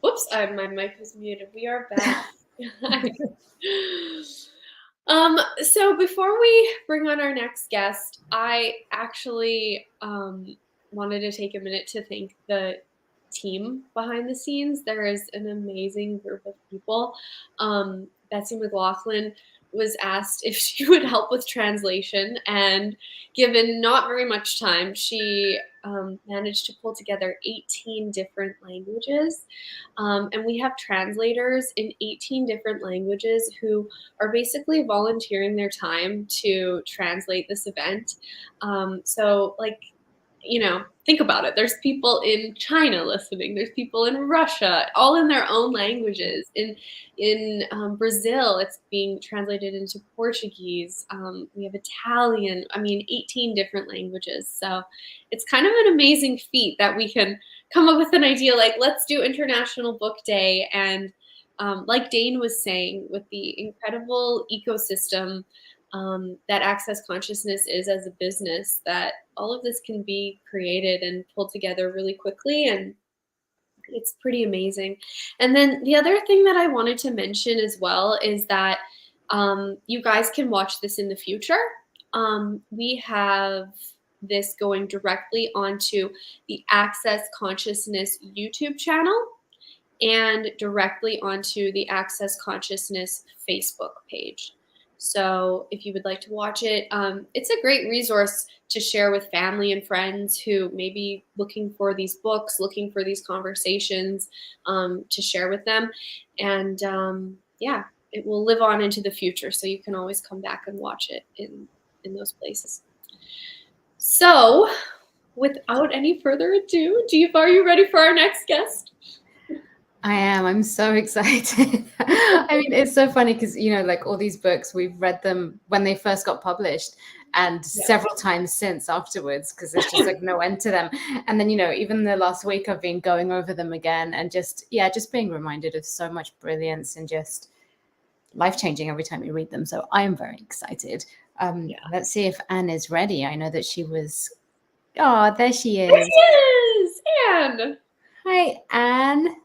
Whoops, my mic was muted. We are back. So before we bring on our next guest, I actually wanted to take a minute to thank the team behind the scenes. There is an amazing group of people. Betsy McLaughlin was asked if she would help with translation, and given not very much time, she managed to pull together 18 different languages. And we have translators in 18 different languages who are basically volunteering their time to translate this event. So, like, you know, think about it. There's people in China listening. There's people in Russia, all in their own languages. In Brazil, it's being translated into Portuguese. We have Italian. I mean, 18 different languages. So it's kind of an amazing feat that we can come up with an idea like, let's do International Book Day. And like Dain was saying, with the incredible ecosystem that Access Consciousness is as a business, that all of this can be created and pulled together really quickly, and it's pretty amazing. And then the other thing that I wanted to mention as well is that you guys can watch this in the future. We have this going directly onto the Access Consciousness YouTube channel and directly onto the Access Consciousness Facebook page. So if you would like to watch it, it's a great resource to share with family and friends who may be looking for these books, looking for these conversations, to share with them. And yeah, it will live on into the future. So you can always come back and watch it in those places. So without any further ado, are you ready for our next guest? I am. I'm so excited. I mean, it's so funny because, you know, like all these books, we've read them when they first got published and several times since afterwards, because there's just like no end to them. And then, you know, even the last week I've been going over them again and just being reminded of so much brilliance and just life-changing every time you read them. So I am very excited. Let's see if Anne is ready. I know that she was... Oh, there she is. There she is! Anne! Hi, Anne.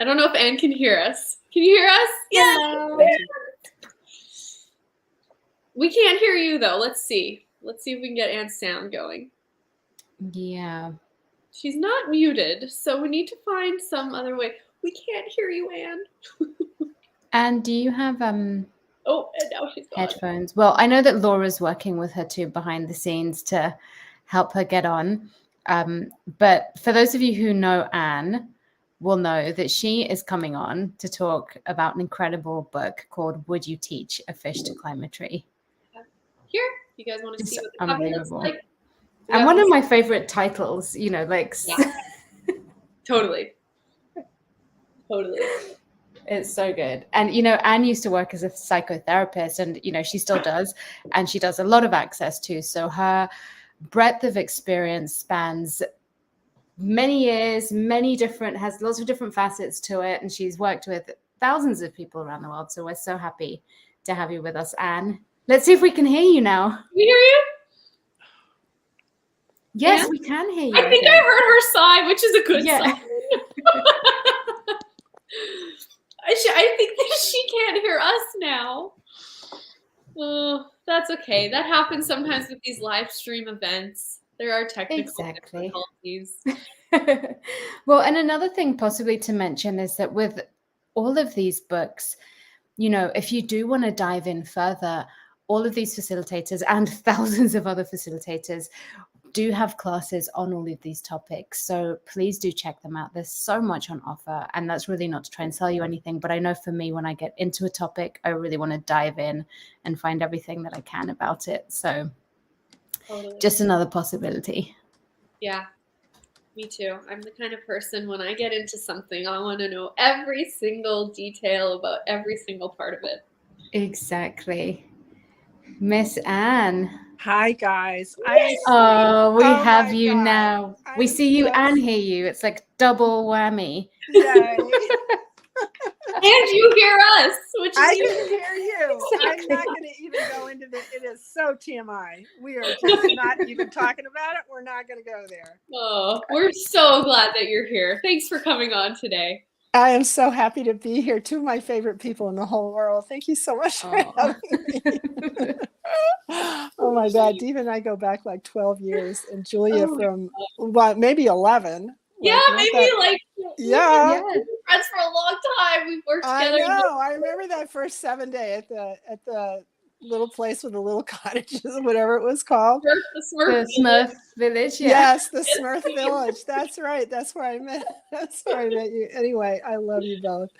I don't know if Anne can hear us. Can you hear us? Hello. Yeah. We can't hear you, though. Let's see. Let's see if we can get Anne's sound going. Yeah. She's not muted, so we need to find some other way. We can't hear you, Anne. And do you have oh, and now she's gone. headphones? Well, I know that Laura's working with her too behind the scenes to help her get on. But for those of you who know Anne, will know that she is coming on to talk about an incredible book called Would You Teach a Fish to Climb a Tree? Here, you guys want to see what the cover looks like? And one of my favorite titles, you know, like... Yeah. Totally. It's so good. And, you know, Anne used to work as a psychotherapist and, you know, she still does. And she does a lot of access too. So her breadth of experience spans many years, has lots of different facets to it. And she's worked with thousands of people around the world. So we're so happy to have you with us, Anne. Let's see if we can hear you now. Can we hear you? Yes, Yeah? we can hear you. I think I heard her sigh, which is a good Yeah. sign. I think that she can't hear us now. Oh, that's okay. That happens sometimes with these live stream events. There are technical Exactly. difficulties. Well, and another thing possibly to mention is that with all of these books, you know, if you do want to dive in further, all of these facilitators and thousands of other facilitators do have classes on all of these topics. So please do check them out. There's so much on offer. And that's really not to try and sell you anything. But I know for me, when I get into a topic, I really want to dive in and find everything that I can about it. So just another possibility. Yeah, me too. I'm the kind of person, when I get into something, I want to know every single detail about every single part of it. Exactly. Miss Anne. Hi, guys. Oh, we have my you God. now. We I'm see you so- and hear you. It's like double whammy. Yay. And you hear us, which is I even can hear you. I'm not going to even go into the. It is so TMI. We are just not even talking about it. We're not going to go there. Oh, we're so glad that you're here. Thanks for coming on today. I am so happy to be here. Two of my favorite people in the whole world. Thank you so much for having me. Oh my God. Dave and I go back like 12 years, and Julia from maybe 11. Yeah, maybe like yeah. We've been friends for a long time. We've worked together. I know. I remember that first 7 day at the little place with the little cottages, whatever it was called. The Smurf Village. Yeah. Yes, the Smurf Village. That's right. That's where I met. That's where I met you. Anyway, I love you both.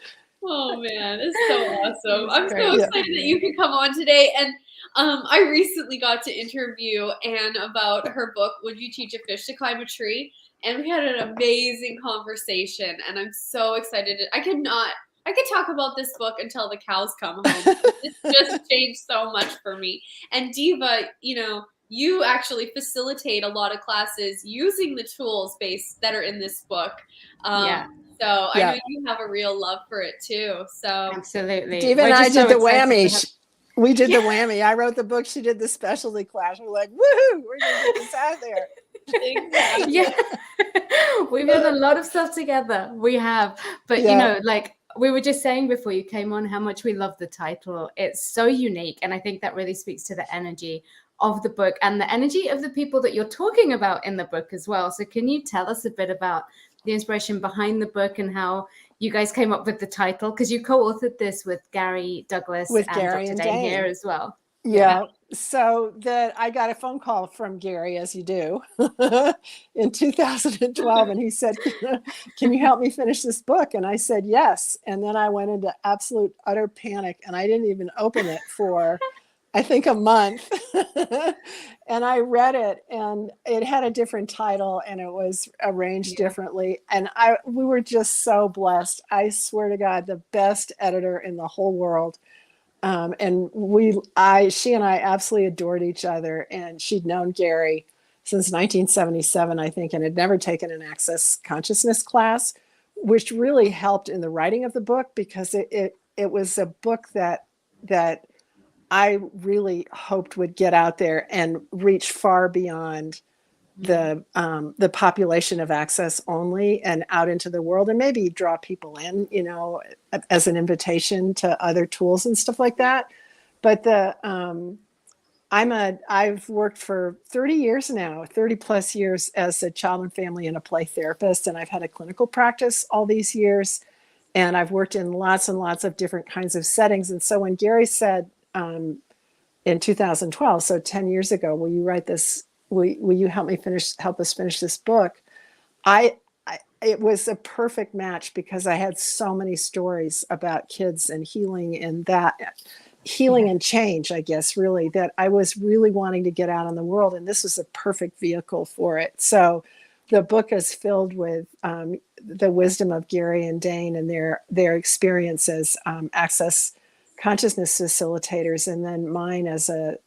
Oh man, it's so awesome. I'm great. so excited that you could come on today. And I recently got to interview Anne about her book, Would You Teach a Fish to Climb a Tree? And we had an amazing conversation. And I'm so excited. I could talk about this book until the cows come home. It's just changed so much for me. And Diva, you know, you actually facilitate a lot of classes using the tools that are in this book. So I know you have a real love for it too. So absolutely. Dave and I did the whammy. We did the whammy. I wrote the book. She did the specialty class. We're like, woohoo! We're gonna get this out there. Exactly. Yeah. We've done a lot of stuff together. We have. But you know, like we were just saying before you came on, how much we love the title. It's so unique. And I think that really speaks to the energy of the book and the energy of the people that you're talking about in the book as well. So can you tell us a bit about the inspiration behind the book and how you guys came up with the title? Because you co-authored this with Gary Douglas and Dr. Dain Heer as well. Yeah. So I got a phone call from Gary, as you do, in 2012, and he said, "Can you help me finish this book?" And I said, "Yes." And then I went into absolute utter panic, and I didn't even open it for, I think, a month. And I read it, and it had a different title, and it was arranged differently. And we were just so blessed. I swear to God, the best editor in the whole world. And she and I absolutely adored each other, and she'd known Gary since 1977, I think, and had never taken an Access Consciousness class, which really helped in the writing of the book, because it was a book that I really hoped would get out there and reach far beyond the population of Access only and out into the world, and maybe draw people in, you know, as an invitation to other tools and stuff like that. But I've worked for 30 years now, 30 plus years as a child and family and a play therapist, and I've had a clinical practice all these years, and I've worked in lots and lots of different kinds of settings. And so when Gary said in 2012, so 10 years ago, will you write this? Will you help us finish this book? It was a perfect match, because I had so many stories about kids and healing, and and change, I guess, really, that I was really wanting to get out in the world. And this was a perfect vehicle for it. So the book is filled with the wisdom of Gary and Dain and their experience as Access Consciousness facilitators, and then mine as a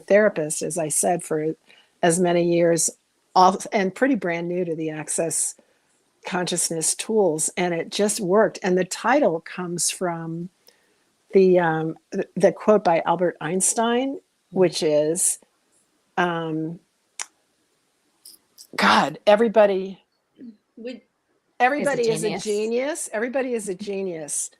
therapist, as I said, for as many years, and pretty brand new to the Access Consciousness tools. And it just worked. And the title comes from the quote by Albert Einstein, which is, God, everybody Would is a genius. genius. Everybody is a genius.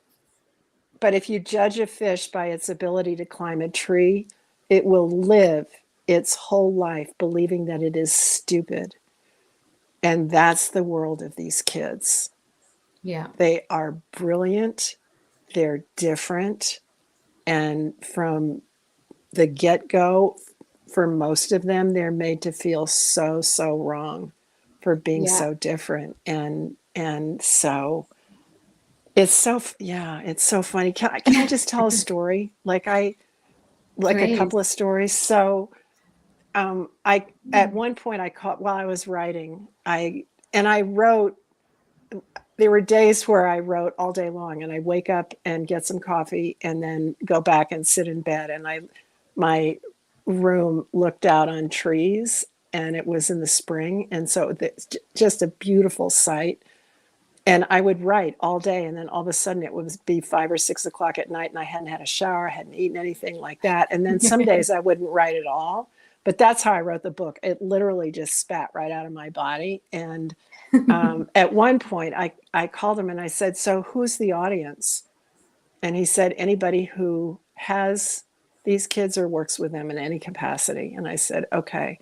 But if you judge a fish by its ability to climb a tree, it will live its whole life believing that it is stupid. And that's the world of these kids. Yeah. They are brilliant. They're different. And from the get-go, for most of them, they're made to feel so wrong for being so different. And so it's so funny. Can I just tell a story? A couple of stories. So I at one point I caught while I was writing, I wrote. There were days where I wrote all day long, and I wake up and get some coffee and then go back and sit in bed. And my room looked out on trees, and it was in the spring. And so it's just a beautiful sight. And I would write all day, and then all of a sudden it would be 5 or 6 o'clock at night, and I hadn't had a shower, I hadn't eaten anything like that. And then some days I wouldn't write at all. But that's how I wrote the book. It literally just spat right out of my body. And at one point, I called him and I said, "So who's the audience?" And he said, "Anybody who has these kids or works with them in any capacity." And I said, "Okay."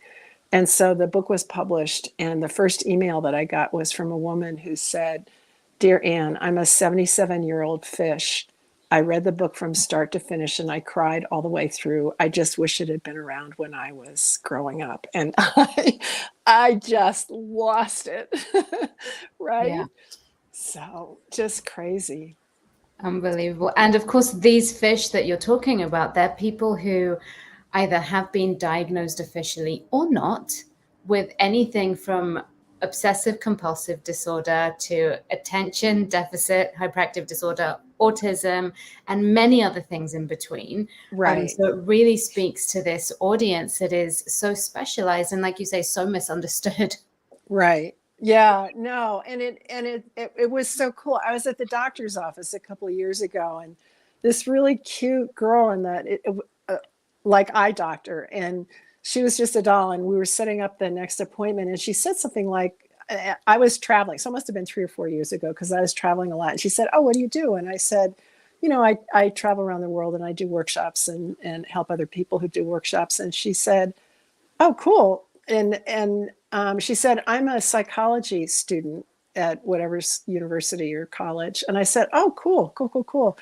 And so the book was published. And the first email that I got was from a woman who said, "Dear Anne, I'm a 77-year-old fish. I read the book from start to finish and I cried all the way through. I just wish it had been around when I was growing up." And I just lost it. Right? Yeah. So just crazy. Unbelievable. And of course, these fish that you're talking about, they're people who either have been diagnosed officially or not with anything from obsessive compulsive disorder to attention deficit hyperactive disorder, autism, and many other things in between. Right. So it really speaks to this audience that is so specialized and, like you say, so misunderstood. Right. Yeah, no. And it was so cool. I was at the doctor's office a couple of years ago, and this really cute girl in that like eye doctor, and she was just a doll, and we were setting up the next appointment, and she said something like, I was traveling, so it must have been 3 or 4 years ago, because I was traveling a lot. And she said, "Oh, what do you do?" And I said, I travel around the world and I do workshops and help other people who do workshops. And she said, "Oh, cool." And she said, "I'm a psychology student at whatever university or college." And I said, "Oh, cool.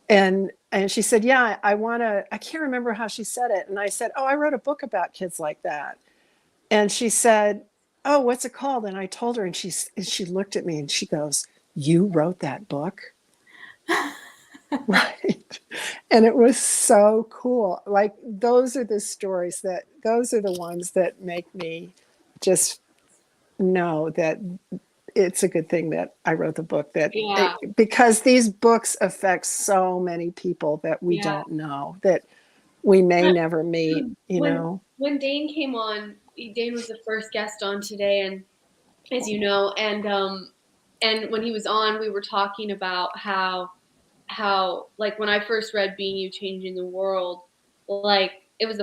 And she said, "Yeah, I can't remember how she said it." And I said, "Oh, I wrote a book about kids like that." And she said, "Oh, what's it called?" And I told her, and she looked at me and she goes, "You wrote that book?" Right. And it was so cool. Like, those are the ones that make me just know that it's a good thing that I wrote the book, because these books affect so many people that we don't know, that we may never meet, When Dain came on, Dain was the first guest on today, and as you know, and when he was on, we were talking about how like when I first read Being You Changing the World, like it was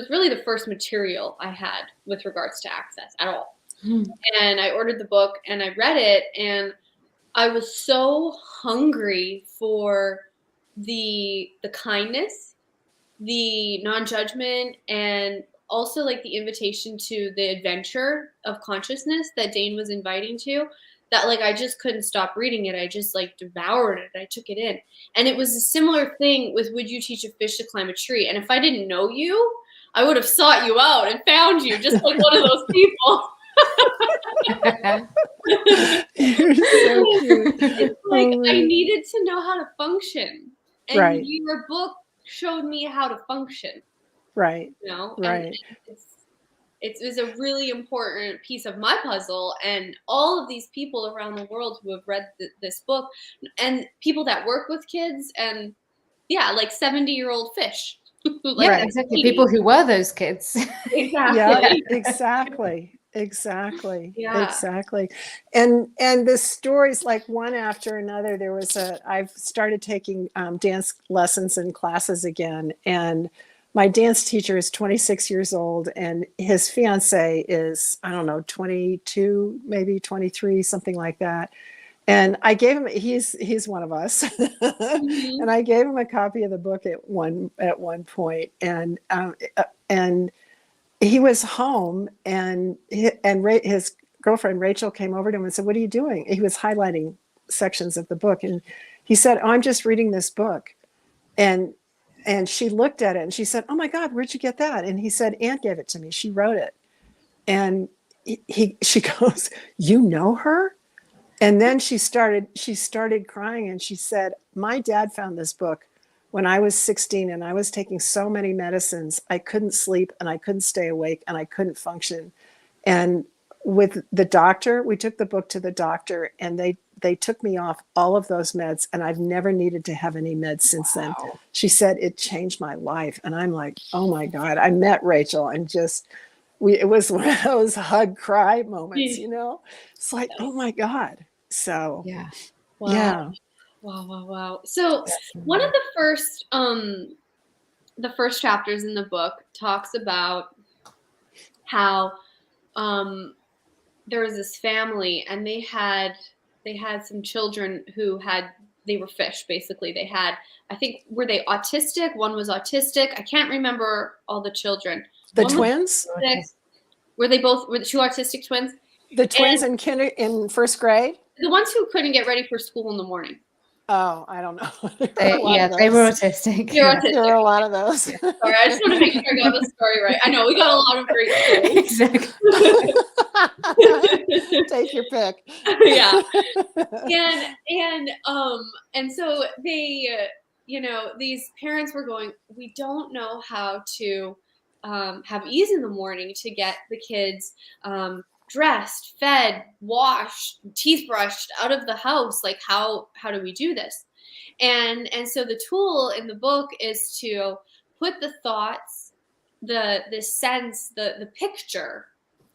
really the first material I had with regards to access at all. And I ordered the book and I read it, and I was so hungry for the kindness, the non-judgment, and also like the invitation to the adventure of consciousness that Dain was inviting to, that like I just couldn't stop reading it. I just like devoured it. I took it in. And it was a similar thing with Would You Teach a Fish to Climb a Tree? And if I didn't know you, I would have sought you out and found you, just like one of those people. You're so cute. It's like I needed to know how to function. And Right. your book showed me how to function. Right. And it was a really important piece of my puzzle, and all of these people around the world who have read this book, and people that work with kids, and like 70-year-old fish. Like, exactly. People who were those kids. Exactly. Yeah, exactly. Exactly. And the stories, like one after another, I've started taking dance lessons and classes again. And my dance teacher is 26 years old, and his fiance is, I don't know, 22, maybe 23, something like that. And I gave him, he's one of us. Mhm. And I gave him a copy of the book at one point. And he was home, and his girlfriend Rachel came over to him and said, "What are you doing?" He was highlighting sections of the book, and he said, "Oh, I'm just reading this book." And she looked at it and she said, "Oh my God, where'd you get that?" And he said, "Aunt gave it to me. She wrote it." And she goes, "You know her?" And then she started crying, and she said, "My dad found this book when I was 16, and I was taking so many medicines. I couldn't sleep, and I couldn't stay awake, and I couldn't function. And with the doctor, we took the book to the doctor, and they took me off all of those meds, and I've never needed to have any meds since then." She said, "It changed my life." And I'm like, oh my God. I met Rachel, and just it was one of those hug cry moments, you know? It's like, oh my God. So Yeah. Wow. yeah. Wow. So one of the first chapters in the book talks about how there was this family, and they had some children who they were fish, basically. They had, I think, were they autistic? One was autistic. I can't remember all the children. The One was twins? autistic. Were the two autistic twins? The twins in first grade? The ones who couldn't get ready for school in the morning. Oh, I don't know. They were autistic. They were autistic. There were a lot of those. Sorry, I just want to make sure I got the story right. I know we got a lot of great stories. Exactly. Take your pick. Yeah. And so they, these parents were going, we don't know how to have ease in the morning to get the kids dressed, fed, washed, teeth brushed, out of the house. Like, how do we do this? And so the tool in the book is to put the thoughts, the sense, the picture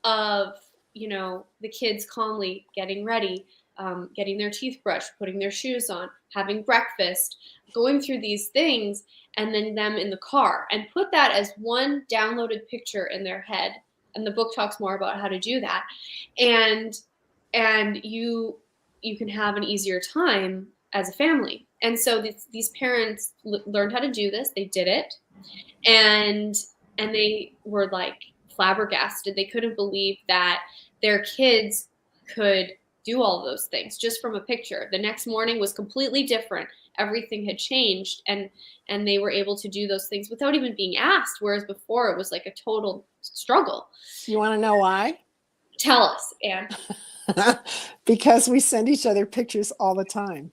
of, the kids calmly getting ready, getting their teeth brushed, putting their shoes on, having breakfast, going through these things, and then them in the car, and put that as one downloaded picture in their head. And the book talks more about how to do that. And you can have an easier time as a family. And so these parents learned how to do this. They did it. And they were like flabbergasted. They couldn't believe that their kids could do all those things just from a picture. The next morning was completely different. Everything had changed, and they were able to do those things without even being asked, whereas before it was like a total struggle. You want to know why? Tell us, Anne. Because we send each other pictures all the time.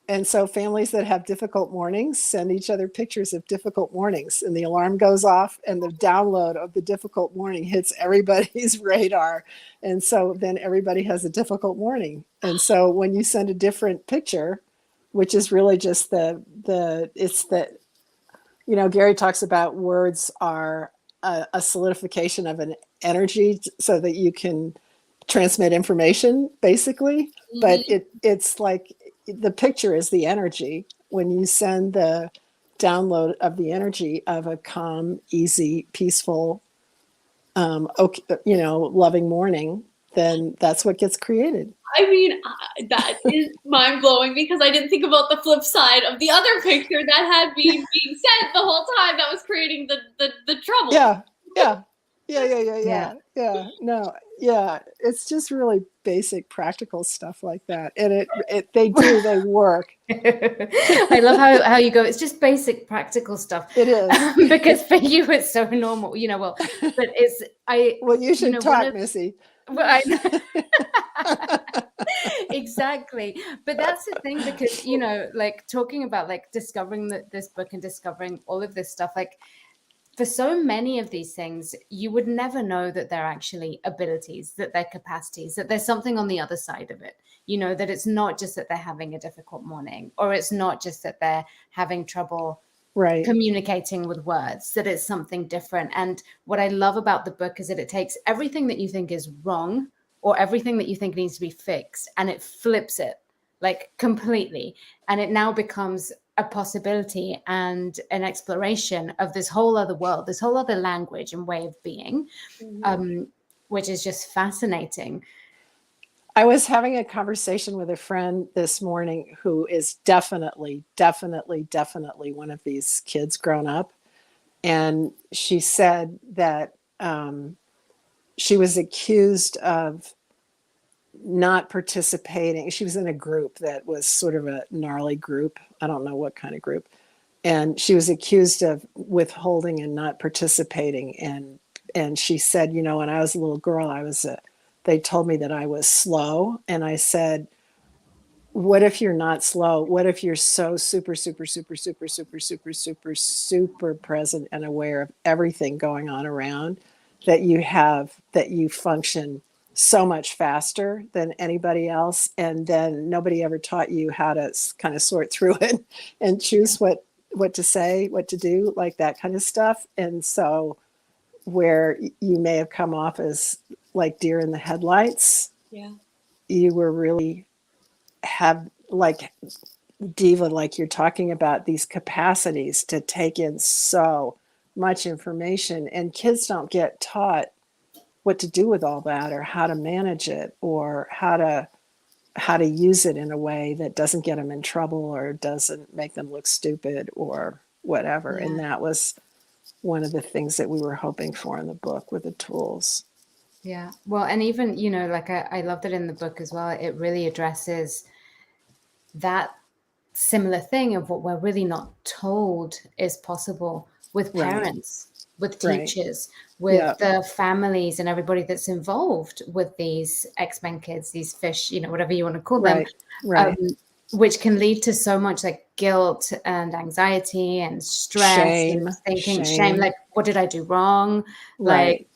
And so families that have difficult mornings send each other pictures of difficult mornings, and the alarm goes off, and the download of the difficult morning hits everybody's radar. And so then everybody has a difficult morning. And so when you send a different picture, which is really just Gary talks about words are a solidification of an energy so that you can transmit information, basically. Mm-hmm. But it's like the picture is the energy. When you send the download of the energy of a calm, easy, peaceful, loving morning, then that's what gets created. I mean, that is mind-blowing, because I didn't think about the flip side of the other picture that had being sent the whole time that was creating the trouble. Yeah. No, yeah. It's just really basic, practical stuff like that. And they work. I love how you go, it's just basic, practical stuff. It is. Because for you, it's so normal, but well, you should talk, Missy. Well, I know. Exactly. But that's the thing, because, like talking about like discovering this book and discovering all of this stuff, like for so many of these things, you would never know that they're actually abilities, that they're capacities, that there's something on the other side of it, that it's not just that they're having a difficult morning, or it's not just that they're having trouble communicating with words, that it's something different. And what I love about the book is that it takes everything that you think is wrong, or everything that you think needs to be fixed, and it flips it like completely. And it now becomes a possibility and an exploration of this whole other world, this whole other language and way of being, which is just fascinating. I was having a conversation with a friend this morning who is definitely one of these kids grown up. And she said that she was accused of not participating. She was in a group that was sort of a gnarly group. I don't know what kind of group. And she was accused of withholding and not participating. And she said, you know, when I was a little girl, they told me that I was slow. And I said, what if you're not slow? What if you're so super present and aware of everything going on around that you function so much faster than anybody else, and then nobody ever taught you how to kind of sort through it and choose what to say, what to do, like that kind of stuff. And so where you may have come off as like deer in the headlights, you were really have, like Diva, like you're talking about, these capacities to take in so much information, and kids don't get taught what to do with all that, or how to manage it, or how to use it in a way that doesn't get them in trouble or doesn't make them look stupid or whatever. And that was one of the things that we were hoping for in the book with the tools. Yeah. Well, and even, you know, like I loved it in the book as well. It really addresses that similar thing of what we're really not told is possible with parents, with teachers, with the families and everybody that's involved with these X-Men kids, these fish, you know, whatever you want to call them, which can lead to so much like guilt and anxiety and stress and thinking shame. Like, what did I do wrong? Like,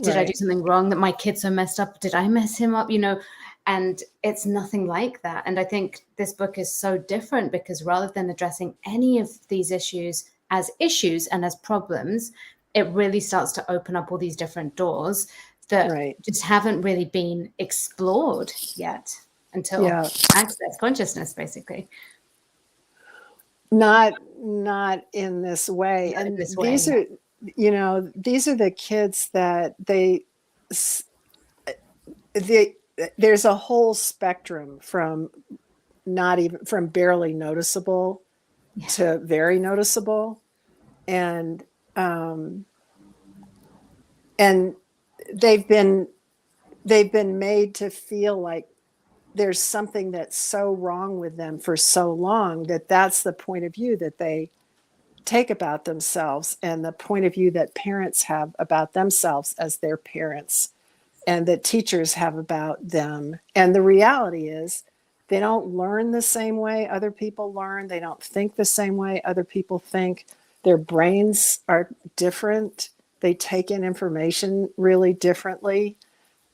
did I do something wrong that my kid's so messed up? Did I mess him up? You know, and it's nothing like that. And I think this book is so different because rather than addressing any of these issues as issues and as problems, it really starts to open up all these different doors that just haven't really been explored yet until access consciousness, basically. Not in this way. Not and in this these way. are, you know, these are the kids that there's a whole spectrum from barely noticeable to very noticeable. And they've been made to feel like there's something that's so wrong with them for so long that that's the point of view that they take about themselves, and the point of view that parents have about themselves as their parents, and that teachers have about them. And the reality is they don't learn the same way other people learn. They don't think the same way other people think. Their brains are different. They take in information really differently.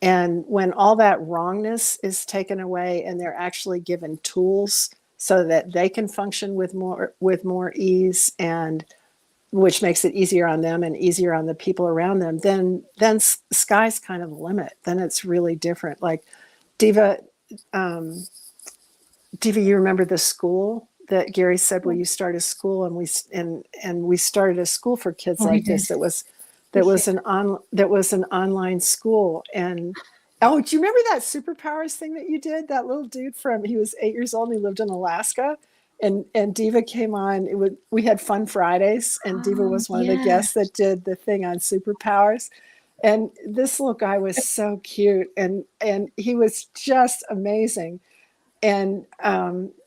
And when all that wrongness is taken away and they're actually given tools so that they can function with more ease, and which makes it easier on them and easier on the people around them, then sky's kind of the limit. Then it's really different. Like Diva, you remember the school that Gary said, will you start a school? And we started a school for kids like this. That was an online school. And do you remember that superpowers thing that you did? That little dude he was 8 years old and he lived in Alaska. And Diva came on. We had Fun Fridays, and Diva was one of the guests that did the thing on superpowers. And this little guy was so cute, and he was just amazing. And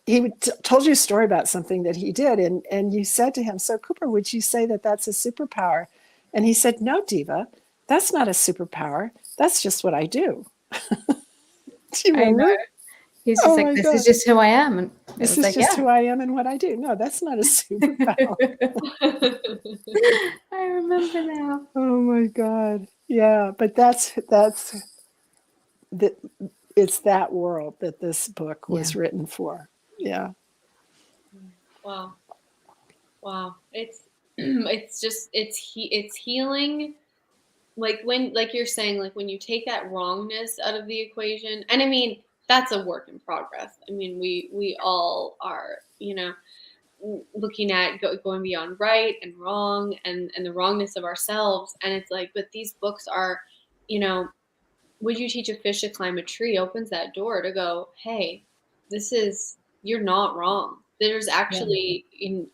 he told you a story about something that he did, and you said to him, "So Cooper, would you say that that's a superpower?" And he said, "No, Diva, that's not a superpower. That's just what I do." Do you remember? I know. He's just like, this is just who I am. And this is just who I am and what I do. No, that's not a superpower. I remember now. Oh my God. Yeah, but it's that world that this book was written for. Yeah. Wow. It's healing. Like like you're saying, like when you take that wrongness out of the equation, and I mean, that's a work in progress. I mean, we all are, you know, looking at going beyond right and wrong and the wrongness of ourselves. And it's like, but these books are, you know, Would You Teach a Fish to Climb a Tree opens that door to go, hey, you're not wrong. There's actually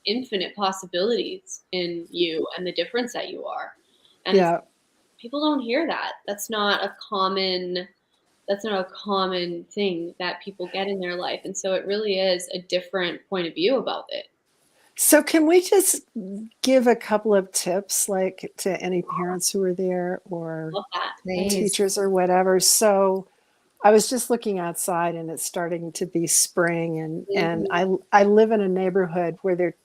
infinite possibilities in you and the difference that you are. And people don't hear that. That's not a common thing that people get in their life. And so it really is a different point of view about it. So can we just give a couple of tips, like to any parents who are there or teachers or whatever? So I was just looking outside and it's starting to be spring, and I live in a neighborhood where they're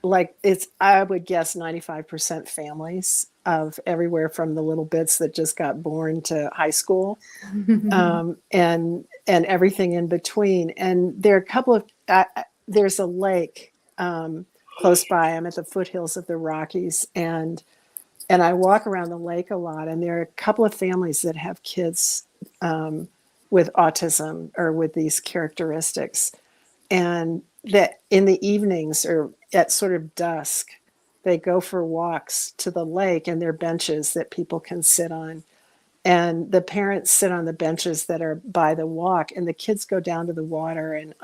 like, I would guess 95% families of everywhere from the little bits that just got born to high school, and everything in between. And there are a couple of, there's a lake close by. I'm at the foothills of the Rockies, and I walk around the lake a lot, and there are a couple of families that have kids with autism or with these characteristics, and that in the evenings or at sort of dusk, they go for walks to the lake, and there are benches that people can sit on, and the parents sit on the benches that are by the walk, and the kids go down to the water, and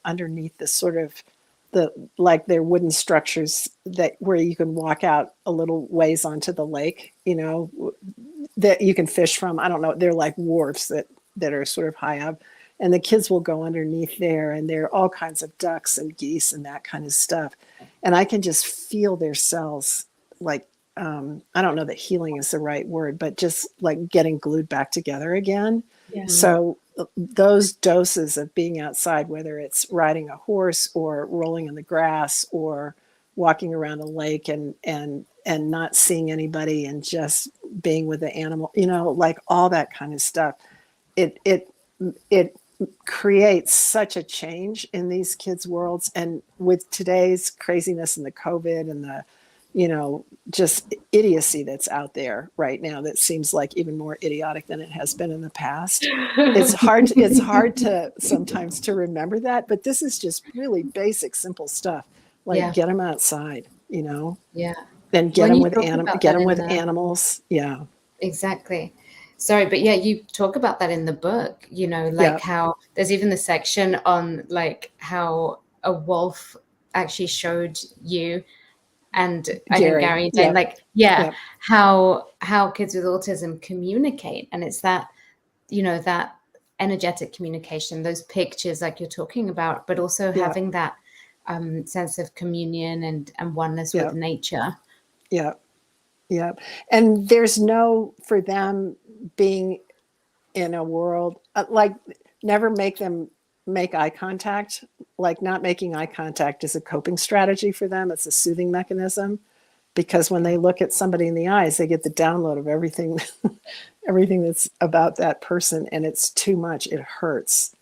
underneath the sort of like their wooden structures where you can walk out a little ways onto the lake, that you can fish from. I don't know. They're like wharfs that are sort of high up, and the kids will go underneath there, and there are all kinds of ducks and geese and that kind of stuff. And I can just feel their cells, like, I don't know that healing is the right word, but just like getting glued back together again. Yeah. So those doses of being outside, whether it's riding a horse or rolling in the grass or walking around a lake and not seeing anybody and just being with the animal, like all that kind of stuff, it creates such a change in these kids' worlds. And with today's craziness and the COVID and the, just idiocy that's out there right now, that seems like even more idiotic than it has been in the past. It's hard to sometimes to remember that, but this is just really basic, simple stuff. Like get them outside, and get them with animals. Yeah, exactly. Sorry, but you talk about that in the book, how there's even the section on like how a wolf actually showed you and Gary, Dain, how kids with autism communicate. And it's that, that energetic communication, those pictures like you're talking about, but also having that sense of communion and oneness with nature. Yeah. Yeah. And there's for them being in a world, like never make them make eye contact. Like not making eye contact is a coping strategy for them. It's a soothing mechanism, because when they look at somebody in the eyes, they get the download of everything, everything that's about that person. And it's too much. It hurts.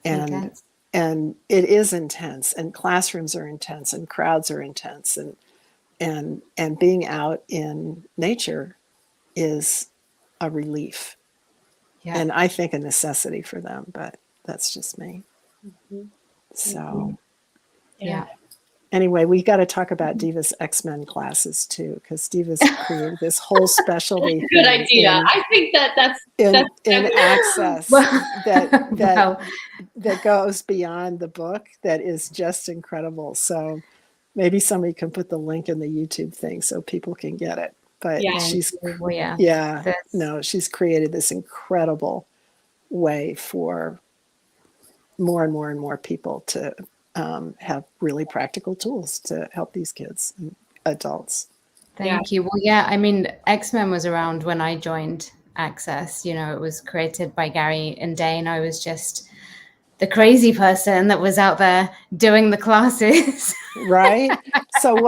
And it is intense, and classrooms are intense, and crowds are intense, and being out in nature is a relief. And I think a necessity for them, but that's just me. So anyway, we got to talk about Diva's X-Men classes too, because Diva's created this whole specialty. Good idea. I think that's in Access that goes beyond the book. That is just incredible. So maybe somebody can put the link in the YouTube thing so people can get it. But she's created this incredible way for more and more and more people to have really practical tools to help these kids and adults. Thank you. Well, I mean, X-Men was around when I joined Access. It was created by Gary and Dain. I was just the crazy person that was out there doing the classes. Right. So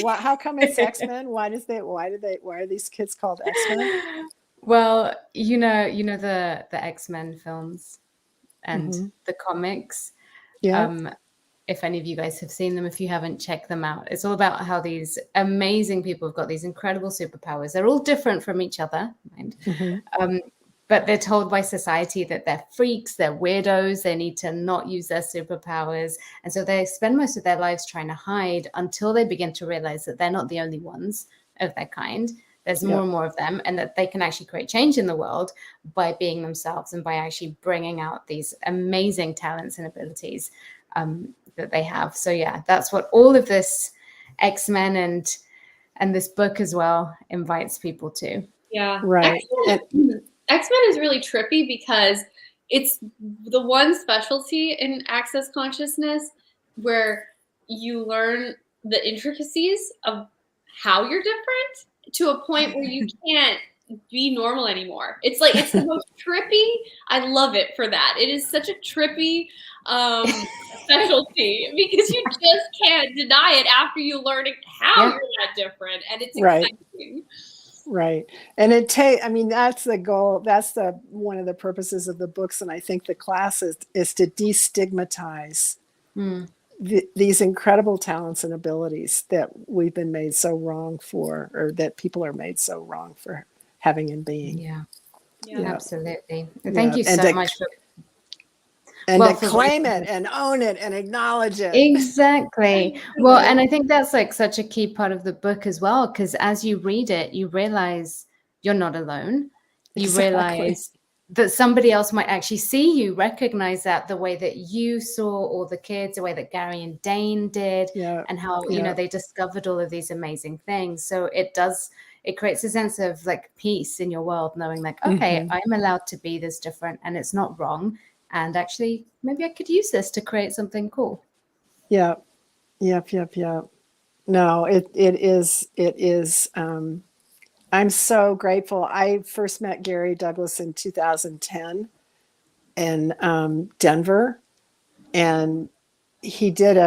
how come it's X-Men? Why are these kids called X-Men? Well, the X-Men films and the comics. Yeah. If any of you guys have seen them, if you haven't, check them out. It's all about how these amazing people have got these incredible superpowers. They're all different from each other, mind. but they're told by society that they're freaks, they're weirdos, they need to not use their superpowers. And so they spend most of their lives trying to hide until they begin to realize that they're not the only ones of their kind. There's more and more of them, and that they can actually create change in the world by being themselves and by actually bringing out these amazing talents and abilities that they have. So yeah, that's what all of this X-Men and this book as well invites people to. Yeah. Right. X-Men is really trippy because it's the one specialty in Access Consciousness where you learn the intricacies of how you're different to a point where you can't be normal anymore. It's like, it's the most trippy. I love it for that. It is such a trippy specialty because you just can't deny it after you learn how you're that different. And it's exciting. Right. And I mean, that's the goal. That's one of the purposes of the books. And I think the class is to destigmatize these incredible talents and abilities that we've been made so wrong for, or that people are made so wrong for having and being. Yeah. Yeah. Absolutely. Thank you so much for to claim it and own it and acknowledge it. Exactly. Well, and I think that's like such a key part of the book as well, because as you read it, you realize you're not alone. You realize that somebody else might actually see you, recognize that the way that you saw all the kids, the way that Gary and Dain did, and how, you know, they discovered all of these amazing things. So it creates a sense of like peace in your world, knowing like, okay, I'm allowed to be this different and it's not wrong. And actually, maybe I could use this to create something cool. Yeah. Yep. No, it is. I'm so grateful. I first met Gary Douglas in 2010 in Denver, and he did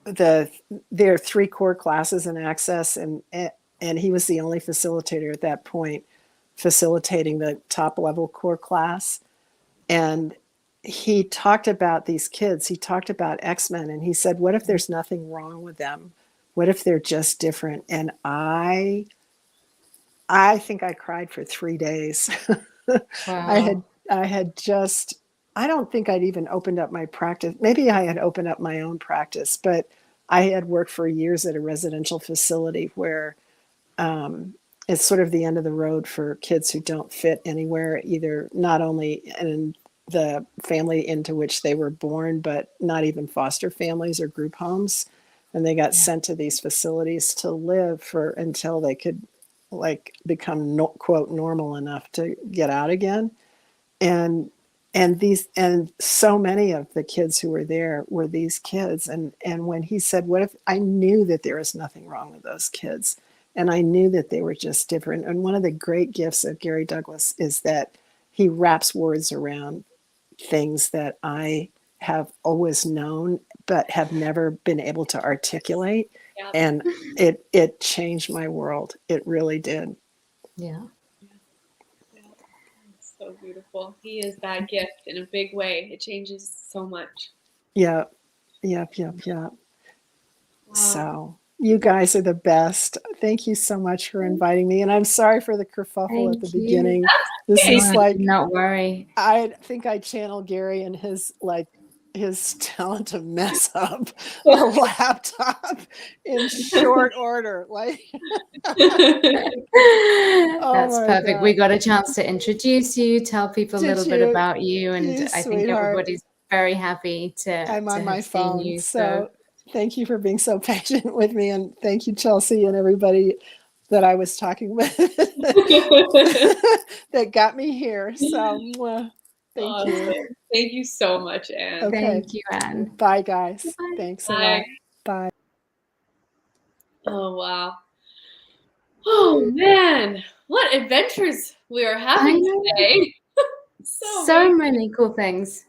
there are 3 core classes in Access, and he was the only facilitator at that point facilitating the top level core class. And he talked about these kids. He talked about X-Men, and he said, what if there's nothing wrong with them? What if they're just different? And I think I cried for 3 days. Wow. I don't think I'd even opened up my practice. Maybe I had opened up my own practice, but I had worked for years at a residential facility where it's sort of the end of the road for kids who don't fit anywhere, either not only in the family into which they were born, but not even foster families or group homes. And they got sent to these facilities to live until they could like become quote normal enough to get out again. And so many of the kids who were there were these kids. And when he said, what if I knew that there was nothing wrong with those kids? And I knew that they were just different. And one of the great gifts of Gary Douglas is that he wraps words around things that I have always known, but have never been able to articulate. Yeah. And it changed my world. It really did. Yeah. It's so beautiful. He is that gift in a big way. It changes so much. Yeah. Wow. So you guys are the best. Thank you so much for inviting me. And I'm sorry for the kerfuffle at the beginning. This is like, not worry. I think I channel Gary and his talent to mess up a laptop in short order. Like, that's perfect. God. We got a chance to introduce you, tell people a little bit about you, and I think everybody's very happy to. I'm on my phone, you, so thank you for being so patient with me, and thank you, Chelsea, and everybody that I was talking with that got me here. So thank you. Thank you so much, Anne. Okay. Thank you, Anne. Bye, guys. Bye. Thanks a lot. Bye. Oh, wow. Oh, man. What adventures we are having today. so many cool things.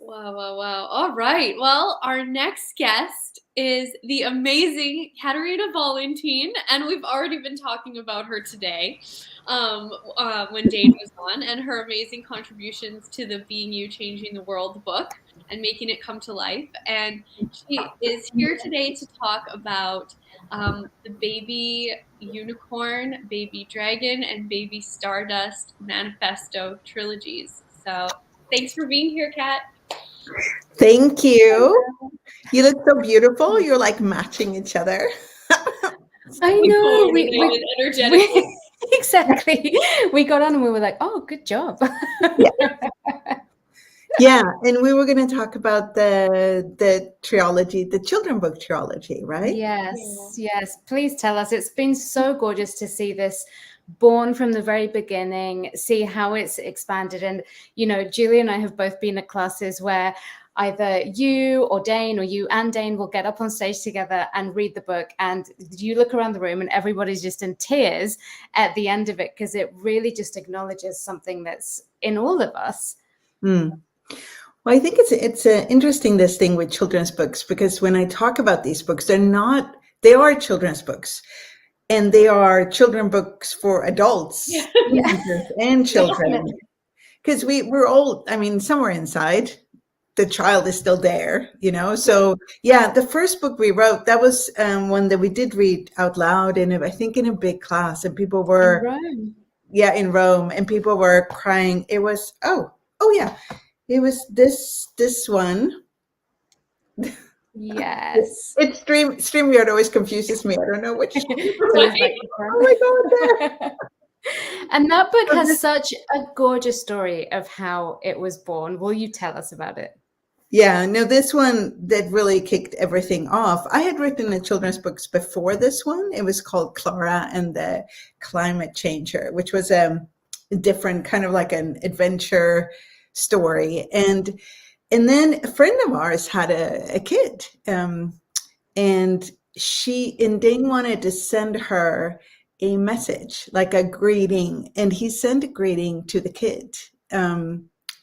Wow. All right. Well, our next guest is the amazing Katarina Wallentin, and we've already been talking about her today when Dain was on, and her amazing contributions to the Being You, Changing the World book and making it come to life. And she is here today to talk about the Baby Unicorn, Baby Dragon, and Baby Stardust Manifesto trilogies. So thanks for being here, Kat. Thank you. You look so beautiful. You're like matching each other. I know. Energetically. Exactly. We got on and we were like, oh, good job. Yeah, and we were going to talk about the trilogy, the children book trilogy, right? Yes. Please tell us. It's been so gorgeous to see this born from the very beginning, see how it's expanded. And, you know, Julie and I have both been at classes where either you or Dain, or you and Dain, will get up on stage together and read the book, and you look around the room and everybody's just in tears at the end of it, because it really just acknowledges something that's in all of us. Well, I think it's interesting, this thing with children's books, because when I talk about these books, they are children's books, and they are children books for adults and children, because we're all, I mean, somewhere inside the child is still there, you know. So yeah, the first book we wrote, that was one that we did read out loud I think in a big class, and people were in Rome, and people were crying. It was it was this one. Yes. It's StreamYard always confuses me. I don't know which. Oh my God. And that book has such a gorgeous story of how it was born. Will you tell us about it? Yeah, no, this one that really kicked everything off. I had written the children's books before this one. It was called Clara and the Climate Changer, which was a different kind of like an adventure story. And then a friend of ours had a kid, and Dain wanted to send her a message, like a greeting, and he sent a greeting to the kid.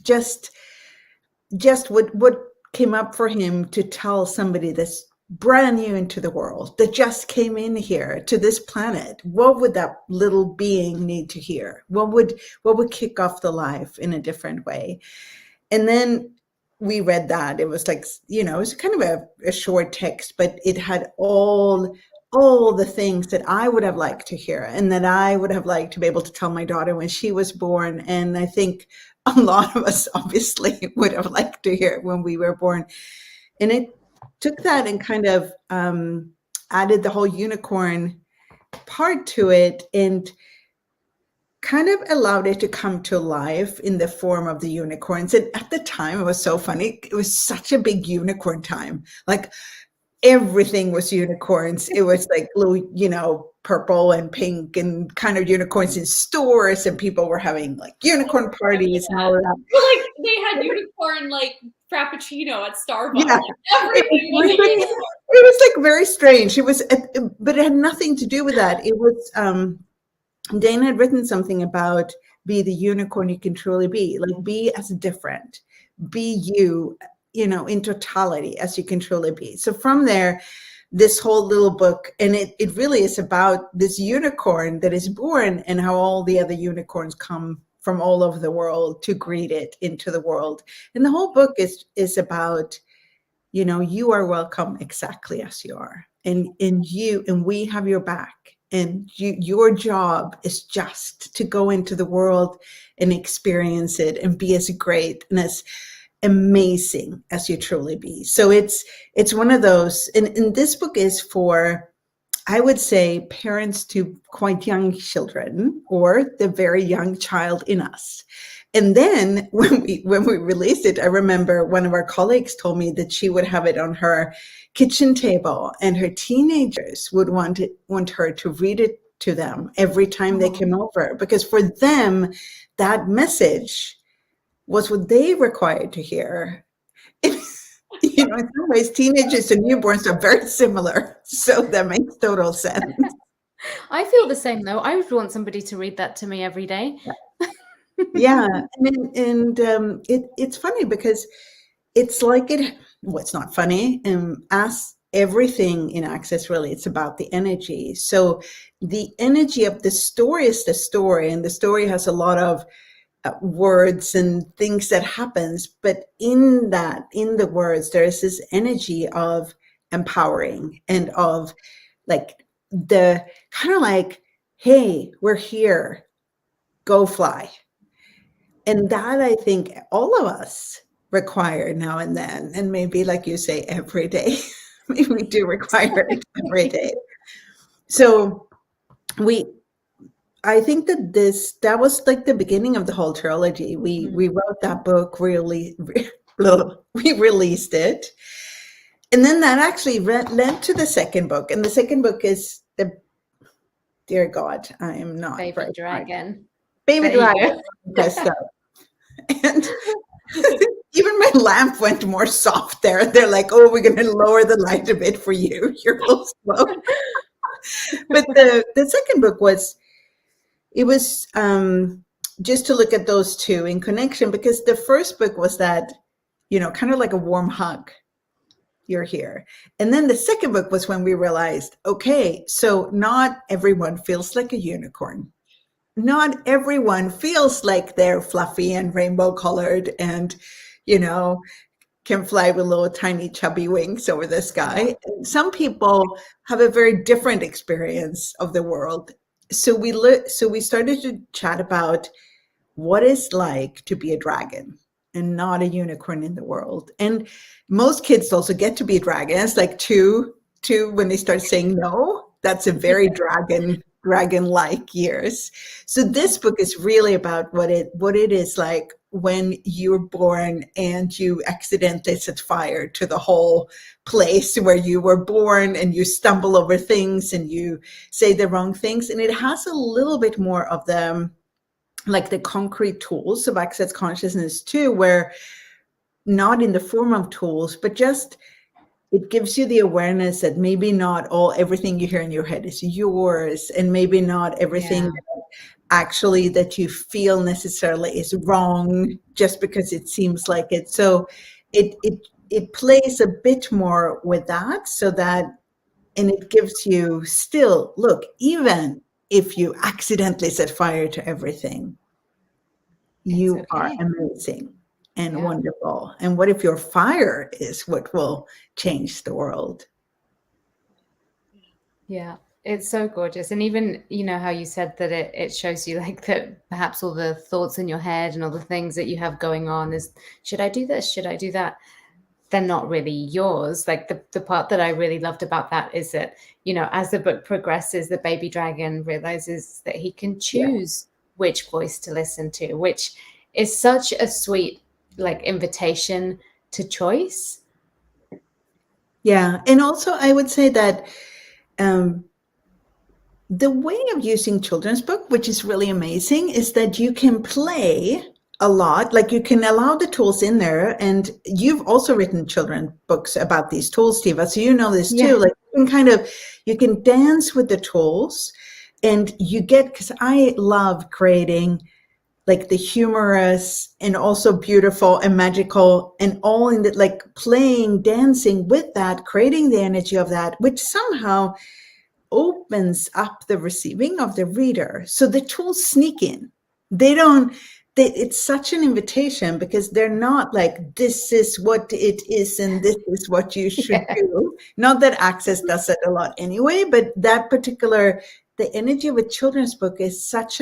Just what came up for him to tell somebody that's brand new into the world, that just came in here to this planet. What would that little being need to hear? What would kick off the life in a different way? And then we read that. It was like, you know, it was kind of a short text, but it had all the things that I would have liked to hear, and that I would have liked to be able to tell my daughter when she was born. And I think a lot of us obviously would have liked to hear it when we were born. And it took that and kind of added the whole unicorn part to it, and kind of allowed it to come to life in the form of the unicorns. And at the time, it was so funny. It was such a big unicorn time. Like, everything was unicorns. It was like little, you know, purple and pink and kind of unicorns in stores, and people were having like unicorn parties and all that. Well, like they had unicorn like frappuccino at Starbucks. Yeah. Everything was a unicorn. It was like very strange. It was, but it had nothing to do with that. It was Dain had written something about be the unicorn you can truly be, like be as different, be you, you know, in totality as you can truly be. So from there, this whole little book, and it really is about this unicorn that is born, and how all the other unicorns come from all over the world to greet it into the world. And the whole book is about, you know, you are welcome exactly as you are, and we have your back. And your job is just to go into the world and experience it and be as great and as amazing as you truly be. So it's one of those, and this book is for, I would say, parents to quite young children, or the very young child in us. And then when we released it, I remember one of our colleagues told me that she would have it on her kitchen table, and her teenagers would want her to read it to them every time they came over, because for them, that message was what they required to hear. You know, in some ways, teenagers and newborns are very similar, so that makes total sense. I feel the same though. I would want somebody to read that to me every day. Yeah, and it's funny because it's like well, it's not funny. As everything in Access, really, it's about the energy. So the energy of the story is the story, and the story has a lot of words and things that happens, but in the words, there is this energy of empowering and of like the kind of like, hey, we're here, go fly. And that I think all of us require now and then, and maybe like you say, every day. Maybe we do require it every day. So I think that was like the beginning of the whole trilogy. We wrote that book, we released it. And then that actually led to the second book. And the second book is dear God, I am not Baby very Dragon. Baby There you Dragon. Messed up. And even my lamp went more soft there. They're like, oh, we're going to lower the light a bit for you. You're a little slow. But the second book was just to look at those two in connection, because the first book was that, kind of like a warm hug. You're here. And then the second book was when we realized, okay, so not everyone feels like a unicorn. Not everyone feels like they're fluffy and rainbow colored and, can fly with little tiny chubby wings over the sky. Some people have a very different experience of the world. So we started to chat about what it's like to be a dragon and not a unicorn in the world. And most kids also get to be dragons, like two when they start saying no. That's a very dragon-like years. So this book is really about what it is like when you're born and you accidentally set fire to the whole place where you were born, and you stumble over things and you say the wrong things. And it has a little bit more of them, like the concrete tools of access consciousness too, where not in the form of tools, but just it gives you the awareness that maybe not everything you hear in your head is yours, and maybe not everything actually that you feel necessarily is wrong just because it seems like it. So it plays a bit more with that, and it gives you still, look, even if you accidentally set fire to everything, you are amazing and wonderful. And what if your fire is what will change the world? Yeah, it's so gorgeous. And even, how you said that it shows you like that perhaps all the thoughts in your head and all the things that you have going on is, should I do this? Should I do that? They're not really yours. Like the part that I really loved about that is that, as the book progresses, the baby dragon realizes that he can choose which voice to listen to, which is such a sweet, like, invitation to choice. Yeah. And also I would say that the way of using children's book, which is really amazing, is that you can play a lot. Like you can allow the tools in there, and you've also written children's books about these tools, Tiva, so you know this too. Like you can dance with the tools, and because I love creating like the humorous and also beautiful and magical, and all in the, like, playing, dancing with that, creating the energy of that, which somehow opens up the receiving of the reader. So the tools sneak in. It's such an invitation, because they're not like, this is what it is and this is what you should do. Not that Access does it a lot anyway, but that particular, the energy of a children's book is such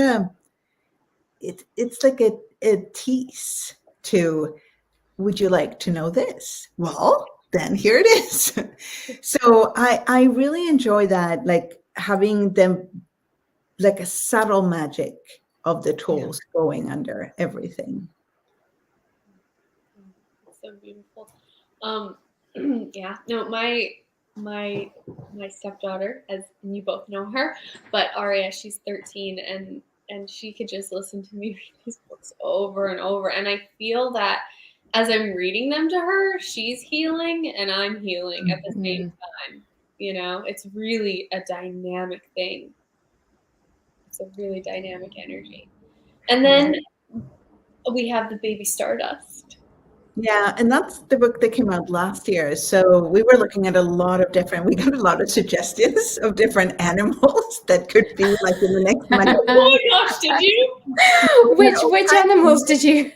it's like a tease to, would you like to know this? Well, then here it is. So I really enjoy that, like having them, like a subtle magic of the tools going under everything. So beautiful. No, my stepdaughter, as you both know her, but Aria, she's 13, and she could just listen to me read these books over and over. And I feel that as I'm reading them to her, she's healing and I'm healing at the same time. It's really a dynamic thing. It's a really dynamic energy. And then we have the baby Stardust. Yeah, and that's the book that came out last year. So we were looking at a lot of different, we got a lot of suggestions of different animals that could be like in the next month. Oh my gosh, did you? Which animals did you?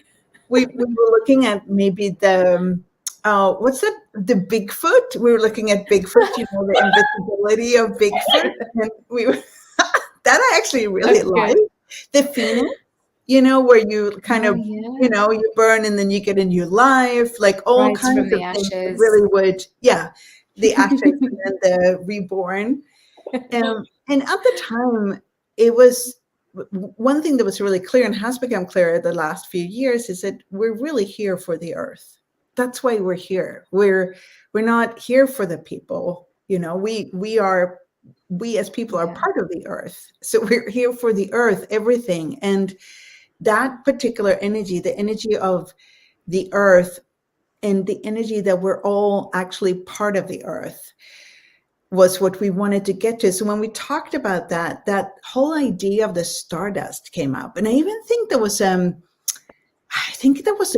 We were looking at maybe the, what's that? The Bigfoot. We were looking at Bigfoot, the invisibility of Bigfoot. And we were, that I actually really like. The Phoenix, where you kind of, you burn and then you get a new life, like all Rise kinds from of the things that ashes. really would, the ashes and then the reborn. And at the time, it was one thing that was really clear and has become clearer the last few years is that we're really here for the earth. That's why we're here. We're not here for the people. We as people are part of the earth. So we're here for the earth, everything. And that particular energy, the energy of the earth and the energy that we're all actually part of the earth, was what we wanted to get to. So when we talked about that whole idea of the stardust came up. And I even think there was a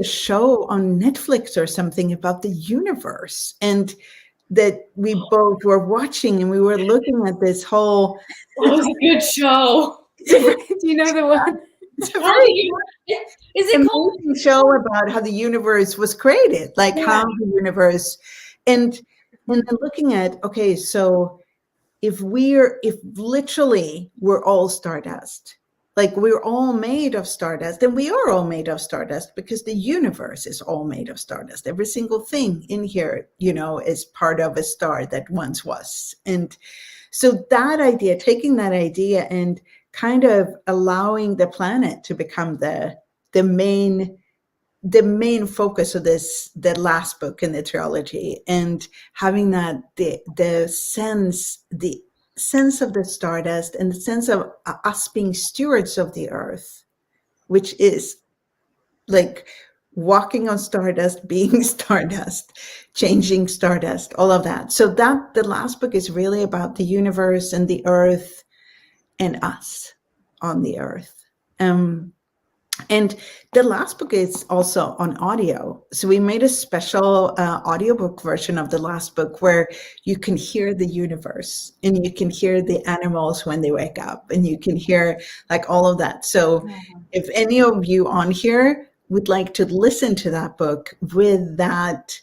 show on Netflix or something about the universe, and that we both were watching, and we were looking at this whole. That was a good show. Do you know the one? It's a very Is it called? amazing show about how the universe was created, like how the universe, and then looking at, okay, so if literally we're all stardust, like we're all made of stardust, then we are all made of stardust because the universe is all made of stardust. Every single thing in here, is part of a star that once was. And so that idea, taking that idea and kind of allowing the planet to become the main focus of the last book in the trilogy, and having that the sense of the stardust and the sense of us being stewards of the earth, which is like walking on stardust, being stardust, changing stardust, all of that. So that the last book is really about the universe and the earth and us on the earth. And the last book is also on audio. So we made a special audiobook version of the last book where you can hear the universe and you can hear the animals when they wake up and you can hear like all of that. So if any of you on here would like to listen to that book with that,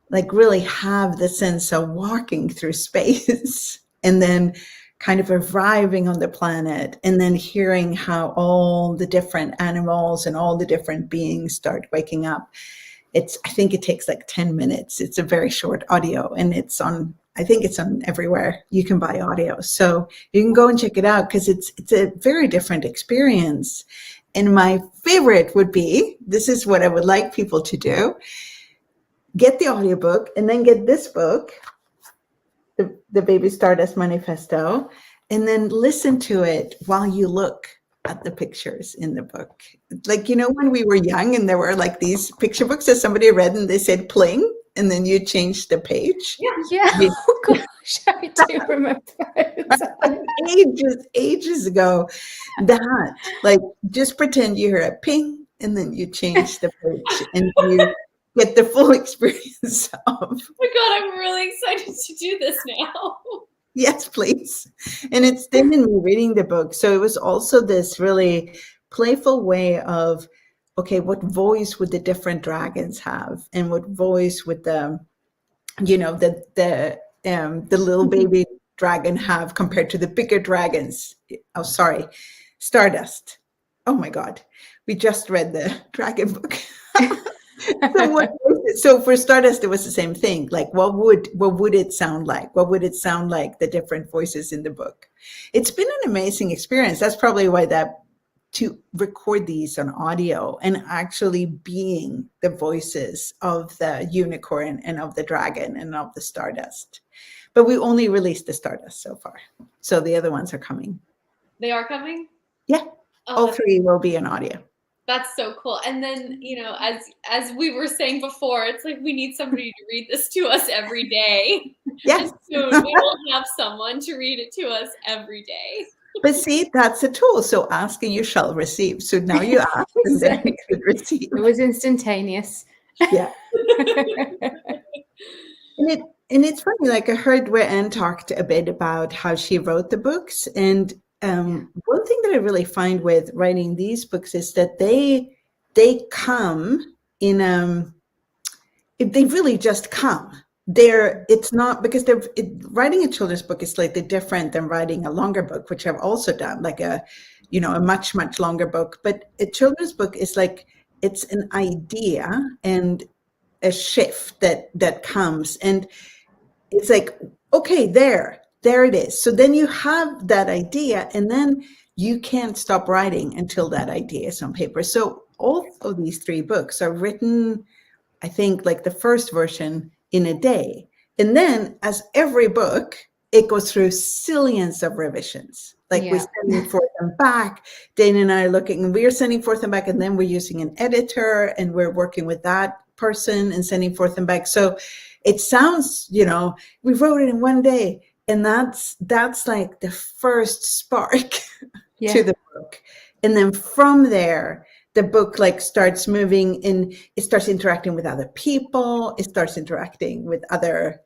like really have the sense of walking through space and then kind of arriving on the planet and then hearing how all the different animals and all the different beings start waking up. I think it takes like 10 minutes. It's a very short audio and I think it's on everywhere you can buy audio. So you can go and check it out because it's a very different experience. And my favorite would be, this is what I would like people to do, get the audiobook and then get this book, the Baby Stardust Manifesto, and then listen to it while you look at the pictures in the book. Like, when we were young and there were like these picture books that somebody read and they said pling, and then you change the page. Yeah. Oh gosh, I do remember ages ago. That, like, just pretend you hear a ping and then you change the page and you get the full experience of. Oh my God, I'm really excited to do this now. Yes, please. And it's been in me reading the book. So it was also this really playful way of, okay, what voice would the different dragons have? And what voice would the little baby dragon have compared to the bigger dragons? Oh, sorry, Stardust. Oh my God. We just read the dragon book. So for Stardust, it was the same thing. Like, what would it sound like? What would it sound like, the different voices in the book? It's been an amazing experience. That's probably why to record these on audio and actually being the voices of the unicorn and of the dragon and of the Stardust. But we only released the Stardust so far. So the other ones are coming. They are coming? Yeah. All three will be in audio. That's so cool. And then, as we were saying before, it's like we need somebody to read this to us every day. Yes. And soon we will have someone to read it to us every day. But see, that's a tool. So ask and you shall receive. So now you ask and then you could receive. It was instantaneous. Yeah. And it's funny, like I heard where Anne talked a bit about how she wrote the books. And one thing that I really find with writing these books is that they come in they really just come. It's not because writing a children's book is slightly different than writing a longer book, which I've also done, like a much, much longer book. But a children's book is like, it's an idea and a shift that comes, and it's like, okay, there it is. So then you have that idea, and then you can't stop writing until that idea is on paper. So all of these 3 books are written, I think, like the first version in a day. And then as every book, it goes through zillions of revisions. Like we're sending forth and back. Dain and I are looking, and we're sending forth and back, and then we're using an editor, and we're working with that person and sending forth and back. So it sounds, we wrote it in one day, and that's like the first spark to the book. And then from there, the book like starts moving, and it starts interacting with other people. It starts interacting with other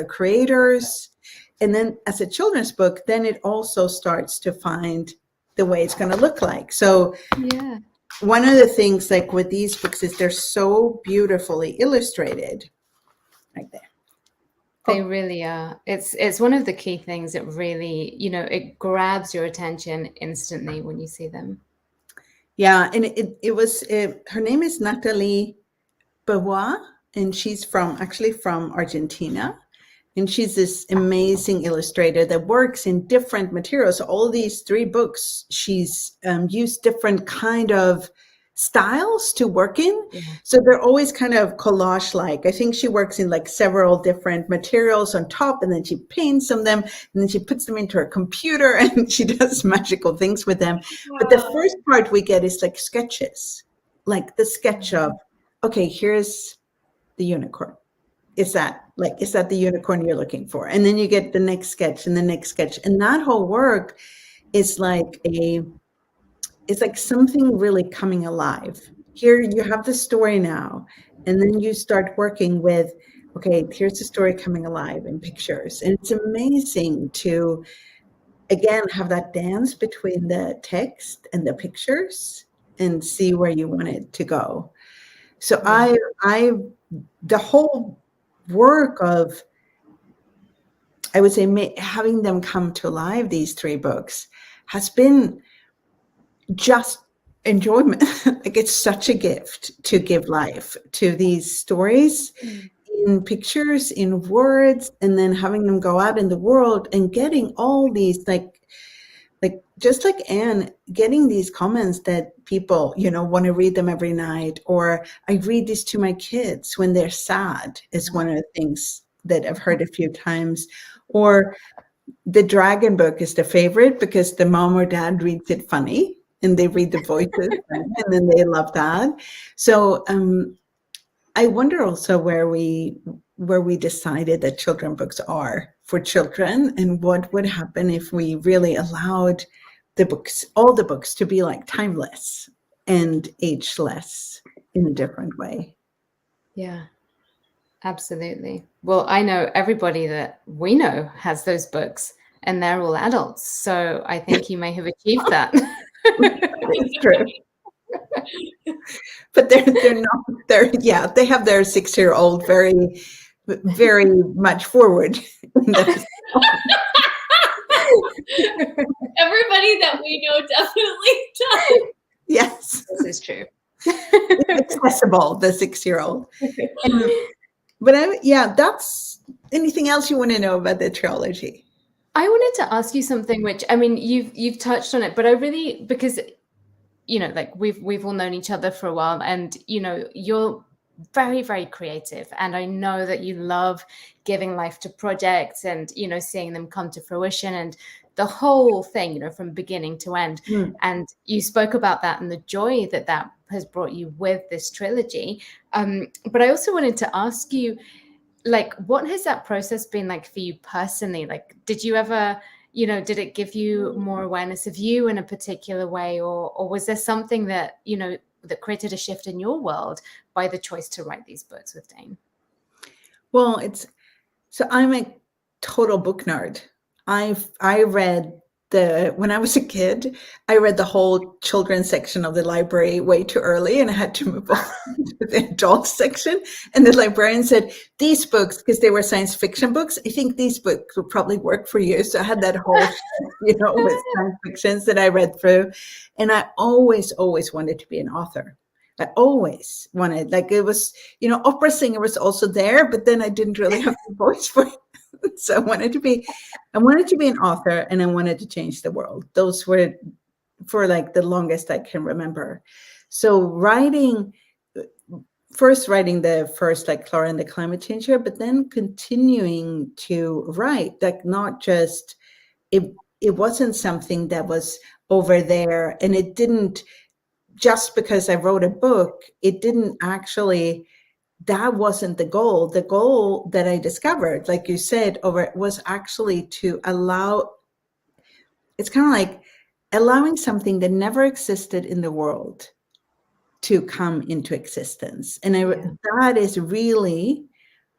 creators. And then as a children's book, then it also starts to find the way it's going to look like. So one of the things like with these books is they're so beautifully illustrated. Like that. They really are. It's one of the key things that really, it grabs your attention instantly when you see them. Yeah, and it was her name is Natalie Beauvois, and she's actually from Argentina, and she's this amazing illustrator that works in different materials. All these 3 books, she's used different kind of styles to work in. So they're always kind of collage-like. I think she works in like several different materials on top, and then she paints them, and then she puts them into her computer, and she does magical things with them. But the first part we get is like sketches, like the sketch of, okay, here's the unicorn. Is that the unicorn you're looking for? And then you get the next sketch and the next sketch. And that whole work is like it's like something really coming alive. Here you have the story now, and then you start working with, okay, here's the story coming alive in pictures. And it's amazing to, again, have that dance between the text and the pictures and see where you want it to go. So the whole work of, I would say, having them come to life, these 3 books, has been just enjoyment. Like it's such a gift to give life to these stories in pictures, in words, and then having them go out in the world and getting all these like just like Anne, getting these comments that people, want to read them every night, or I read this to my kids when they're sad, is one of the things that I've heard a few times. Or the dragon book is the favorite because the mom or dad reads it funny, and they read the voices and then they love that. So I wonder also where we decided that children books are for children, and what would happen if we really allowed all the books to be like timeless and ageless in a different way. Yeah, absolutely. Well, I know everybody that we know has those books, and they're all adults. So I think you may have achieved that. It's true. But they're not, they have their 6-year-old very, very much forward. Everybody that we know definitely does. Yes. This is true. It's accessible, the 6-year-old. But that's anything else you want to know about the trilogy? I wanted to ask you something, which, I mean, you've touched on it, but I really, because, like we've all known each other for a while, and, you're very, very creative. And I know that you love giving life to projects and, seeing them come to fruition and the whole thing, from beginning to end. And you spoke about that and the joy that has brought you with this trilogy. But I also wanted to ask you, like, what has that process been like for you personally? Like, did you ever, did it give you more awareness of you in a particular way? Or was there something that, that created a shift in your world by the choice to write these books with Dain? Well, I'm a total book nerd. I read when I was a kid, I read the whole children's section of the library way too early, and I had to move on to the adult section. And the librarian said, these books, because they were science fiction books, I think these books would probably work for you. So I had that whole, with science fictions that I read through. And I always wanted to be an author. I always wanted, like, it was, opera singer was also there, but then I didn't really have the voice for it. So I wanted to be an author, and I wanted to change the world. Those were for like the longest I can remember. So writing the first like Clara and the Climate Changer, but then continuing to write, like, not just, it wasn't something that was over there, and it didn't, just because I wrote a book, it didn't actually, that wasn't the goal. The goal that I discovered, like you said, was actually to allow, it's kind of like allowing something that never existed in the world to come into existence. And that is really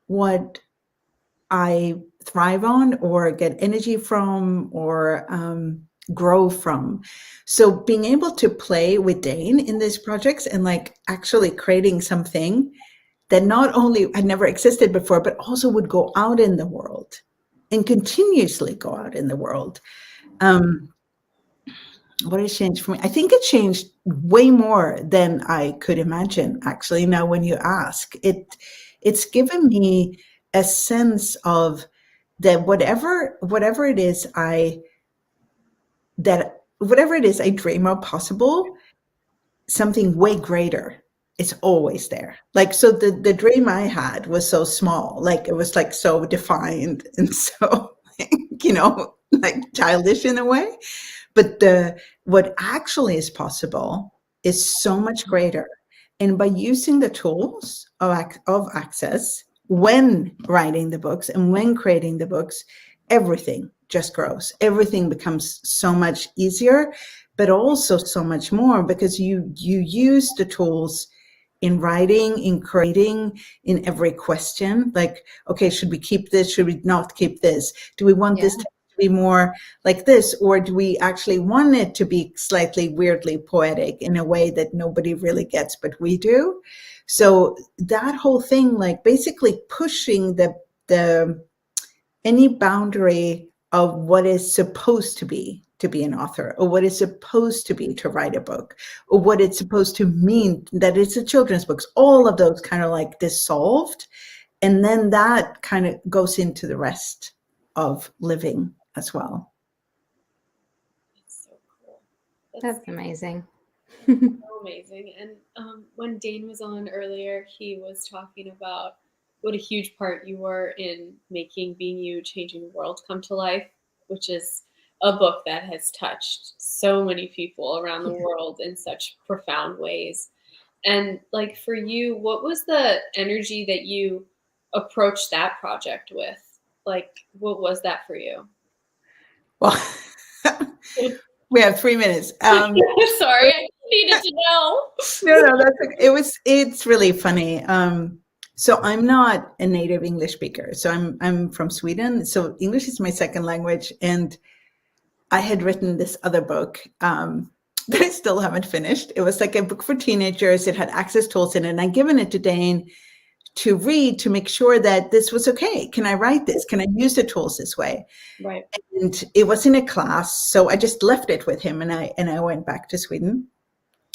what I thrive on, or get energy from, or grow from. So being able to play with Dain in these projects, and like actually creating something that not only had never existed before, but also would go out in the world and continuously go out in the world. What has changed for me? I think it changed way more than I could imagine, actually, now when you ask. It's given me a sense of that whatever it is I dream of possible, something way greater, it's always there. Like, so the dream I had was so small, like it was like so defined and so, like childish in a way. But what actually is possible is so much greater. And by using the tools of access when writing the books and when creating the books, everything just grows. Everything becomes so much easier, but also so much more, because you use the tools in writing, in creating, in every question. Like, okay, should we keep this? Should we not keep this? Do we want this to be more like this? Or do we actually want it to be slightly weirdly poetic in a way that nobody really gets, but we do? So that whole thing, like basically pushing the any boundary of what is supposed to be an author, or what is supposed to be to write a book, or what it's supposed to mean that it's a children's book, all of those kind of like dissolved. And then that kind of goes into the rest of living as well. That's so cool. That's amazing. So amazing. And when Dain was on earlier, he was talking about what a huge part you were in making Being You, Changing the World come to life, which is a book that has touched so many people around the world in such profound ways. And like for you, what was the energy that you approached that project with? Like, what was that for you? Well, we have 3 minutes. Sorry, I needed to know. No, that's okay. It's really funny. So I'm not a native English speaker. So I'm from Sweden. So English is my second language, and I had written this other book that I still haven't finished. It was like a book for teenagers. It had access tools in it, and I'd given it to Dain to read to make sure that this was okay. Can I write this? Can I use the tools this way? Right. And it was in a class, so I just left it with him, and I went back to Sweden.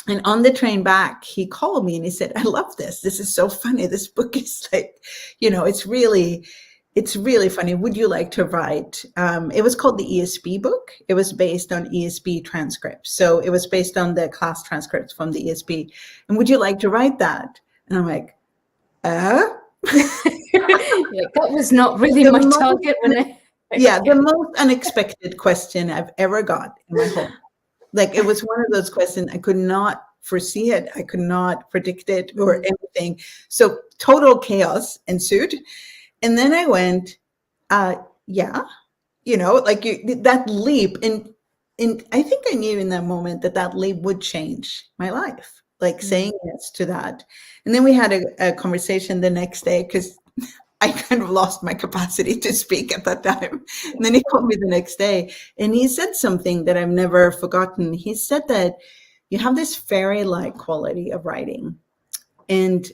And on the train back, he called me and he said, "I love this. This is so funny. This book is like, it's really funny. Would you like to write?" It was called the ESB book. It was based on ESB transcripts. So it was based on the class transcripts from the ESB. And would you like to write that? And I'm like, that was not really my target. The most unexpected question I've ever got in my whole life. Like, it was one of those questions, I could not foresee it. I could not predict it or anything. So total chaos ensued. And then I went, that leap. And I think I knew in that moment that leap would change my life. like saying yes to that. And then we had a conversation the next day because I kind of lost my capacity to speak at that time. And then he called me the next day and he said something that I've never forgotten. He said that you have this fairy-like quality of writing. And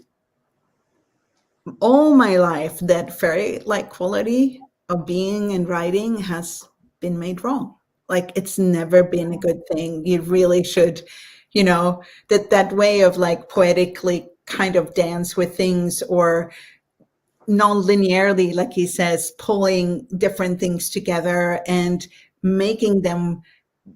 all my life, that fairy-like quality of being and writing has been made wrong. Like it's never been a good thing. You really should, that way of like poetically kind of dance with things or non-linearly, like he says, pulling different things together and making them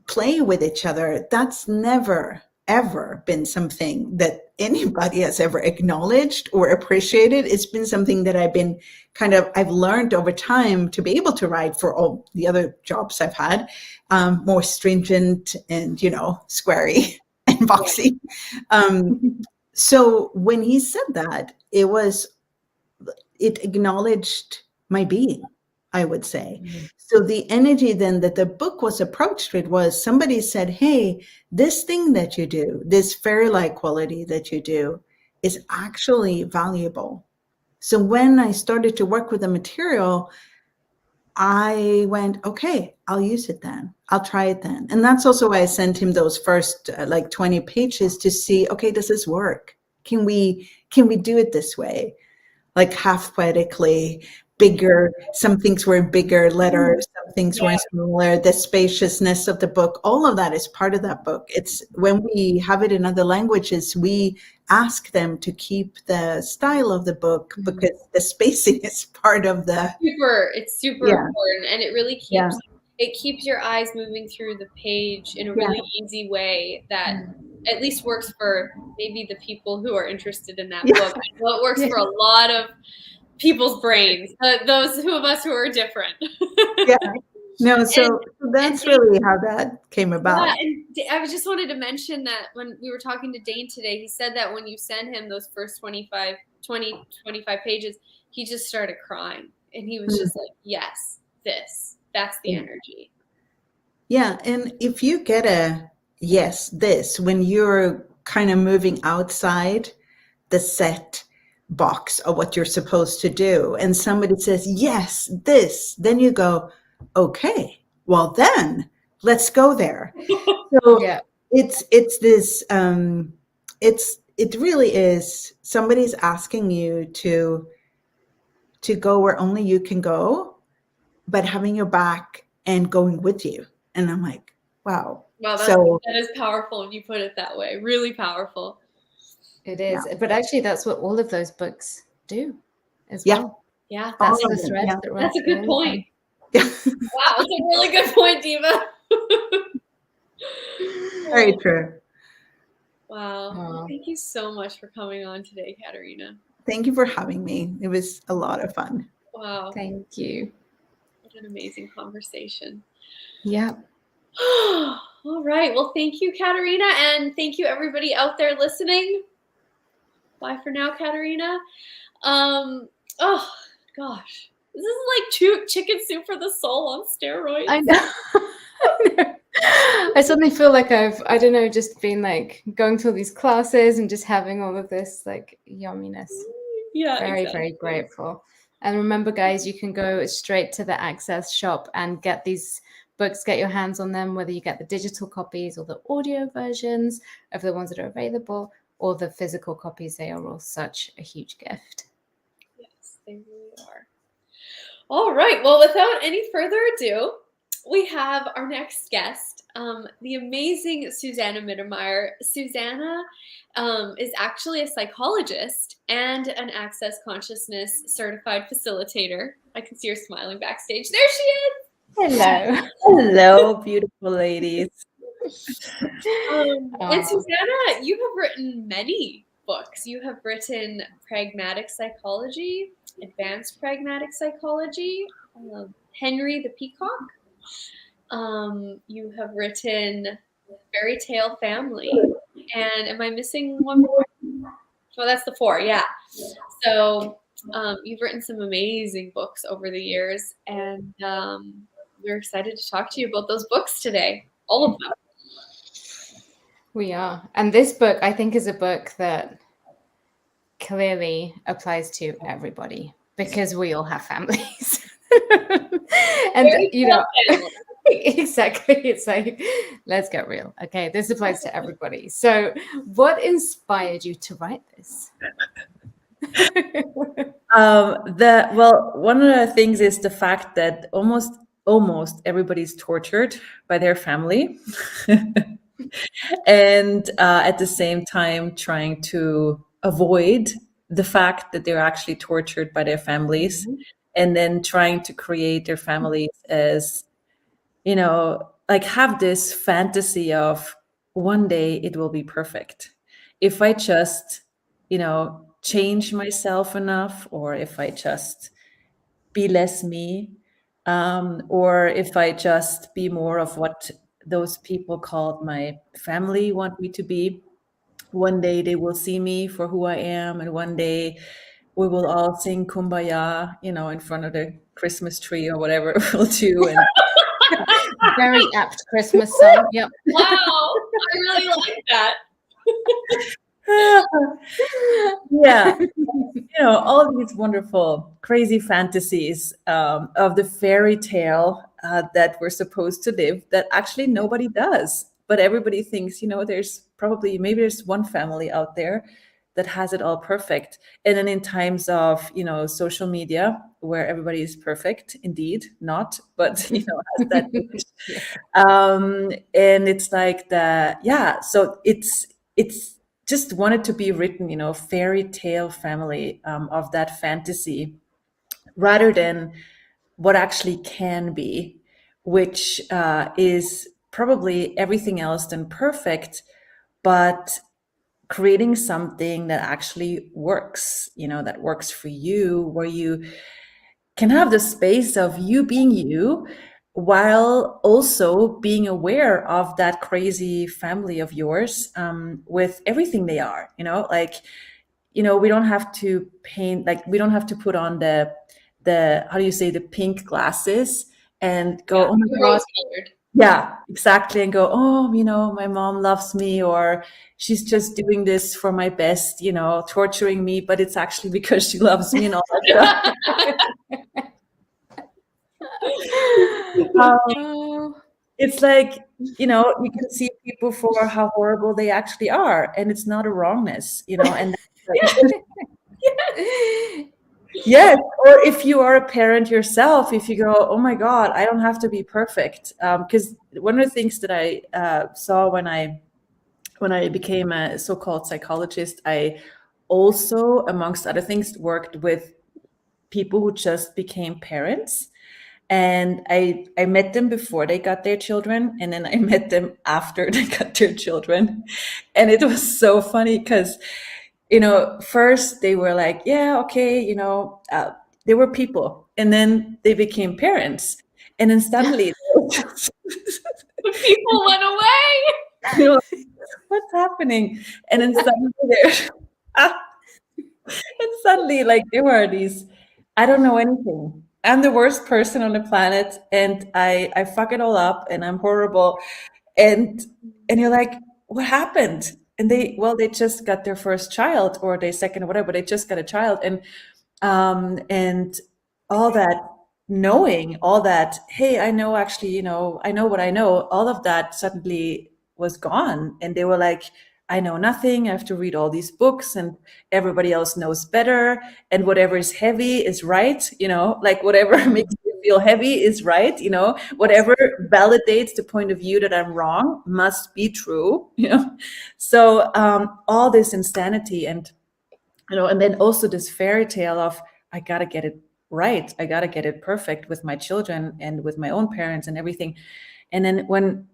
play with each other. That's never, ever been something that anybody has ever acknowledged or appreciated. It's been something that I've learned over time to be able to write for all the other jobs I've had, more stringent and, squarey and boxy. So when he said that, it acknowledged my being, I would say. Mm-hmm. So the energy then that the book was approached with was somebody said, hey, this thing that you do, this fairy-like quality that you do is actually valuable. So when I started to work with the material, I went, okay, I'll use it then. I'll try it then. And that's also why I sent him those first 20 pages to see, okay, does this work? Can we do it this way? Like half poetically, bigger. Some things were in bigger letters, some things were in smaller. The spaciousness of the book, all of that is part of that book. It's when we have it in other languages, we ask them to keep the style of the book because the spacing is part of the. It's super important, and it really keeps your eyes moving through the page in a really easy way that at least works for maybe the people who are interested in that book. Well, it works for a lot of people's brains, those of us who are different. So that's really how that came about. Yeah, and I just wanted to mention that when we were talking to Dain today, he said that when you send him those first 25 pages, he just started crying. And he was just like, yes, that's the energy. Yeah, and if you get a yes, this, when you're kind of moving outside the set box of what you're supposed to do, and somebody says, yes, this, then you go, okay, well then let's go there. So it's this, it really is, somebody's asking you to go where only you can go, but having your back and going with you. And I'm like, wow. Wow, that is powerful if you put it that way. Really powerful. It is. Yeah. But actually, that's what all of those books do as well. Yeah. That's the thread that runs. That's a good point. Wow, that's a really good point, Diva. Very true. Wow. Well, thank you so much for coming on today, Katarina. Thank you for having me. It was a lot of fun. Wow. Thank you. What an amazing conversation. Yeah. All right. Well, thank you, Katarina. And thank you, everybody out there listening. Bye for now, Katarina. Oh, gosh. This is like chicken soup for the soul on steroids. I know. I suddenly feel like I don't know, just been like going through these classes and just having all of this like yumminess. Yeah. Very, very grateful. And remember, guys, you can go straight to the Access shop and get these books, get your hands on them, whether you get the digital copies or the audio versions of the ones that are available or the physical copies. They are all such a huge gift. Yes, they really are. All right. Well, without any further ado, we have our next guest, the amazing Susanna Mittermaier. Susanna is actually a psychologist and an Access Consciousness certified facilitator. I can see her smiling backstage. There she is. Hello. Hello, beautiful ladies. And Susanna, you have written many books. You have written Pragmatic Psychology, Advanced Pragmatic Psychology, Henry the Peacock. You have written Fairy Tale Family. And am I missing one more? Oh, that's the 4, yeah. So you've written some amazing books over the years, and we're excited to talk to you about those books today, all of them. We are. And this book, I think, is a book that clearly applies to everybody because we all have families. And, you know, exactly. It's like, let's get real. Okay, this applies to everybody. So what inspired you to write this? One of the things is the fact that almost everybody's tortured by their family. And at the same time trying to avoid the fact that they're actually tortured by their families, and then trying to create their families as, you know, like have this fantasy of one day it will be perfect. If I just, you know, change myself enough, or if I just be less me, or if I just be more of what those people called my family want me to be, one day they will see me for who I am, and one day we will all sing Kumbaya, you know, in front of the Christmas tree or whatever we'll do. And very apt Christmas song. Yep. Wow, I really like that. Yeah, you know, all these wonderful, crazy fantasies of the fairy tale that we're supposed to live that actually nobody does. But everybody thinks, you know, maybe there's one family out there that has it all perfect. And then in times of, you know, social media where everybody is perfect, indeed, not, but, you know, has that. And it's like so it's just wanted to be written, you know, fairy tale family of that fantasy, rather than what actually can be, which is probably everything else than perfect, but creating something that actually works, you know, that works for you, where you can have the space of you being you, while also being aware of that crazy family of yours, with everything they are, you know, like, you know, we don't have to paint, like, we don't have to put on the how do you say, the pink glasses and go, oh my God. Yeah, exactly. And go, oh, you know, my mom loves me, or she's just doing this for my best, you know, torturing me, but it's actually because she loves me and all that stuff. It's like, you know, you can see people for how horrible they actually are, and it's not a wrongness, you know, and yes, or if you are a parent yourself, if you go, oh my God, I don't have to be perfect. Because one of the things that I saw when I became a so-called psychologist, I also, amongst other things, worked with people who just became parents. And I met them before they got their children, and then I met them after they got their children. And it was so funny because, you know, first they were like, yeah, okay, you know, they were people, and then they became parents, and then suddenly the people went away. You know, what's happening? And then suddenly and suddenly, like, there were these, I don't know anything. I'm the worst person on the planet, and I fuck it all up, and I'm horrible. And you're like, what happened? And they just got their first child, or their second or whatever, but they just got a child. And all that knowing, all that, hey, I know, actually, you know, I know what I know, all of that suddenly was gone. And they were like, I know nothing. I have to read all these books, and everybody else knows better. And whatever is heavy is right. You know, like whatever makes you feel heavy is right. You know, whatever validates the point of view that I'm wrong must be true. You know, so all this insanity, and, you know, and then also this fairy tale of, I got to get it right. I got to get it perfect with my children and with my own parents and everything. And then when,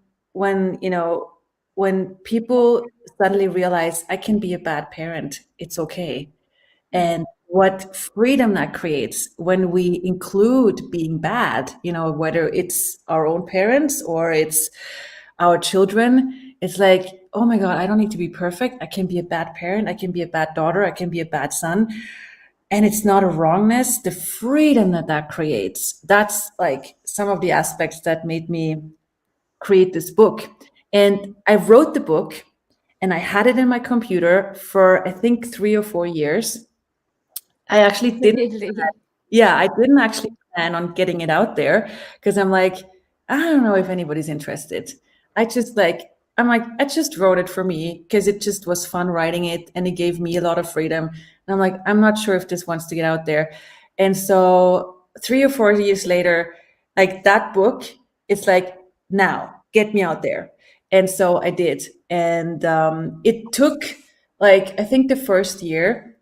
you know, when people suddenly realize I can be a bad parent, it's okay. And what freedom that creates when we include being bad, you know, whether it's our own parents or it's our children, it's like, oh my God, I don't need to be perfect. I can be a bad parent. I can be a bad daughter. I can be a bad son. And it's not a wrongness. The freedom that creates, that's like some of the aspects that made me create this book. And I wrote the book and I had it in my computer for, I think, 3 or 4 years. I actually didn't. Yeah, I didn't actually plan on getting it out there because I'm like, I don't know if anybody's interested. I just wrote it for me because it just was fun writing it, and it gave me a lot of freedom. And I'm like, I'm not sure if this wants to get out there. And so 3 or 4 years later, like that book, it's like, now get me out there. And so I did. And it took, like, I think the first year,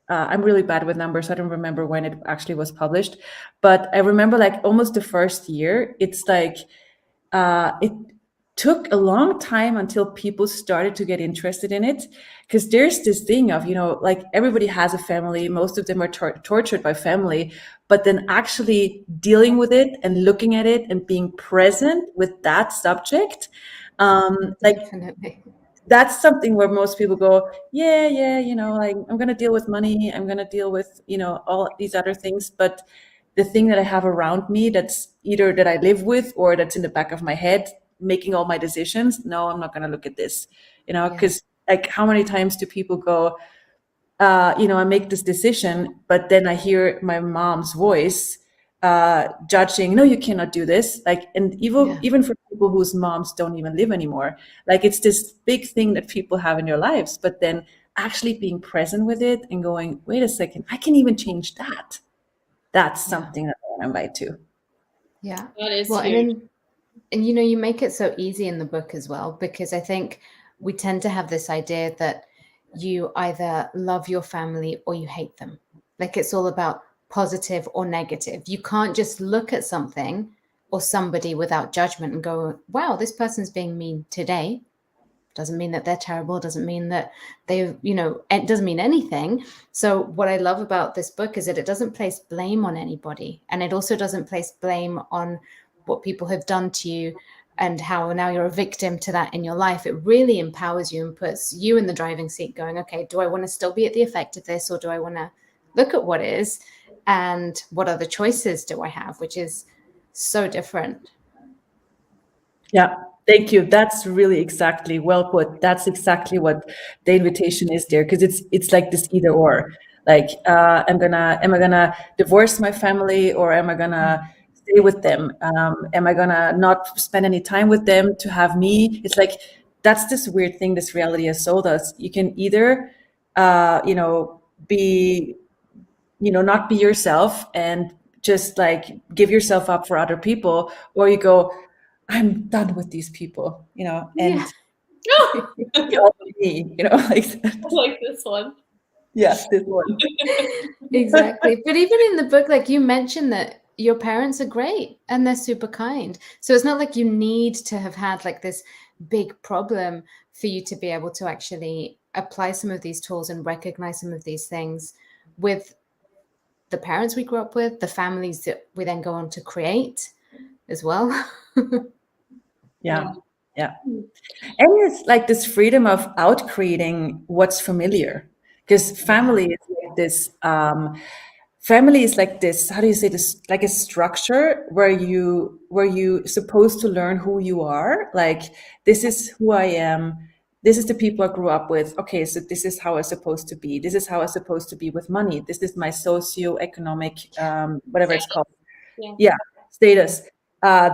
I'm really bad with numbers. I don't remember when it actually was published, but I remember like almost the first year, it's like, it took a long time until people started to get interested in it. Because there's this thing of, like everybody has a family, most of them are tortured by family, but then actually dealing with it and looking at it and being present with that subject, like, Definitely. that's something where most people go, yeah, like I'm going to deal with money. I'm going to deal with, all these other things. But the thing that I have around me, that's either that I live with or that's in the back of my head, making all my decisions. No, I'm not going to look at this, because like how many times do people go, I make this decision, but then I hear my mom's voice judging, no, you cannot do this. Like, and even for people whose moms don't even live anymore, like it's this big thing that people have in their lives, but then actually being present with it and going, wait a second, I can even change that. That's something that I want to invite to. Yeah. That is well, huge. and you make it so easy in the book as well, because I think we tend to have this idea that you either love your family or you hate them. Like it's all about positive or negative. You can't just look at something or somebody without judgment and go, wow, this person's being mean today. Doesn't mean that they're terrible. Doesn't mean that they, it doesn't mean anything. So what I love about this book is that it doesn't place blame on anybody. And it also doesn't place blame on what people have done to you and how now you're a victim to that in your life. It really empowers you and puts you in the driving seat going, okay, do I want to still be at the effect of this, or do I want to look at what is and what other choices do I have, which is so different. Yeah, thank you. That's really exactly well put. That's exactly what the invitation is there, because it's like this either or. Like, am I gonna divorce my family, or am I gonna stay with them? Am I gonna not spend any time with them to have me? It's like, that's this weird thing this reality has sold us. You can either, be, not be yourself and just like give yourself up for other people, or you go, I'm done with these people, and me, like I like this one. Yes, this one. Exactly. But even in the book, like you mentioned that your parents are great and they're super kind. So it's not like you need to have had like this big problem for you to be able to actually apply some of these tools and recognize some of these things with the parents we grew up with, the families that we then go on to create as well. Yeah. And it's like this freedom of out creating what's familiar, because family is like this, how do you say this, like a structure where you supposed to learn who you are. Like, this is who I am. This is the people I grew up with. Okay, so this is how I'm supposed to be. This is how I'm supposed to be with money. This is my socio-economic, whatever it's called. Yeah, status.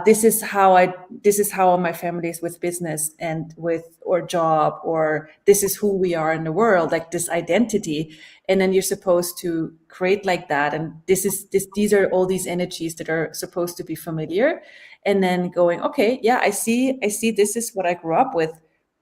This is how my family is with business and with or job, or this is who we are in the world, like this identity. And then you're supposed to create like that. And these are all these energies that are supposed to be familiar. And then going, okay, yeah, I see this is what I grew up with,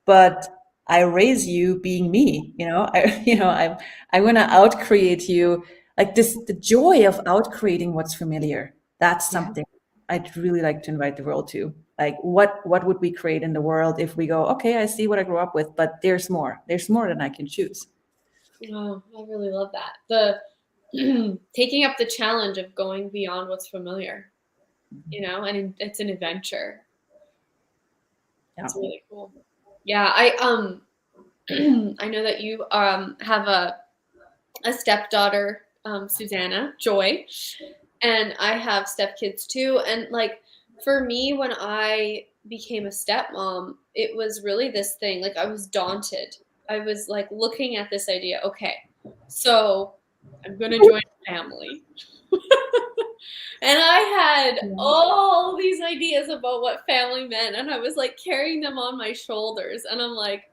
but I raise you being me, I'm going to out create you, like this, the joy of out creating what's familiar. That's something I'd really like to invite the world to. Like, what would we create in the world if we go, okay, I see what I grew up with, but there's more than I can choose. Oh, I really love that. The taking up the challenge of going beyond what's familiar, and it's an adventure. It's really cool. Yeah, I I know that you have a stepdaughter, Susanna Joy, and I have stepkids too. And like for me, when I became a stepmom, it was really this thing. Like, I was daunted. I was like looking at this idea. Okay, so I'm gonna join a family. And I had all these ideas about what family meant, and I was like carrying them on my shoulders. And I'm like,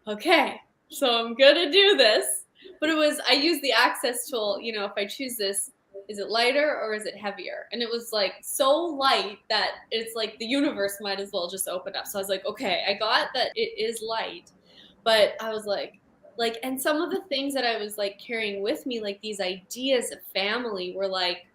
okay, so I'm gonna do this. But I used the access tool, if I choose this, is it lighter or is it heavier? And it was like so light that it's like the universe might as well just open up. So I was like, okay, I got that it is light, but I was like, and some of the things that I was like carrying with me, like these ideas of family were like,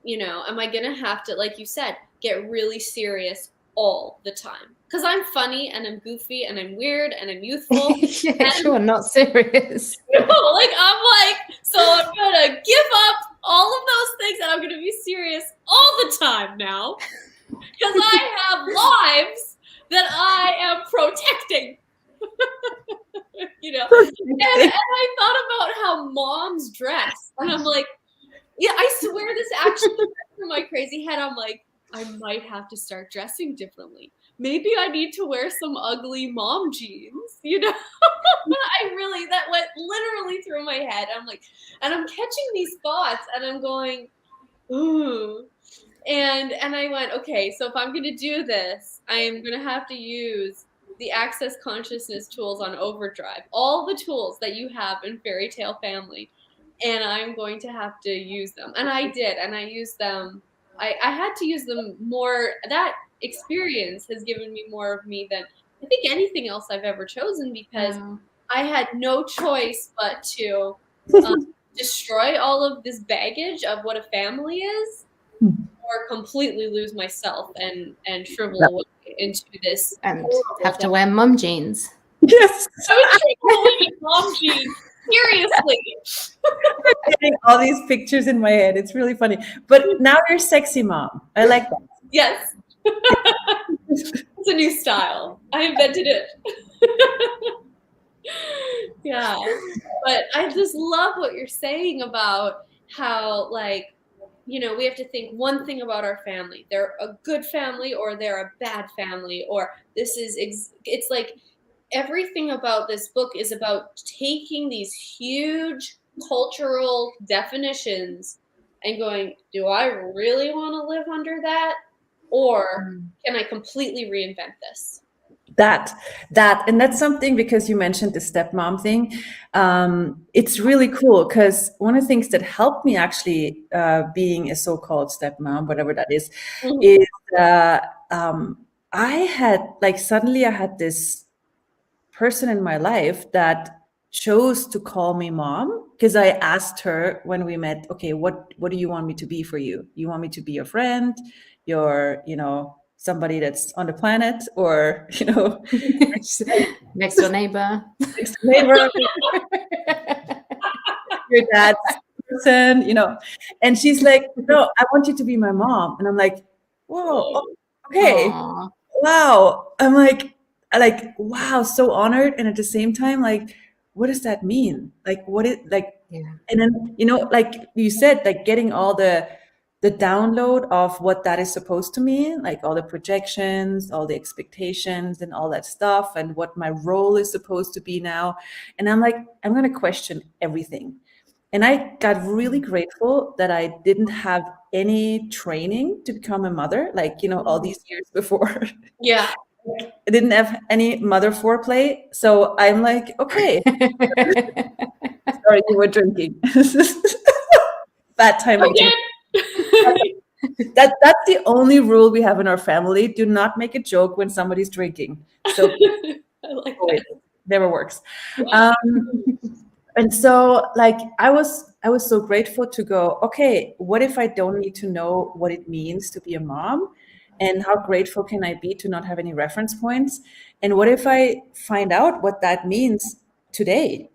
am I gonna have to, like you said, get really serious all the time? Because I'm funny and I'm goofy and I'm weird and I'm youthful. Yeah, sure, not serious. I'm like, so I'm gonna give up all of those things and I'm gonna be serious all the time now. Because I have lives that I am protecting. And I thought about how moms dress. And I'm like, yeah, I swear this actually went through my crazy head. I'm like, I might have to start dressing differently. Maybe I need to wear some ugly mom jeans, that went literally through my head. I'm like, and I'm catching these thoughts and I'm going, ooh. And I went, okay, so if I'm going to do this, I am going to have to use the Access Consciousness tools on overdrive, all the tools that you have in Fairy Tale Family. And I'm going to have to use them. And I did, and I used them. I had to use them more. That experience has given me more of me than I think anything else I've ever chosen, because I had no choice but to destroy all of this baggage of what a family is, or completely lose myself and shrivel away into this. And have to wear mom jeans. Yes. Mom jeans. Seriously. I'm getting all these pictures in my head. It's really funny. But now you're sexy mom. I like that. Yes. It's a new style. I invented it. Yeah. But I just love what you're saying about how, like, we have to think one thing about our family. They're a good family or they're a bad family, or this is, it's like, everything about this book is about taking these huge cultural definitions and going, do I really want to live under that? Or can I completely reinvent this? And that's something, because you mentioned the stepmom thing. It's really cool, because one of the things that helped me actually being a so-called stepmom, whatever that is I had suddenly I had this person in my life that chose to call me mom, because I asked her when we met, okay, what do you want me to be for you? You want me to be your friend, your, somebody that's on the planet, or, next door neighbor, your dad's person, and she's like, no, I want you to be my mom. And I'm like, whoa, okay. Aww. Wow. I'm like, wow, so honored. And at the same time, like, what does that mean? Like, what is, like, yeah. And then, like you said, like getting all the download of what that is supposed to mean, like all the projections, all the expectations and all that stuff, and what my role is supposed to be now. And I'm like, I'm going to question everything. And I got really grateful that I didn't have any training to become a mother, like, all these years before. Yeah. I didn't have any mother foreplay. So I'm like, okay. Sorry, you were drinking. Bad time. That's the only rule we have in our family. Do not make a joke when somebody's drinking. So I like that. Never works. And so, like, I was so grateful to go, okay, what if I don't need to know what it means to be a mom? And how grateful can I be to not have any reference points? And what if I find out what that means today?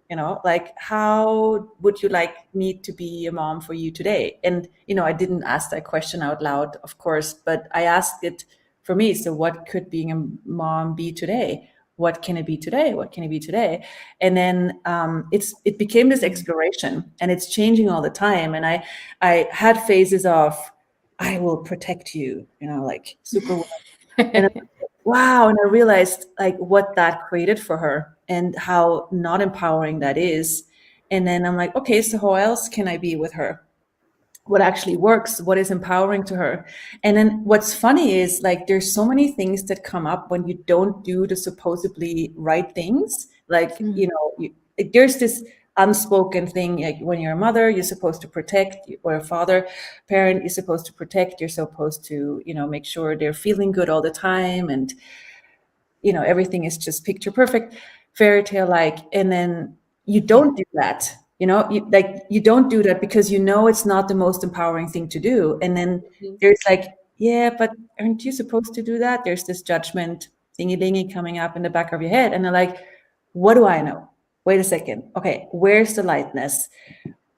Like, how would you like me to be a mom for you today? And, I didn't ask that question out loud, of course, but I asked it for me. So what could being a mom be today? What can it be today? What can it be today? And then it became this exploration, and it's changing all the time. And I had phases of, I will protect you, like Superwoman. And wow. And I realized like what that created for her and how not empowering that is. And then I'm like, okay, so how else can I be with her? What actually works? What is empowering to her? And then what's funny is like there's so many things that come up when you don't do the supposedly right things. Like, you know, there's this unspoken thing, like when you're a mother, you're supposed to protect, or a father parent, you're supposed to protect, you're supposed to, you know, make sure they're feeling good all the time, and you know, everything is just picture perfect, fairy tale like. And then you don't do that, you know, you don't do that because you know it's not the most empowering thing to do. And then there's like, yeah, but aren't you supposed to do that? There's this judgment thingy coming up in the back of your head, and they're like, what do I know? Wait a second. Okay, where's the lightness?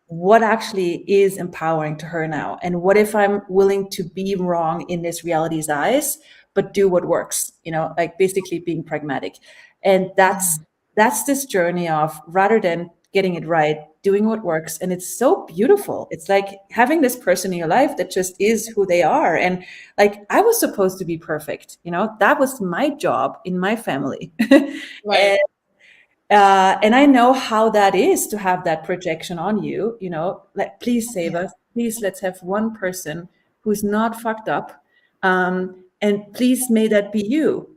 What actually is empowering to her now? And what if I'm willing to be wrong in this reality's eyes, but do what works, you know, like basically being pragmatic. And that's this journey of, rather than getting it right, doing what works. And it's so beautiful. It's like having this person in your life that just is who they are. And like, I was supposed to be perfect, you know, that was my job in my family. Right. And I know how that is to have that projection on you, you know, like, please save us. Please, let's have one person who's not fucked up. And please, may that be you.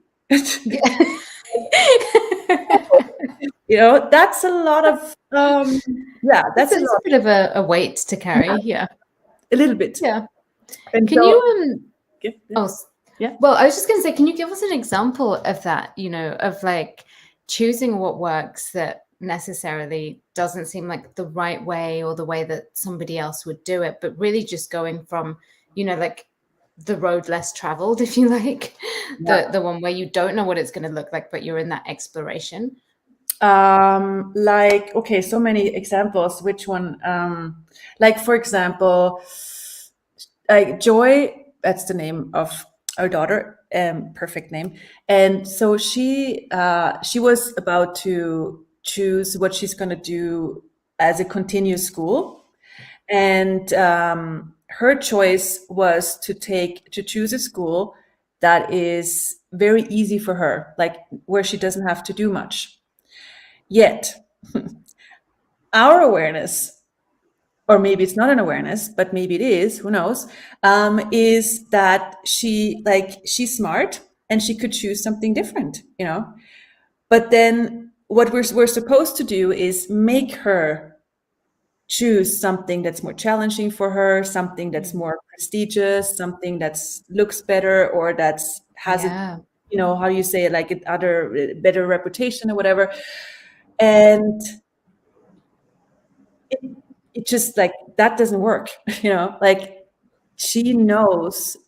You know, that's a lot of, that's a bit of a weight to carry. Yeah. A little bit. Yeah. And Can so, you, yeah. Well, I was just going to say, can you give us an example of that, you know, of like choosing what works that necessarily doesn't seem like the right way or the way that somebody else would do it, but really just going from, you know, like the road less traveled, if you like, the one where you don't know what it's going to look like, but you're in that exploration? Like, okay, so many examples. Which one? Like, for example, Joy, that's the name of our daughter, perfect name. And so she was about to choose what she's going to do as a continuous school. And her choice was to choose a school that is very easy for her, like where she doesn't have to do much. Yet, our awareness, or maybe it's not an awareness, but maybe it is, who knows, is that she's smart and she could choose something different, you know. But then what we're supposed to do is make her choose something that's more challenging for her, something that's more prestigious, something that looks better, or that's has a, you know, how do you say it, like other better reputation or whatever. And it just like, that doesn't work, you know, like she knows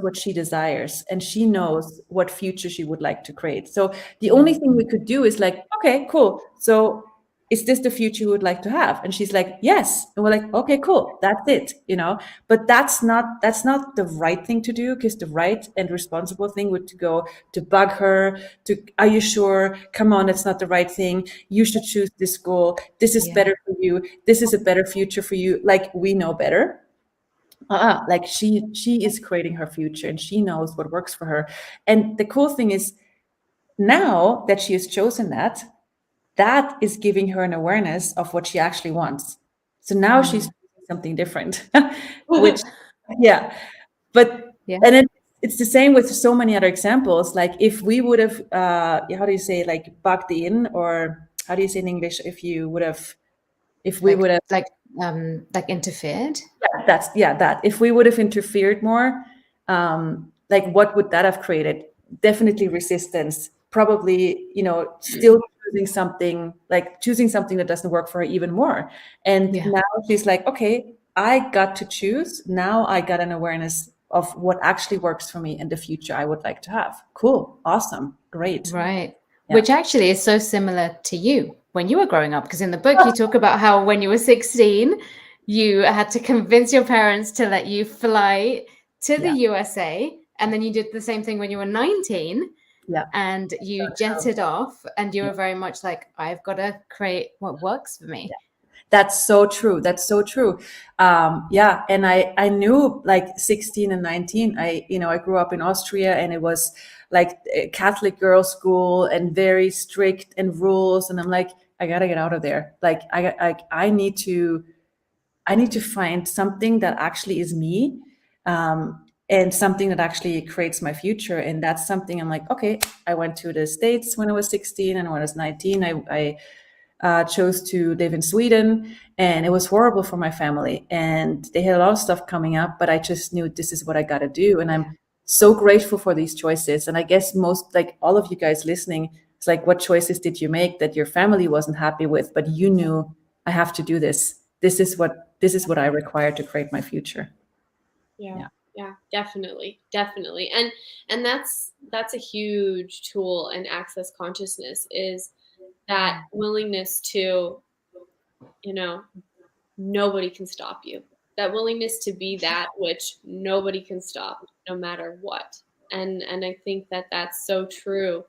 what she desires, and she knows what future she would like to create. So the only thing we could do is like, okay, cool. So is this the future you would like to have? And she's like, yes. And we're like, okay, cool. That's it, you know, but that's not the right thing to do, because the right and responsible thing would go to bug her, to, are you sure? Come on, it's not the right thing. You should choose this school. This is better for you. This is a better future for you. Like, we know better. Like she is creating her future, and she knows what works for her. And the cool thing is, now that she has chosen that is giving her an awareness of what she actually wants. So now she's doing something different, which, but and it's the same with so many other examples. Like, if we would have, how do you say, like, bugged in, or how do you say in English, if we would have interfered. That if we would have interfered more, like, what would that have created? Definitely resistance, probably, you know, still choosing something that doesn't work for her even more. And now she's like, okay, I got to choose. Now I got an awareness of what actually works for me and the future I would like to have. Cool. Awesome. Great. Right. Yeah. Which actually is so similar to you when you were growing up, because in the book you talk about how when you were 16, you had to convince your parents to let you fly to the USA. And then you did the same thing when you were 19. Yeah. And you jetted off, and you were very much like, I've got to create what works for me. That's so true. That's so true. Yeah. And I knew like 16 and 19, I grew up in Austria, and it was like a Catholic girls' school and very strict and rules. And I'm like, I gotta get out of there. Like I need to find something that actually is me, and something that actually creates my future. And that's something I'm like, okay, I went to the States when I was 16, and when I was 19, I chose to live in Sweden, and it was horrible for my family, and they had a lot of stuff coming up, but I just knew this is what I got to do. And I'm so grateful for these choices. And I guess most, like all of you guys listening, it's like, what choices did you make that your family wasn't happy with, but you knew, I have to do this. This is what I require to create my future. Yeah, definitely. And that's a huge tool in access consciousness, is that willingness to, nobody can stop you. That willingness to be that which nobody can stop, no matter what. And I think that that's so true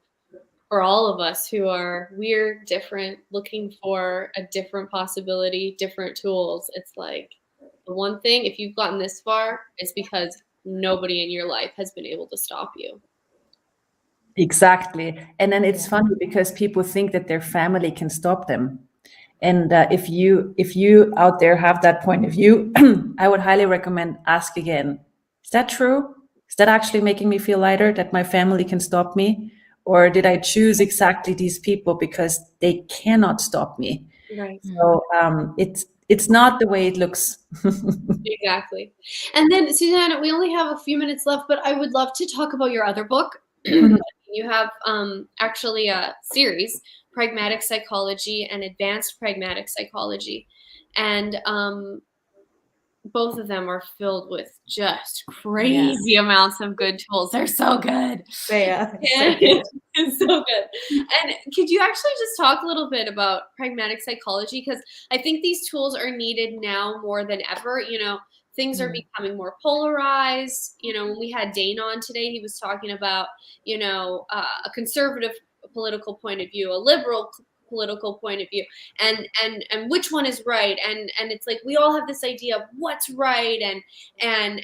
for all of us we're different, looking for a different possibility, different tools. It's like, the one thing, if you've gotten this far, is because nobody in your life has been able to stop you. Exactly. And then it's funny because people think that their family can stop them. And if you out there have that point of view, I would highly recommend ask again. Is that true? Is that actually making me feel lighter, that my family can stop me? Or did I choose exactly these people because they cannot stop me? Right. So it's not the way it looks. Exactly. And then, Susanna, we only have a few minutes left, but I would love to talk about your other book. You have actually a series, Pragmatic Psychology and Advanced Pragmatic Psychology. And both of them are filled with just crazy amounts of good tools. They're so good. Yeah. It's so good. And could you actually just talk a little bit about pragmatic psychology? Because I think these tools are needed now more than ever. Things are becoming more polarized. When we had Dain on today, he was talking about, a conservative political point of view, a liberal political point of view, and which one is right, and it's like we all have this idea of what's right, and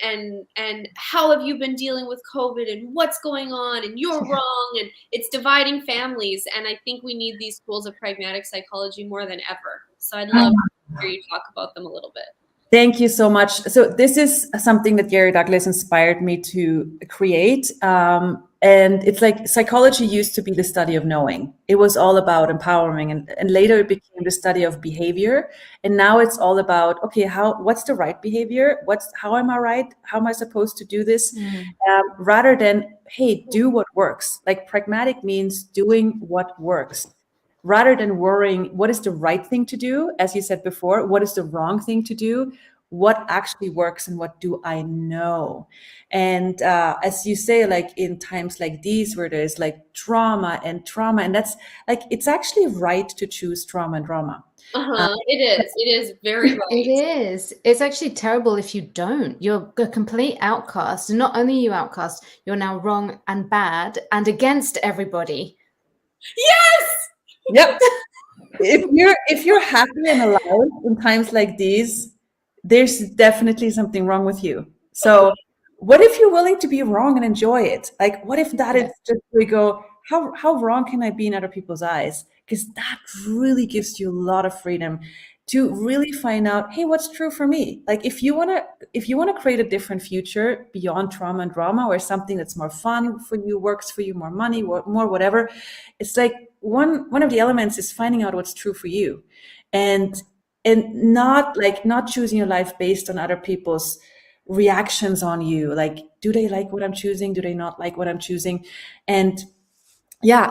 how have you been dealing with COVID, and what's going on, and you're wrong, and it's dividing families. And I think we need these tools of pragmatic psychology more than ever. So I'd love to hear you talk about them a little bit. Thank you so much. So this is something that Gary Douglas inspired me to create. And it's like, psychology used to be the study of knowing. It was all about empowering, and later it became the study of behavior. And now it's all about, okay, what's the right behavior? How am I right? How am I supposed to do this? Rather than, hey, do what works. Like, pragmatic means doing what works. Rather than worrying, what is the right thing to do? As you said before, what is the wrong thing to do? What actually works, and what do I know? And as you say, like in times like these, where there's like trauma, and that's like, it's actually right to choose trauma and drama. It is very right. It is. It's actually terrible if you don't. You're a complete outcast. And not only are you outcast, you're now wrong and bad and against everybody. Yes. Yep. If you're happy and alive in times like these, there's definitely something wrong with you. So what if you're willing to be wrong and enjoy it? Like, what if that is just where we go, how wrong can I be in other people's eyes? Because that really gives you a lot of freedom to really find out, hey, what's true for me? Like, if you wanna create a different future beyond trauma and drama, or something that's more fun for you, works for you, more money, more whatever, it's like one of the elements is finding out what's true for you, and not choosing your life based on other people's reactions on you. Like, do they like what I'm choosing? Do they not like what I'm choosing? And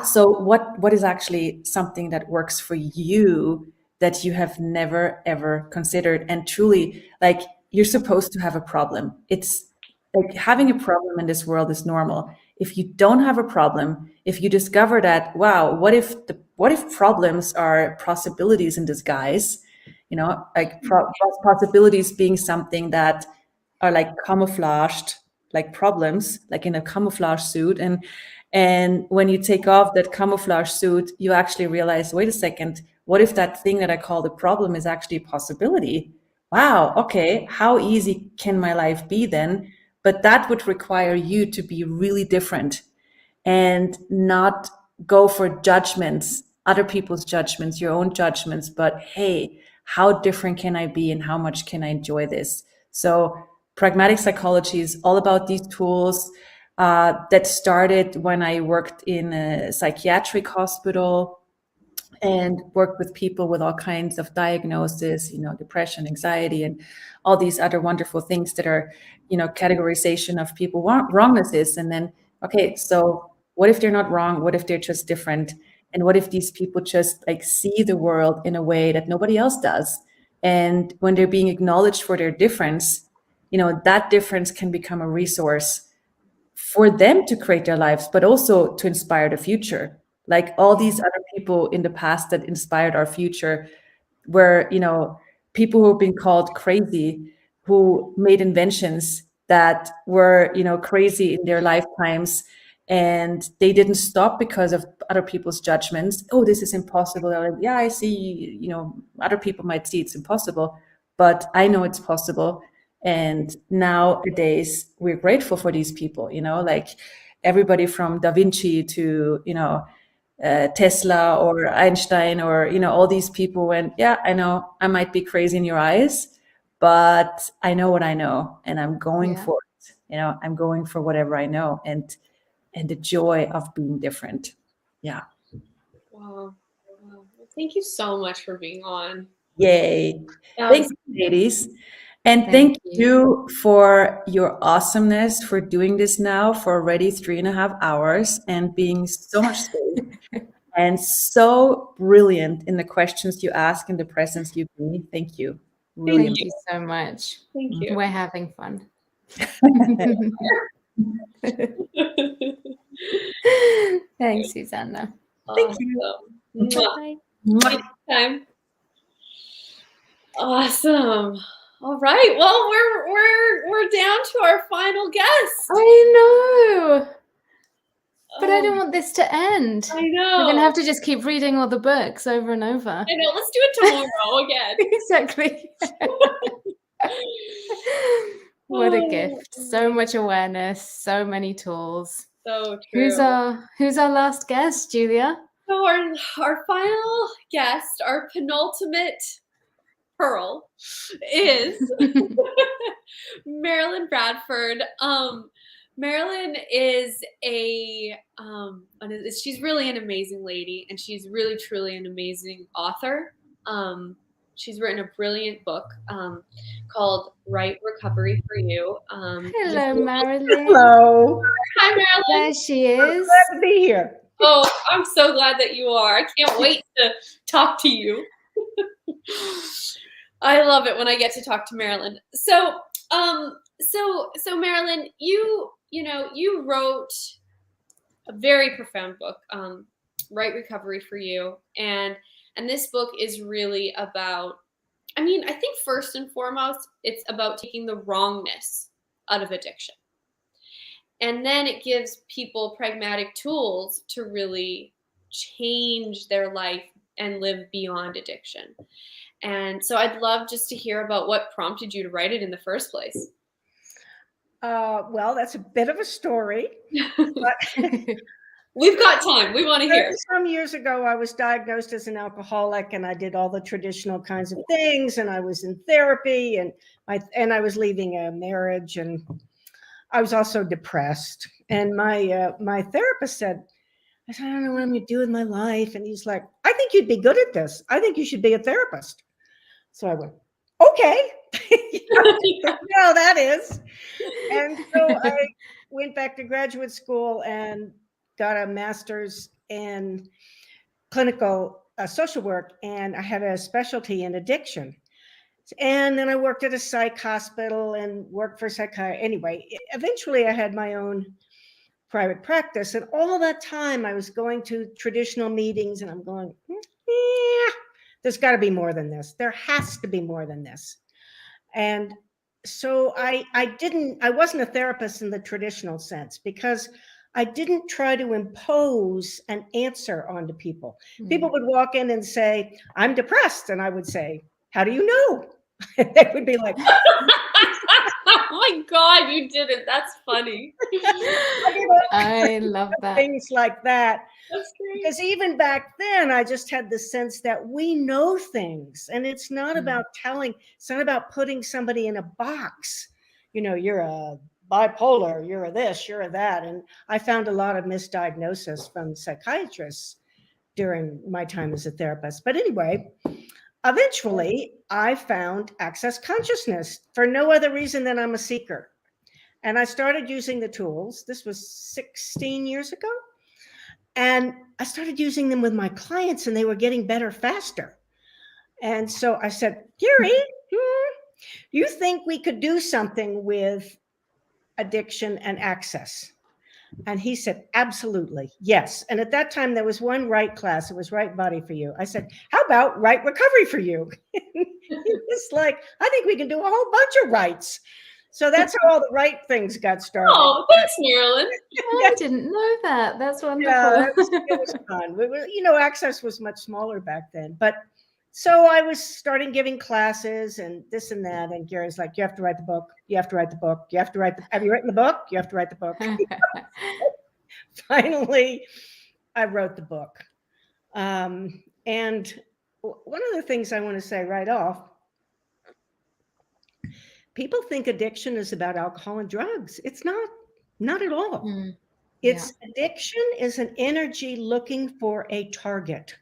so what is actually something that works for you that you have never ever considered? And truly, like, you're supposed to have a problem. It's like, having a problem in this world is normal. If you don't have a problem, if you discover that, wow, what if problems are possibilities in disguise? Like possibilities being something that are like camouflaged, like problems, like in a camouflage suit. And when you take off that camouflage suit, you actually realize, wait a second, what if that thing that I call the problem is actually a possibility? Wow, okay, how easy can my life be then? But that would require you to be really different and not go for judgments, other people's judgments, your own judgments, but hey, how different can I be and how much can I enjoy this? So pragmatic psychology is all about these tools that started when I worked in a psychiatric hospital and worked with people with all kinds of diagnoses, depression, anxiety, and all these other wonderful things that are, categorization of people wrongnesses. And then, okay, so what if they're not wrong? What if they're just different? And what if these people just like see the world in a way that nobody else does? And when they're being acknowledged for their difference, that difference can become a resource for them to create their lives, but also to inspire the future. Like all these other people in the past that inspired our future were, people who have been called crazy, who made inventions that were, crazy in their lifetimes. And they didn't stop because of other people's judgments. Oh, this is impossible. They're like, yeah, I see, other people might see it's impossible, but I know it's possible. And nowadays we're grateful for these people, like everybody from Da Vinci to, Tesla or Einstein or, all these people went, yeah, I know I might be crazy in your eyes, but I know what I know and I'm going for it. I'm going for whatever I know and the joy of being different. Yeah. Wow. Thank you so much for being on. Yay. Thanks, ladies. And thank you for your awesomeness for doing this now for already 3.5 hours and being so much safe and so brilliant in the questions you ask and the presence you bring. Thank you. Really Thank you so much. Thank you. We're having fun. Thanks, Susanna. Thank you. Bye. Time. Awesome. All right. Well, we're down to our final guest. I know. But I don't want this to end. I know. We're going to have to just keep reading all the books over and over. I know. Let's do it tomorrow again. Exactly. What a gift. So much awareness, so many tools. So true. Who's our last guest, Julia? So our final guest, our penultimate pearl is Marilyn Bradford. Marilyn is she's really an amazing lady, and she's really truly an amazing author. She's written a brilliant book called Right Recovery for You. Hello, Marilyn. Hello. Hi, Marilyn. There she is. Glad to be here. Oh, I'm so glad that you are. I can't wait to talk to you. I love it when I get to talk to Marilyn. So Marilyn, you wrote a very profound book, Right Recovery for You, and this book is really about, I think first and foremost, it's about taking the wrongness out of addiction. And then it gives people pragmatic tools to really change their life and live beyond addiction. And so I'd love just to hear about what prompted you to write it in the first place. Well, that's a bit of a story. But we've got time. We want to hear. Some years ago, I was diagnosed as an alcoholic, and I did all the traditional kinds of things, and I was in therapy, and I was leaving a marriage, and I was also depressed. And my therapist said, I said, I don't know what I'm going to do with my life. And he's like, I think you'd be good at this. I think you should be a therapist. So I went, okay. No, that is. And so I went back to graduate school and got a master's in clinical social work. And I had a specialty in addiction. And then I worked at a psych hospital and worked for psychiatry. Anyway, eventually I had my own private practice. And all that time I was going to traditional meetings and I'm going, there's got to be more than this. There has to be more than this. And so I wasn't a therapist in the traditional sense because I didn't try to impose an answer onto people. People would walk in and say, I'm depressed. And I would say, how do you know? And they would be like, Oh my God, you did it. That's funny. I love that. Things like that. That's great. Because even back then, I just had the sense that we know things, and it's not about telling, it's not about putting somebody in a box. You know, you're a bipolar, you're a this, you're a that. And I found a lot of misdiagnosis from psychiatrists during my time as a therapist. But anyway, eventually I found Access Consciousness for no other reason than I'm a seeker. And I started using the tools. This was 16 years ago. And I started using them with my clients, and they were getting better faster. And so I said, Gary, you think we could do something with addiction and access? And he said, absolutely, yes. And at that time, there was one right class. It was Right Body for You. I said, how about Right Recovery for You? He was like, I think we can do a whole bunch of rights. So that's how all the right things got started. Oh, thanks, Marilyn. I didn't know that. That's wonderful. Yeah, it was fun. You know, Access was much smaller back then. But so I was starting giving classes and this and that. And Gary's like, you have to write the book. You have to write the book. You have to write have you written the book? You have to write the book. Finally, I wrote the book. And one of the things I want to say right off, people think addiction is about alcohol and drugs. It's not at all. Addiction is an energy looking for a target.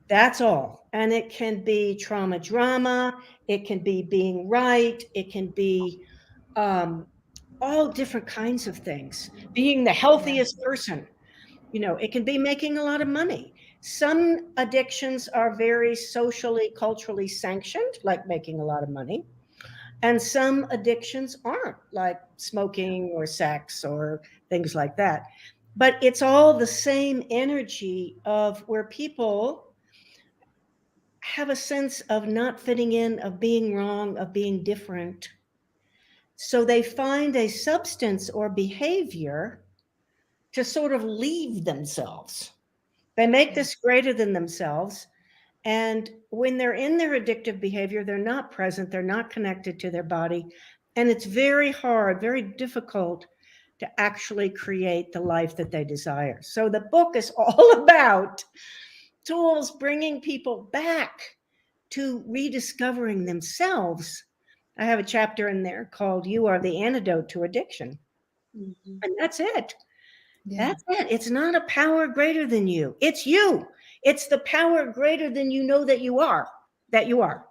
That's all. And it can be trauma drama. It can be being right. It can be all different kinds of things. Being the healthiest person. You know, it can be making a lot of money. Some addictions are very socially, culturally sanctioned, like making a lot of money. And some addictions aren't, like smoking or sex or things like that. But it's all the same energy of where people have a sense of not fitting in, of being wrong, of being different. So they find a substance or behavior to sort of leave themselves. They make this greater than themselves. And when they're in their addictive behavior, they're not present, they're not connected to their body. And it's very hard, very difficult to actually create the life that they desire. So the book is all about tools bringing people back to rediscovering themselves. I have a chapter in there called You Are the Antidote to Addiction. And that's it. That's it. It's not a power greater than you. It's you. It's the power greater than you know that you are.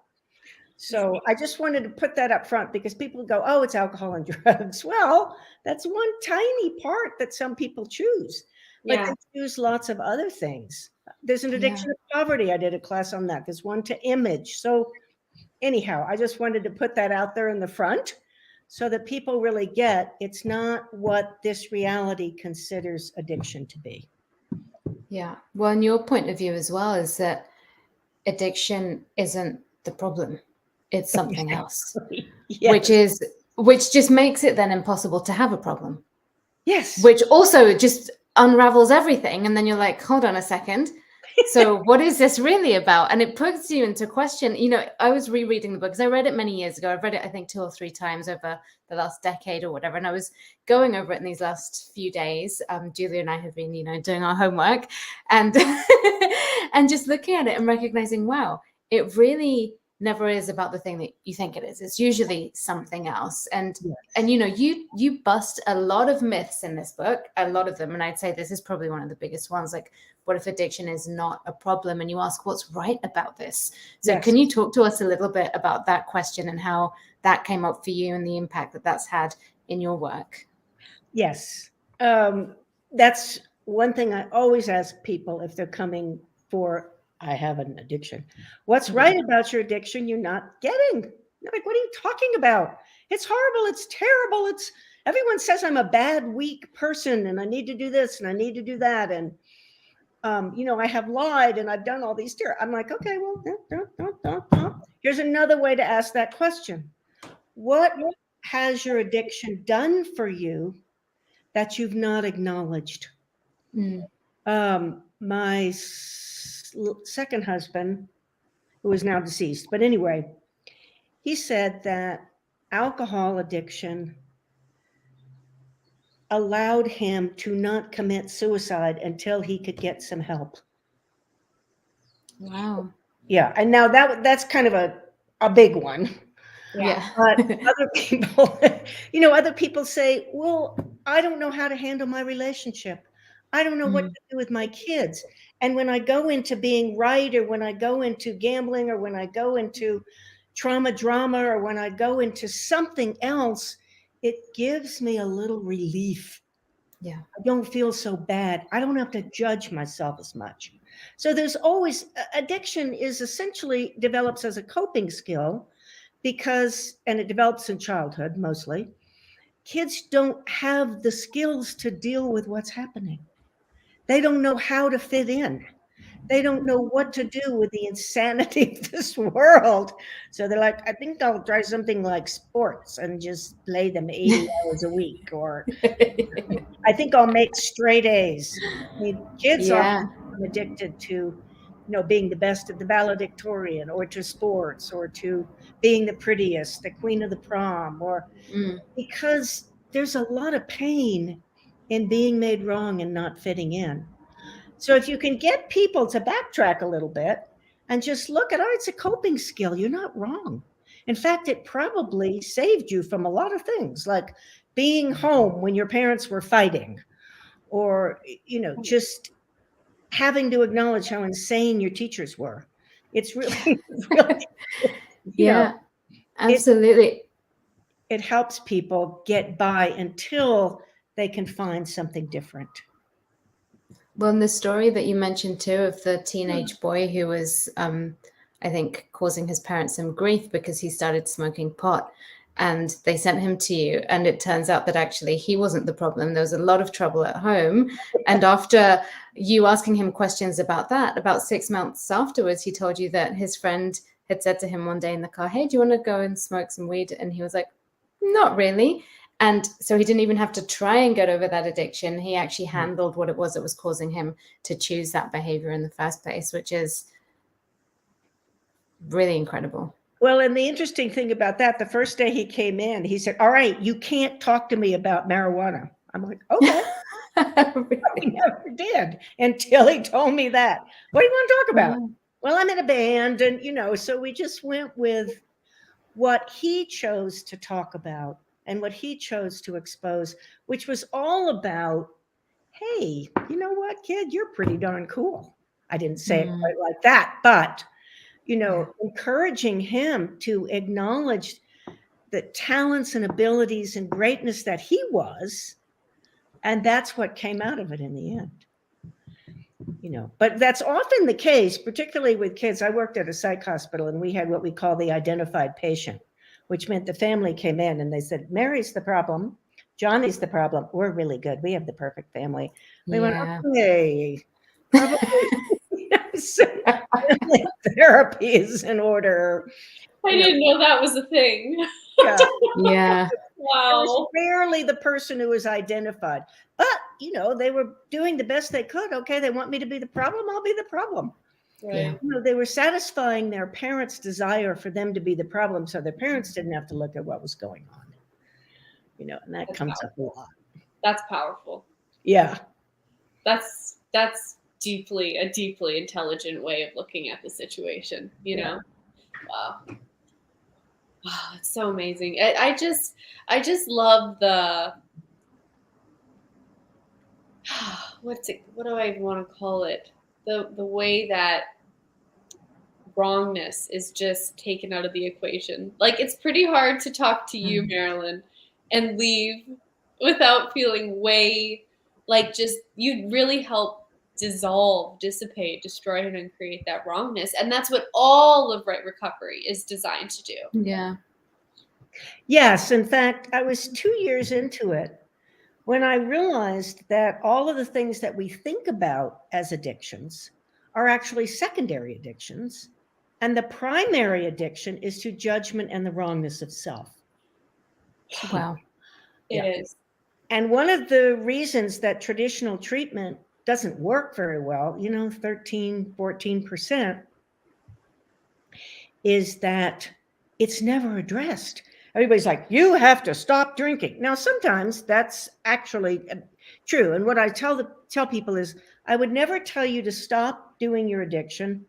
So I just wanted to put that up front because people go, oh, it's alcohol and drugs. Well, that's one tiny part that some people choose. But they choose lots of other things. There's an addiction to poverty. I did a class on that. There's one to image. So anyhow, I just wanted to put that out there in the front so that people really get it's not what this reality considers addiction to be. Yeah. Well, and your point of view as well is that addiction isn't the problem. It's something else, which just makes it then impossible to have a problem. Yes. Which also just unravels everything. And then you're like, hold on a second. So what is this really about? And it puts you into question. You know, I was rereading the book because I read it many years ago. I've read it, I think, 2 or 3 times over the last decade or whatever. And I was going over it in these last few days. Julia and I have been, you know, doing our homework and and just looking at it and recognizing, wow, it really never is about the thing that you think it is. It's usually something else. And you know, you bust a lot of myths in this book, a lot of them. And I'd say this is probably one of the biggest ones. Like, what if addiction is not a problem? And you ask, what's right about this? So can you talk to us a little bit about that question and how that came up for you and the impact that that's had in your work? Yes. That's one thing I always ask people if they're coming for, I have an addiction. What's right about your addiction you're not getting? You're like, what are you talking about? It's horrible. It's terrible. Everyone says I'm a bad, weak person and I need to do this and I need to do that. And, you know, I have lied and I've done all these I'm like, okay, well, don't. Here's another way to ask that question. What has your addiction done for you that you've not acknowledged. My second husband, who is now deceased, but anyway, he said that alcohol addiction allowed him to not commit suicide until he could get some help. Wow. Yeah, and now that's kind of a big one. Yeah. But other people, other people say, well, I don't know how to handle my relationship. I don't know what to do with my kids. And when I go into being right, or when I go into gambling, or when I go into trauma drama, or when I go into something else, it gives me a little relief. Yeah. I don't feel so bad. I don't have to judge myself as much. So there's always, addiction is essentially develops as a coping skill, and it develops in childhood mostly. Kids don't have the skills to deal with what's happening. They don't know how to fit in. They don't know what to do with the insanity of this world. So they're like, I think I'll try something like sports and just play them 80 hours a week. Or I think I'll make straight A's. I mean, kids are addicted to, being the best at the valedictorian, or to sports, or to being the prettiest, the queen of the prom, or because there's a lot of pain in being made wrong and not fitting in. So if you can get people to backtrack a little bit and just look at, it's a coping skill, you're not wrong. In fact, it probably saved you from a lot of things, like being home when your parents were fighting, or, just having to acknowledge how insane your teachers were. It's really, absolutely. It helps people get by until they can find something different. Well, in the story that you mentioned too of the teenage boy who was, I think, causing his parents some grief because he started smoking pot, and they sent him to you, and it turns out that actually he wasn't the problem. There was a lot of trouble at home. And after you asking him questions about that, about 6 months afterwards, he told you that his friend had said to him one day in the car, hey, do you want to go and smoke some weed? And he was like, not really. And so he didn't even have to try and get over that addiction. He actually handled what it was that was causing him to choose that behavior in the first place, which is really incredible. Well, and the interesting thing about that, the first day he came in, he said, all right, you can't talk to me about marijuana. I'm like, okay. Really? He never did until he told me that. What do you want to talk about? Well, I'm in a band, and, so we just went with what he chose to talk about and what he chose to expose, which was all about, hey, you know what, kid, you're pretty darn cool. I didn't say it quite like that, but encouraging him to acknowledge the talents and abilities and greatness that he was. And that's what came out of it in the end. But that's often the case, particularly with kids. I worked at a psych hospital, and we had what we call the identified patient, which meant the family came in and they said, Mary's the problem. Johnny's the problem. We're really good. We have the perfect family. We went, okay, probably. Family therapy is in order. I didn't know that was a thing. Yeah. Wow. It was rarely the person who was identified, but they were doing the best they could. Okay, they want me to be the problem, I'll be the problem. Right. They were satisfying their parents' desire for them to be the problem, so their parents didn't have to look at what was going on. And that That's comes powerful. up a lot. That's powerful. Yeah. That's a deeply intelligent way of looking at the situation, Wow. Wow, it's so amazing. I just love the what do I want to call it? The way that wrongness is just taken out of the equation. Like, it's pretty hard to talk to you, Marilyn, and leave without feeling way like just you'd really help dissolve, dissipate, destroy, and create that wrongness. And that's what all of Right Recovery is designed to do. Yeah. Yes. In fact, I was 2 years into it when I realized that all of the things that we think about as addictions are actually secondary addictions. And the primary addiction is to judgment and the wrongness of self. Wow. It is. And one of the reasons that traditional treatment doesn't work very well, 13, 14%, is that it's never addressed. Everybody's like, you have to stop drinking. Now, sometimes that's actually true. And what I tell people is, I would never tell you to stop doing your addiction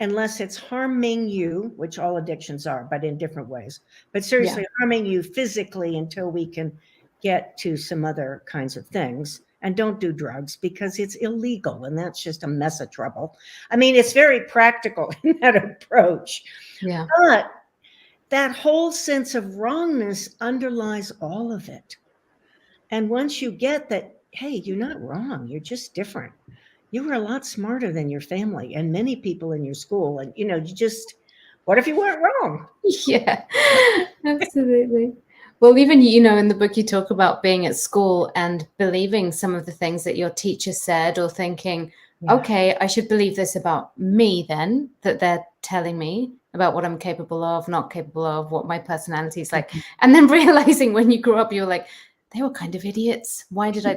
unless it's harming you, which all addictions are, but in different ways. But seriously, harming you physically until we can get to some other kinds of things. And don't do drugs because it's illegal, and that's just a mess of trouble. I mean, it's very practical in that approach. Yeah. But that whole sense of wrongness underlies all of it. And once you get that, hey, you're not wrong, you're just different. You were a lot smarter than your family and many people in your school. And, you just, what if you weren't wrong? Yeah, absolutely. Well, even, in the book, you talk about being at school and believing some of the things that your teacher said, or thinking, okay, I should believe this about me then, that they're telling me about what I'm capable of, not capable of, what my personality is like. And then realizing when you grow up, you're like, they were kind of idiots. Why did I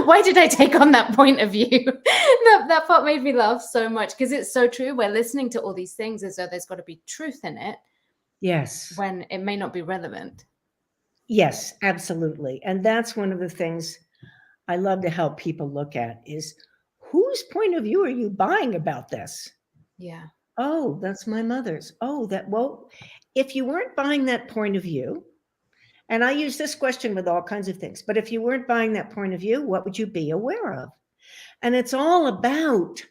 why did I take on that point of view? that part made me laugh so much, because it's so true. We're listening to all these things as though there's got to be truth in it. Yes. When it may not be relevant. Yes, absolutely. And that's one of the things I love to help people look at is, whose point of view are you buying about this? Yeah. Oh, that's my mother's. Oh, well, if you weren't buying that point of view, and I use this question with all kinds of things, but if you weren't buying that point of view, what would you be aware of? And it's all about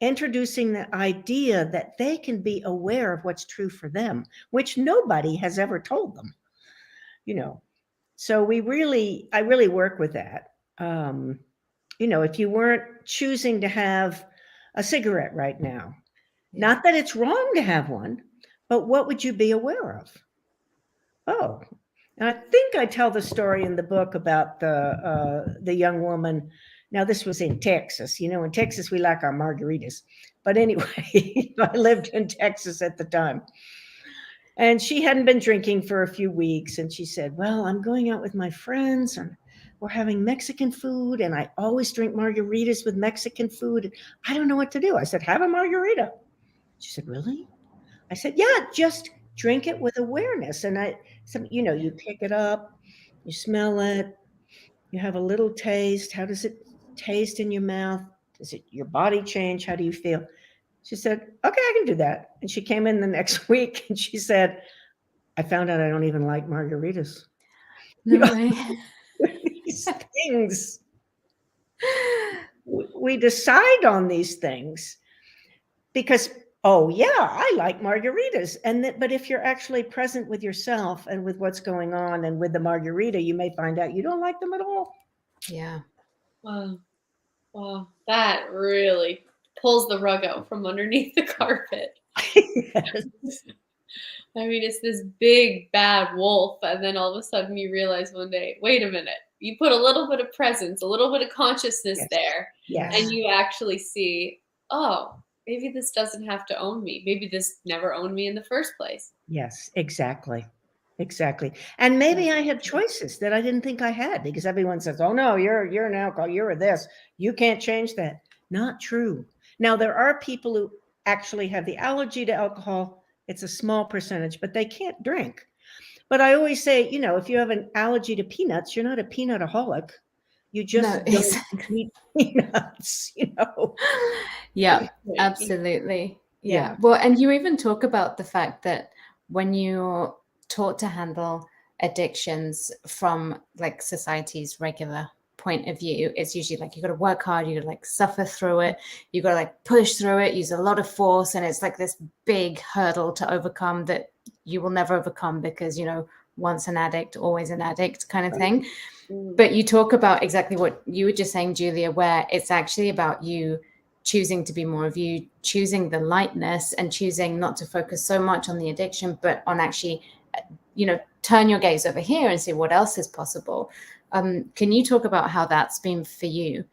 introducing the idea that they can be aware of what's true for them, which nobody has ever told them. So I really work with that. If you weren't choosing to have a cigarette right now, not that it's wrong to have one, but what would you be aware of? Oh, and I think I tell the story in the book about the young woman. Now, this was in Texas. In Texas, we like our margaritas. But anyway, I lived in Texas at the time. And she hadn't been drinking for a few weeks. And she said, well, I'm going out with my friends and we're having Mexican food. And I always drink margaritas with Mexican food. I don't know what to do. I said, have a margarita. She said, really? I said, yeah, just drink it with awareness. And you pick it up, you smell it, you have a little taste. How does it taste in your mouth? Does your body change? How do you feel? She said, okay, I can do that. And she came in the next week and she said, I found out I don't even like margaritas. No way. These things, we decide on these things because, oh yeah, I like margaritas. But if you're actually present with yourself and with what's going on and with the margarita, you may find out you don't like them at all. Yeah. Wow. That really pulls the rug out from underneath the carpet. Yes. I mean, it's this big bad wolf, and then all of a sudden you realize one day, wait a minute, you put a little bit of presence, a little bit of consciousness there, and you actually see, oh, maybe this doesn't have to own me. Maybe this never owned me in the first place. Yes, exactly. And maybe I have choices that I didn't think I had, because everyone says, oh no, you're an alcoholic, you're this, you can't change that. Not true. Now, there are people who actually have the allergy to alcohol. It's a small percentage, but they can't drink. But I always say, if you have an allergy to peanuts, you're not a peanutaholic. You just don't eat peanuts, Yeah, absolutely. Yeah. Well, and you even talk about the fact that when you're taught to handle addictions from like society's regular point of view, it's usually like you got to work hard, you got to like suffer through it, you got to like push through it, use a lot of force, and it's like this big hurdle to overcome that you will never overcome because once an addict, always an addict kind of thing. But you talk about exactly what you were just saying, Julia, where it's actually about you choosing to be more of you, choosing the lightness and choosing not to focus so much on the addiction, but on actually turn your gaze over here and see what else is possible. Can you talk about how that's been for you?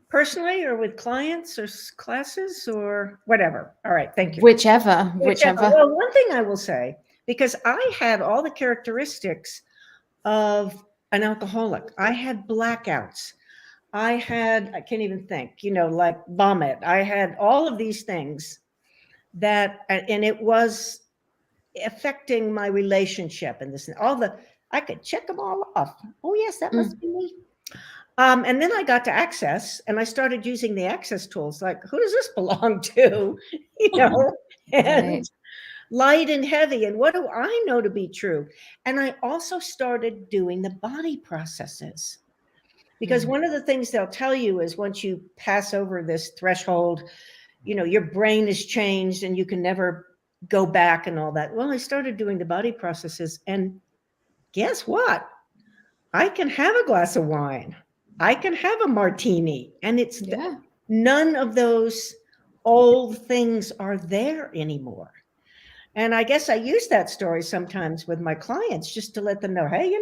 Personally, or with clients or classes or whatever? All right, thank you. Whichever. Well, one thing I will say, because I had all the characteristics of an alcoholic. I had blackouts. I can't even think, like vomit. I had all of these things and it was affecting my relationship and this and I could check them all off. Oh yes, that must be me. And then I got to Access and I started using the Access tools. Like, who does this belong to? And light and heavy. And what do I know to be true? And I also started doing the body processes. Because one of the things they'll tell you is once you pass over this threshold, your brain is changed and you can never go back and all that. Well, I started doing the body processes and guess what? I can have a glass of wine. I can have a martini. And it's none of those old things are there anymore. And I guess I use that story sometimes with my clients just to let them know, hey,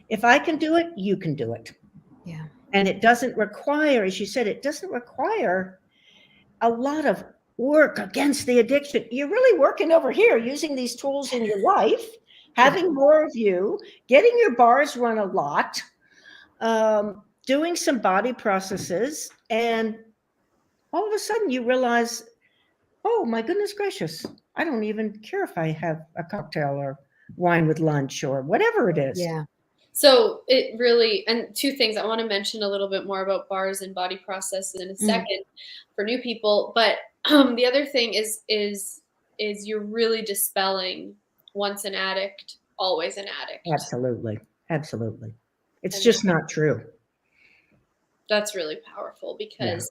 if I can do it, you can do it. Yeah. And it doesn't require, as you said, it doesn't require a lot of work against the addiction. You're really working over here using these tools in your life, having more of you, getting your bars run a lot, doing some body processes. And all of a sudden you realize, oh my goodness gracious, I don't even care if I have a cocktail or wine with lunch or whatever it is. Yeah. So it really, and two things, I want to mention a little bit more about bars and body processes in a second for new people. But the other thing is you're really dispelling once an addict, always an addict. Absolutely. Absolutely. It's just not true. That's really powerful because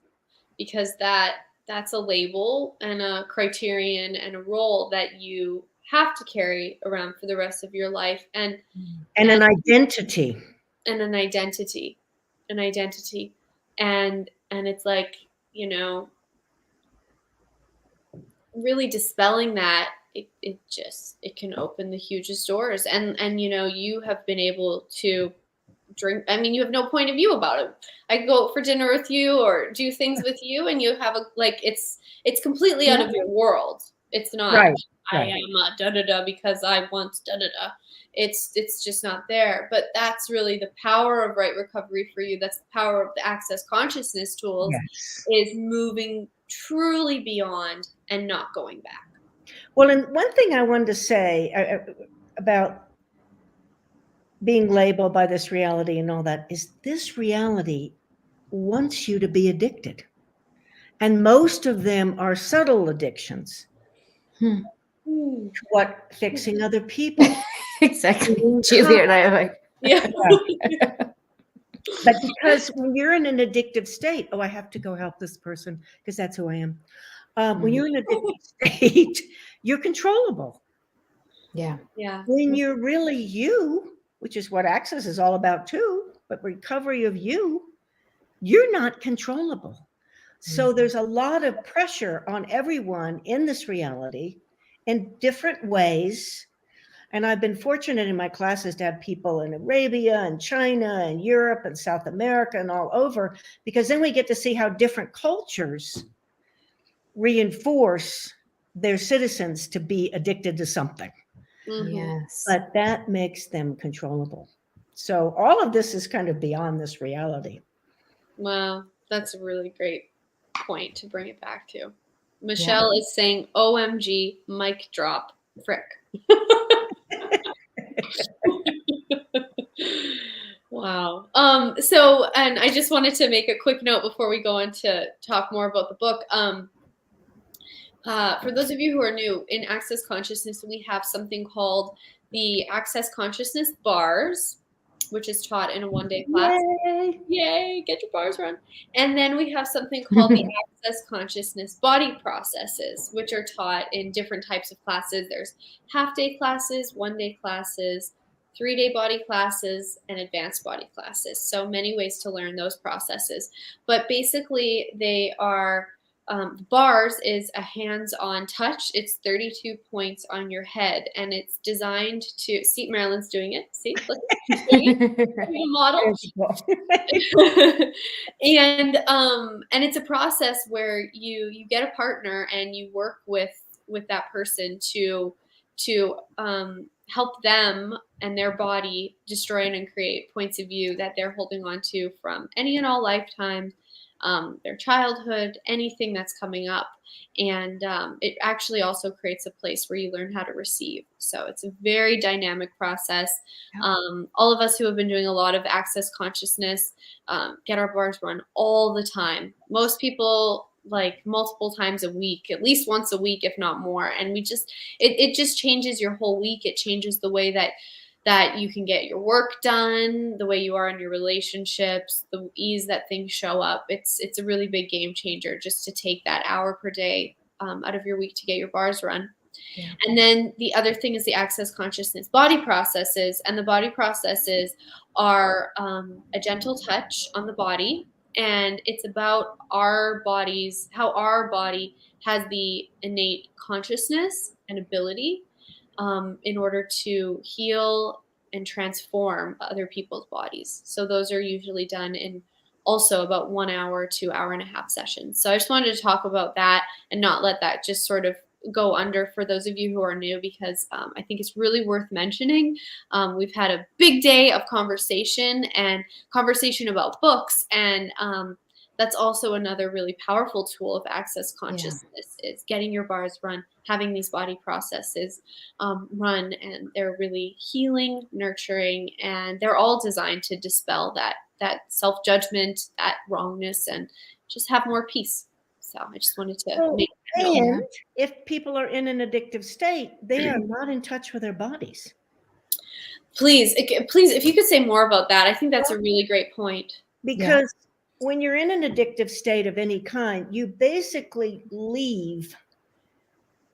that's a label and a criterion and a role that you have to carry around for the rest of your life and an identity and it's like, really dispelling that it can open the hugest doors and you have been able to drink. I mean, you have no point of view about it. I could go out for dinner with you or do things with you and you have it's completely out of your world. It's not right. I am a da-da-da because I want da-da-da. It's just not there. But that's really the power of Right Recovery for you. That's the power of the Access Consciousness tools is moving truly beyond and not going back. Well, and one thing I wanted to say about being labeled by this reality and all that is this reality wants you to be addicted. And most of them are subtle addictions. What fixing other people. Exactly. Julia and I are like, But because when you're in an addictive state, I have to go help this person because that's who I am. When you're in an addictive state, you're controllable. Yeah. When you're really you, which is what Access is all about too, but recovery of you're not controllable. So there's a lot of pressure on everyone in this reality in different ways. And I've been fortunate in my classes to have people in Arabia and China and Europe and South America and all over, because then we get to see how different cultures reinforce their citizens to be addicted to something. Yes. But that makes them controllable. So all of this is kind of beyond this reality. Wow, that's a really great point to bring it back to. Michelle is saying, OMG, mic drop, frick. Wow. So, and I just wanted to make a quick note before we go on to talk more about the book. For those of you who are new, in Access Consciousness, we have something called the Access Consciousness Bars, which is taught in a one-day class. Yay, get your bars run. And then we have something called the Access Consciousness Body Processes, which are taught in different types of classes. There's half-day classes, one-day classes, 3-day body classes, and advanced body classes. So many ways to learn those processes. But basically, they are bars is a hands-on touch. It's 32 points on your head, and it's designed to see. Marilyn's doing it. See, look, a model. And it's a process where you get a partner and you work with that person to help them and their body destroy and uncreate points of view that they're holding on to from any and all lifetimes, their childhood, anything that's coming up. And it actually also creates a place where you learn how to receive. So it's a very dynamic process. All of us who have been doing a lot of access consciousness get our bars run all the time. Most people like multiple times a week, at least once a week, if not more. And we just, it just changes your whole week. It changes the way that you can get your work done, the way you are in your relationships, the ease that things show up. It's a really big game changer just to take that hour per day out of your week to get your bars run. Yeah. And then the other thing is the access consciousness body processes. And the body processes are a gentle touch on the body. And it's about our bodies, how our body has the innate consciousness and ability in order to heal and transform other people's bodies. So those are usually done in also about 1 hour to hour and a half sessions. So I just wanted to talk about that and not let that just sort of go under for those of you who are new, because I think it's really worth mentioning. We've had a big day of conversation about books, and that's also another really powerful tool of access consciousness is getting your bars run, having these body processes run, and they're really healing, nurturing, and they're all designed to dispel that self-judgment, that wrongness, and just have more peace. So I just wanted to make that note. And if people are in an addictive state, they are not in touch with their bodies. Please, if you could say more about that. I think that's a really great point. Because when you're in an addictive state of any kind, you basically leave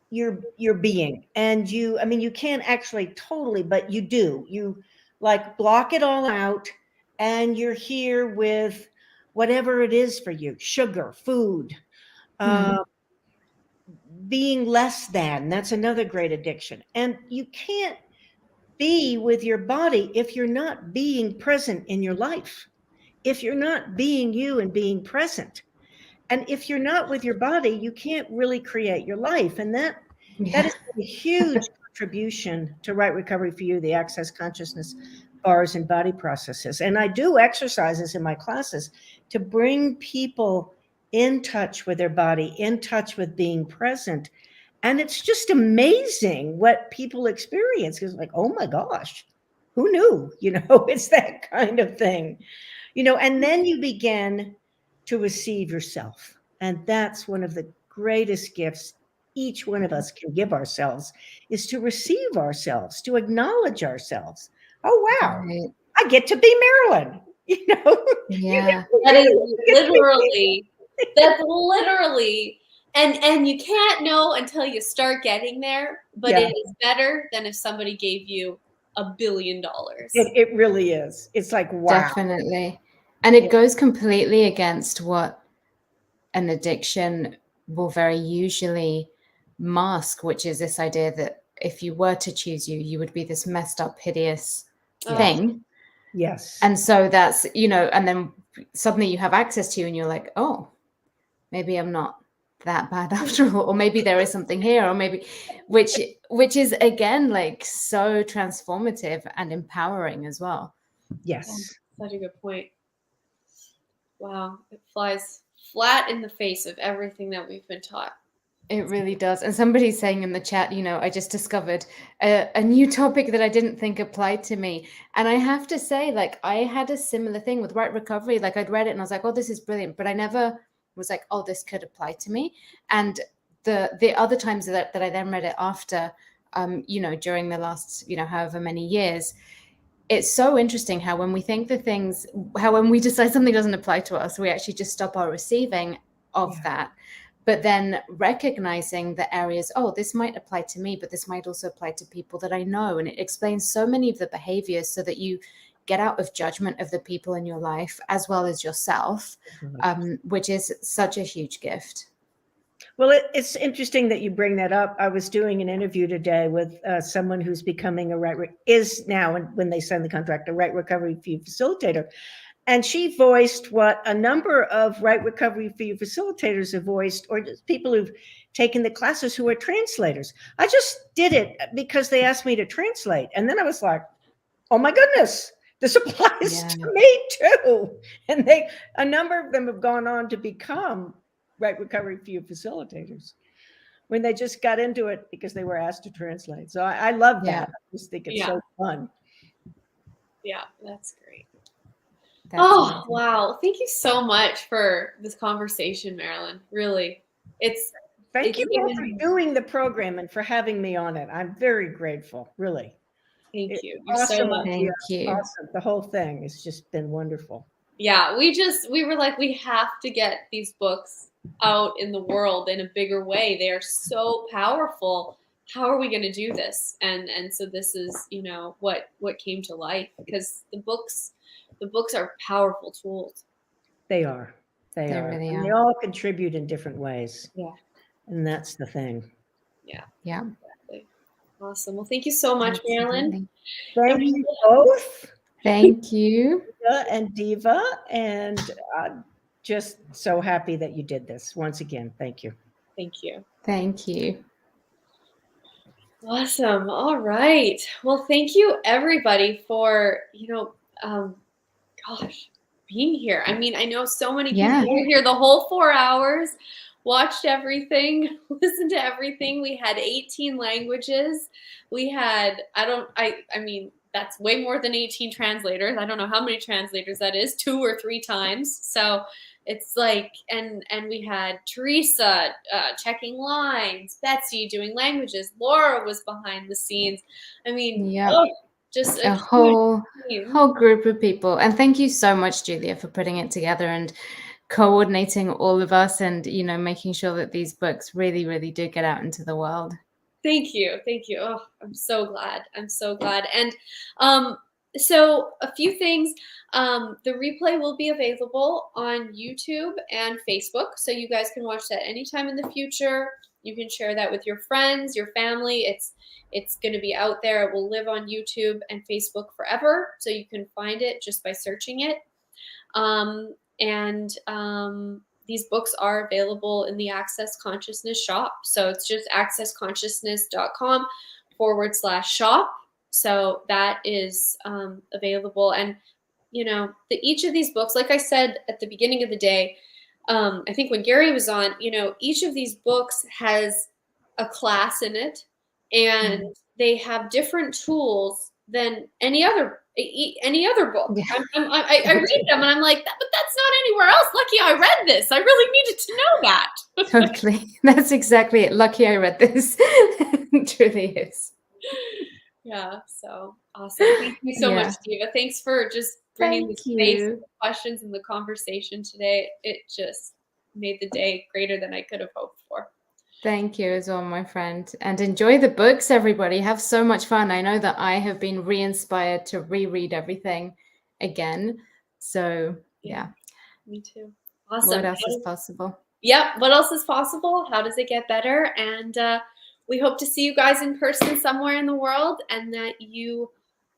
your being. And you can't actually totally, but you do. You like block it all out, and you're here with whatever it is for you, sugar, food, being less than. That's another great addiction. And you can't be with your body if you're not being present in your life, if you're not being you and being present. And if you're not with your body, you can't really create your life. And that is a huge contribution to Right Recovery for You, the access consciousness bars and body processes. And I do exercises in my classes to bring people in touch with their body, in touch with being present. And it's just amazing what people experience. It's like, oh my gosh, who knew? It's that kind of thing. And then you begin to receive yourself. And that's one of the greatest gifts each one of us can give ourselves, is to receive ourselves, to acknowledge ourselves. Oh, wow, right. I get to be Marilyn. Yeah. That is literally, and you can't know until you start getting there, but it is better than if somebody gave you $1 billion. It really is. It's like, wow. Definitely. And it goes completely against what an addiction will very usually mask, which is this idea that if you were to choose you would be this messed up, hideous thing. Yes. And so that's, and then suddenly you have access to you and you're like, oh, maybe I'm not that bad after all, or maybe there is something here, or maybe, which is again, like so transformative and empowering as well. Yes. Such a good point. Wow. It flies flat in the face of everything that we've been taught. It really does. And somebody's saying in the chat, I just discovered a new topic that I didn't think applied to me. And I have to say, like, I had a similar thing with Right Recovery. Like, I'd read it and I was like, oh, this is brilliant. But I never was like, oh, this could apply to me. And the other times that I then read it after, during the last, however many years, it's so interesting how when we think when we decide something doesn't apply to us, we actually just stop our receiving of that. But then recognizing the areas, oh, this might apply to me, but this might also apply to people that I know. And it explains so many of the behaviors so that you get out of judgment of the people in your life as well as yourself, which is such a huge gift. Well, it's interesting that you bring that up. I was doing an interview today with someone who's becoming is now, when they sign the contract, a Right Recovery for You facilitator. And she voiced what a number of Right Recovery for You facilitators have voiced, or just people who've taken the classes who are translators. I just did it because they asked me to translate. And then I was like, oh my goodness, this applies to me too. And a number of them have gone on to become Right Recovery for You facilitators when they just got into it because they were asked to translate. So I love that. I just think it's so fun. Yeah, that's great. That's amazing. Wow. Thank you so much for this conversation, Marilyn. Really. Thank you all for doing the program and for having me on it. I'm very grateful, really. Thank you. You're Awesome. so much. Thank you. Awesome. The whole thing has just been wonderful. Yeah, we were like, we have to get these books out in the world in a bigger way. They are so powerful. How are we going to do this? And so this is, what came to life, because the books are powerful tools. They are. They are. Really and are. they all contribute in different ways. Yeah. And that's the thing. Yeah. Yeah. Exactly. Awesome. Well, thank you so much, Marilyn. Thank you both. Thank you. And Diva, and just so happy that you did this once again. Thank you. Thank you. Thank you. Awesome. All right. Well, thank you everybody for, being here. I mean, I know so many people were here the whole 4 hours, watched everything, listened to everything. We had 18 languages. We had, I mean, that's way more than 18 translators. I don't know how many translators that is, 2 or 3 times. So it's like, and we had Teresa checking lines, Betsy doing languages, Laura was behind the scenes. I mean, just a whole group of people. And thank you so much, Julia, for putting it together and coordinating all of us and, making sure that these books really, really do get out into the world. Thank you. Thank you. Oh, I'm so glad. I'm so glad. And so a few things. The replay will be available on YouTube and Facebook. So you guys can watch that anytime in the future. You can share that with your friends, your family. It's going to be out there. It will live on YouTube and Facebook forever. So you can find it just by searching it. These books are available in the Access Consciousness shop. So it's just accessconsciousness.com/shop. So that is available. And, each of these books, like I said at the beginning of the day, I think when Gary was on, each of these books has a class in it, and they have different tools than any other book. Yeah. I read them and I'm like, but that's not anywhere else. Lucky I read this. I really needed to know that. Totally. That's exactly it. Lucky I read this. It truly is. Yeah. So awesome. Thank you so much, Diva. Thanks for just bringing the space, the questions, and the conversation today. It just made the day greater than I could have hoped for. Thank you as well, my friend. And enjoy the books, everybody. Have so much fun. I know that I have been re-inspired to reread everything again. So, yeah. Me too. Awesome. What else is possible? Yep. What else is possible? How does it get better? And we hope to see you guys in person somewhere in the world, and that you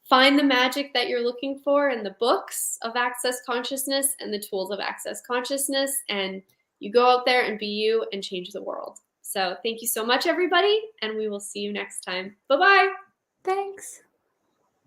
find the magic that you're looking for in the books of Access Consciousness and the tools of Access Consciousness. And you go out there and be you and change the world. So thank you so much, everybody, and we will see you next time. Bye-bye. Thanks.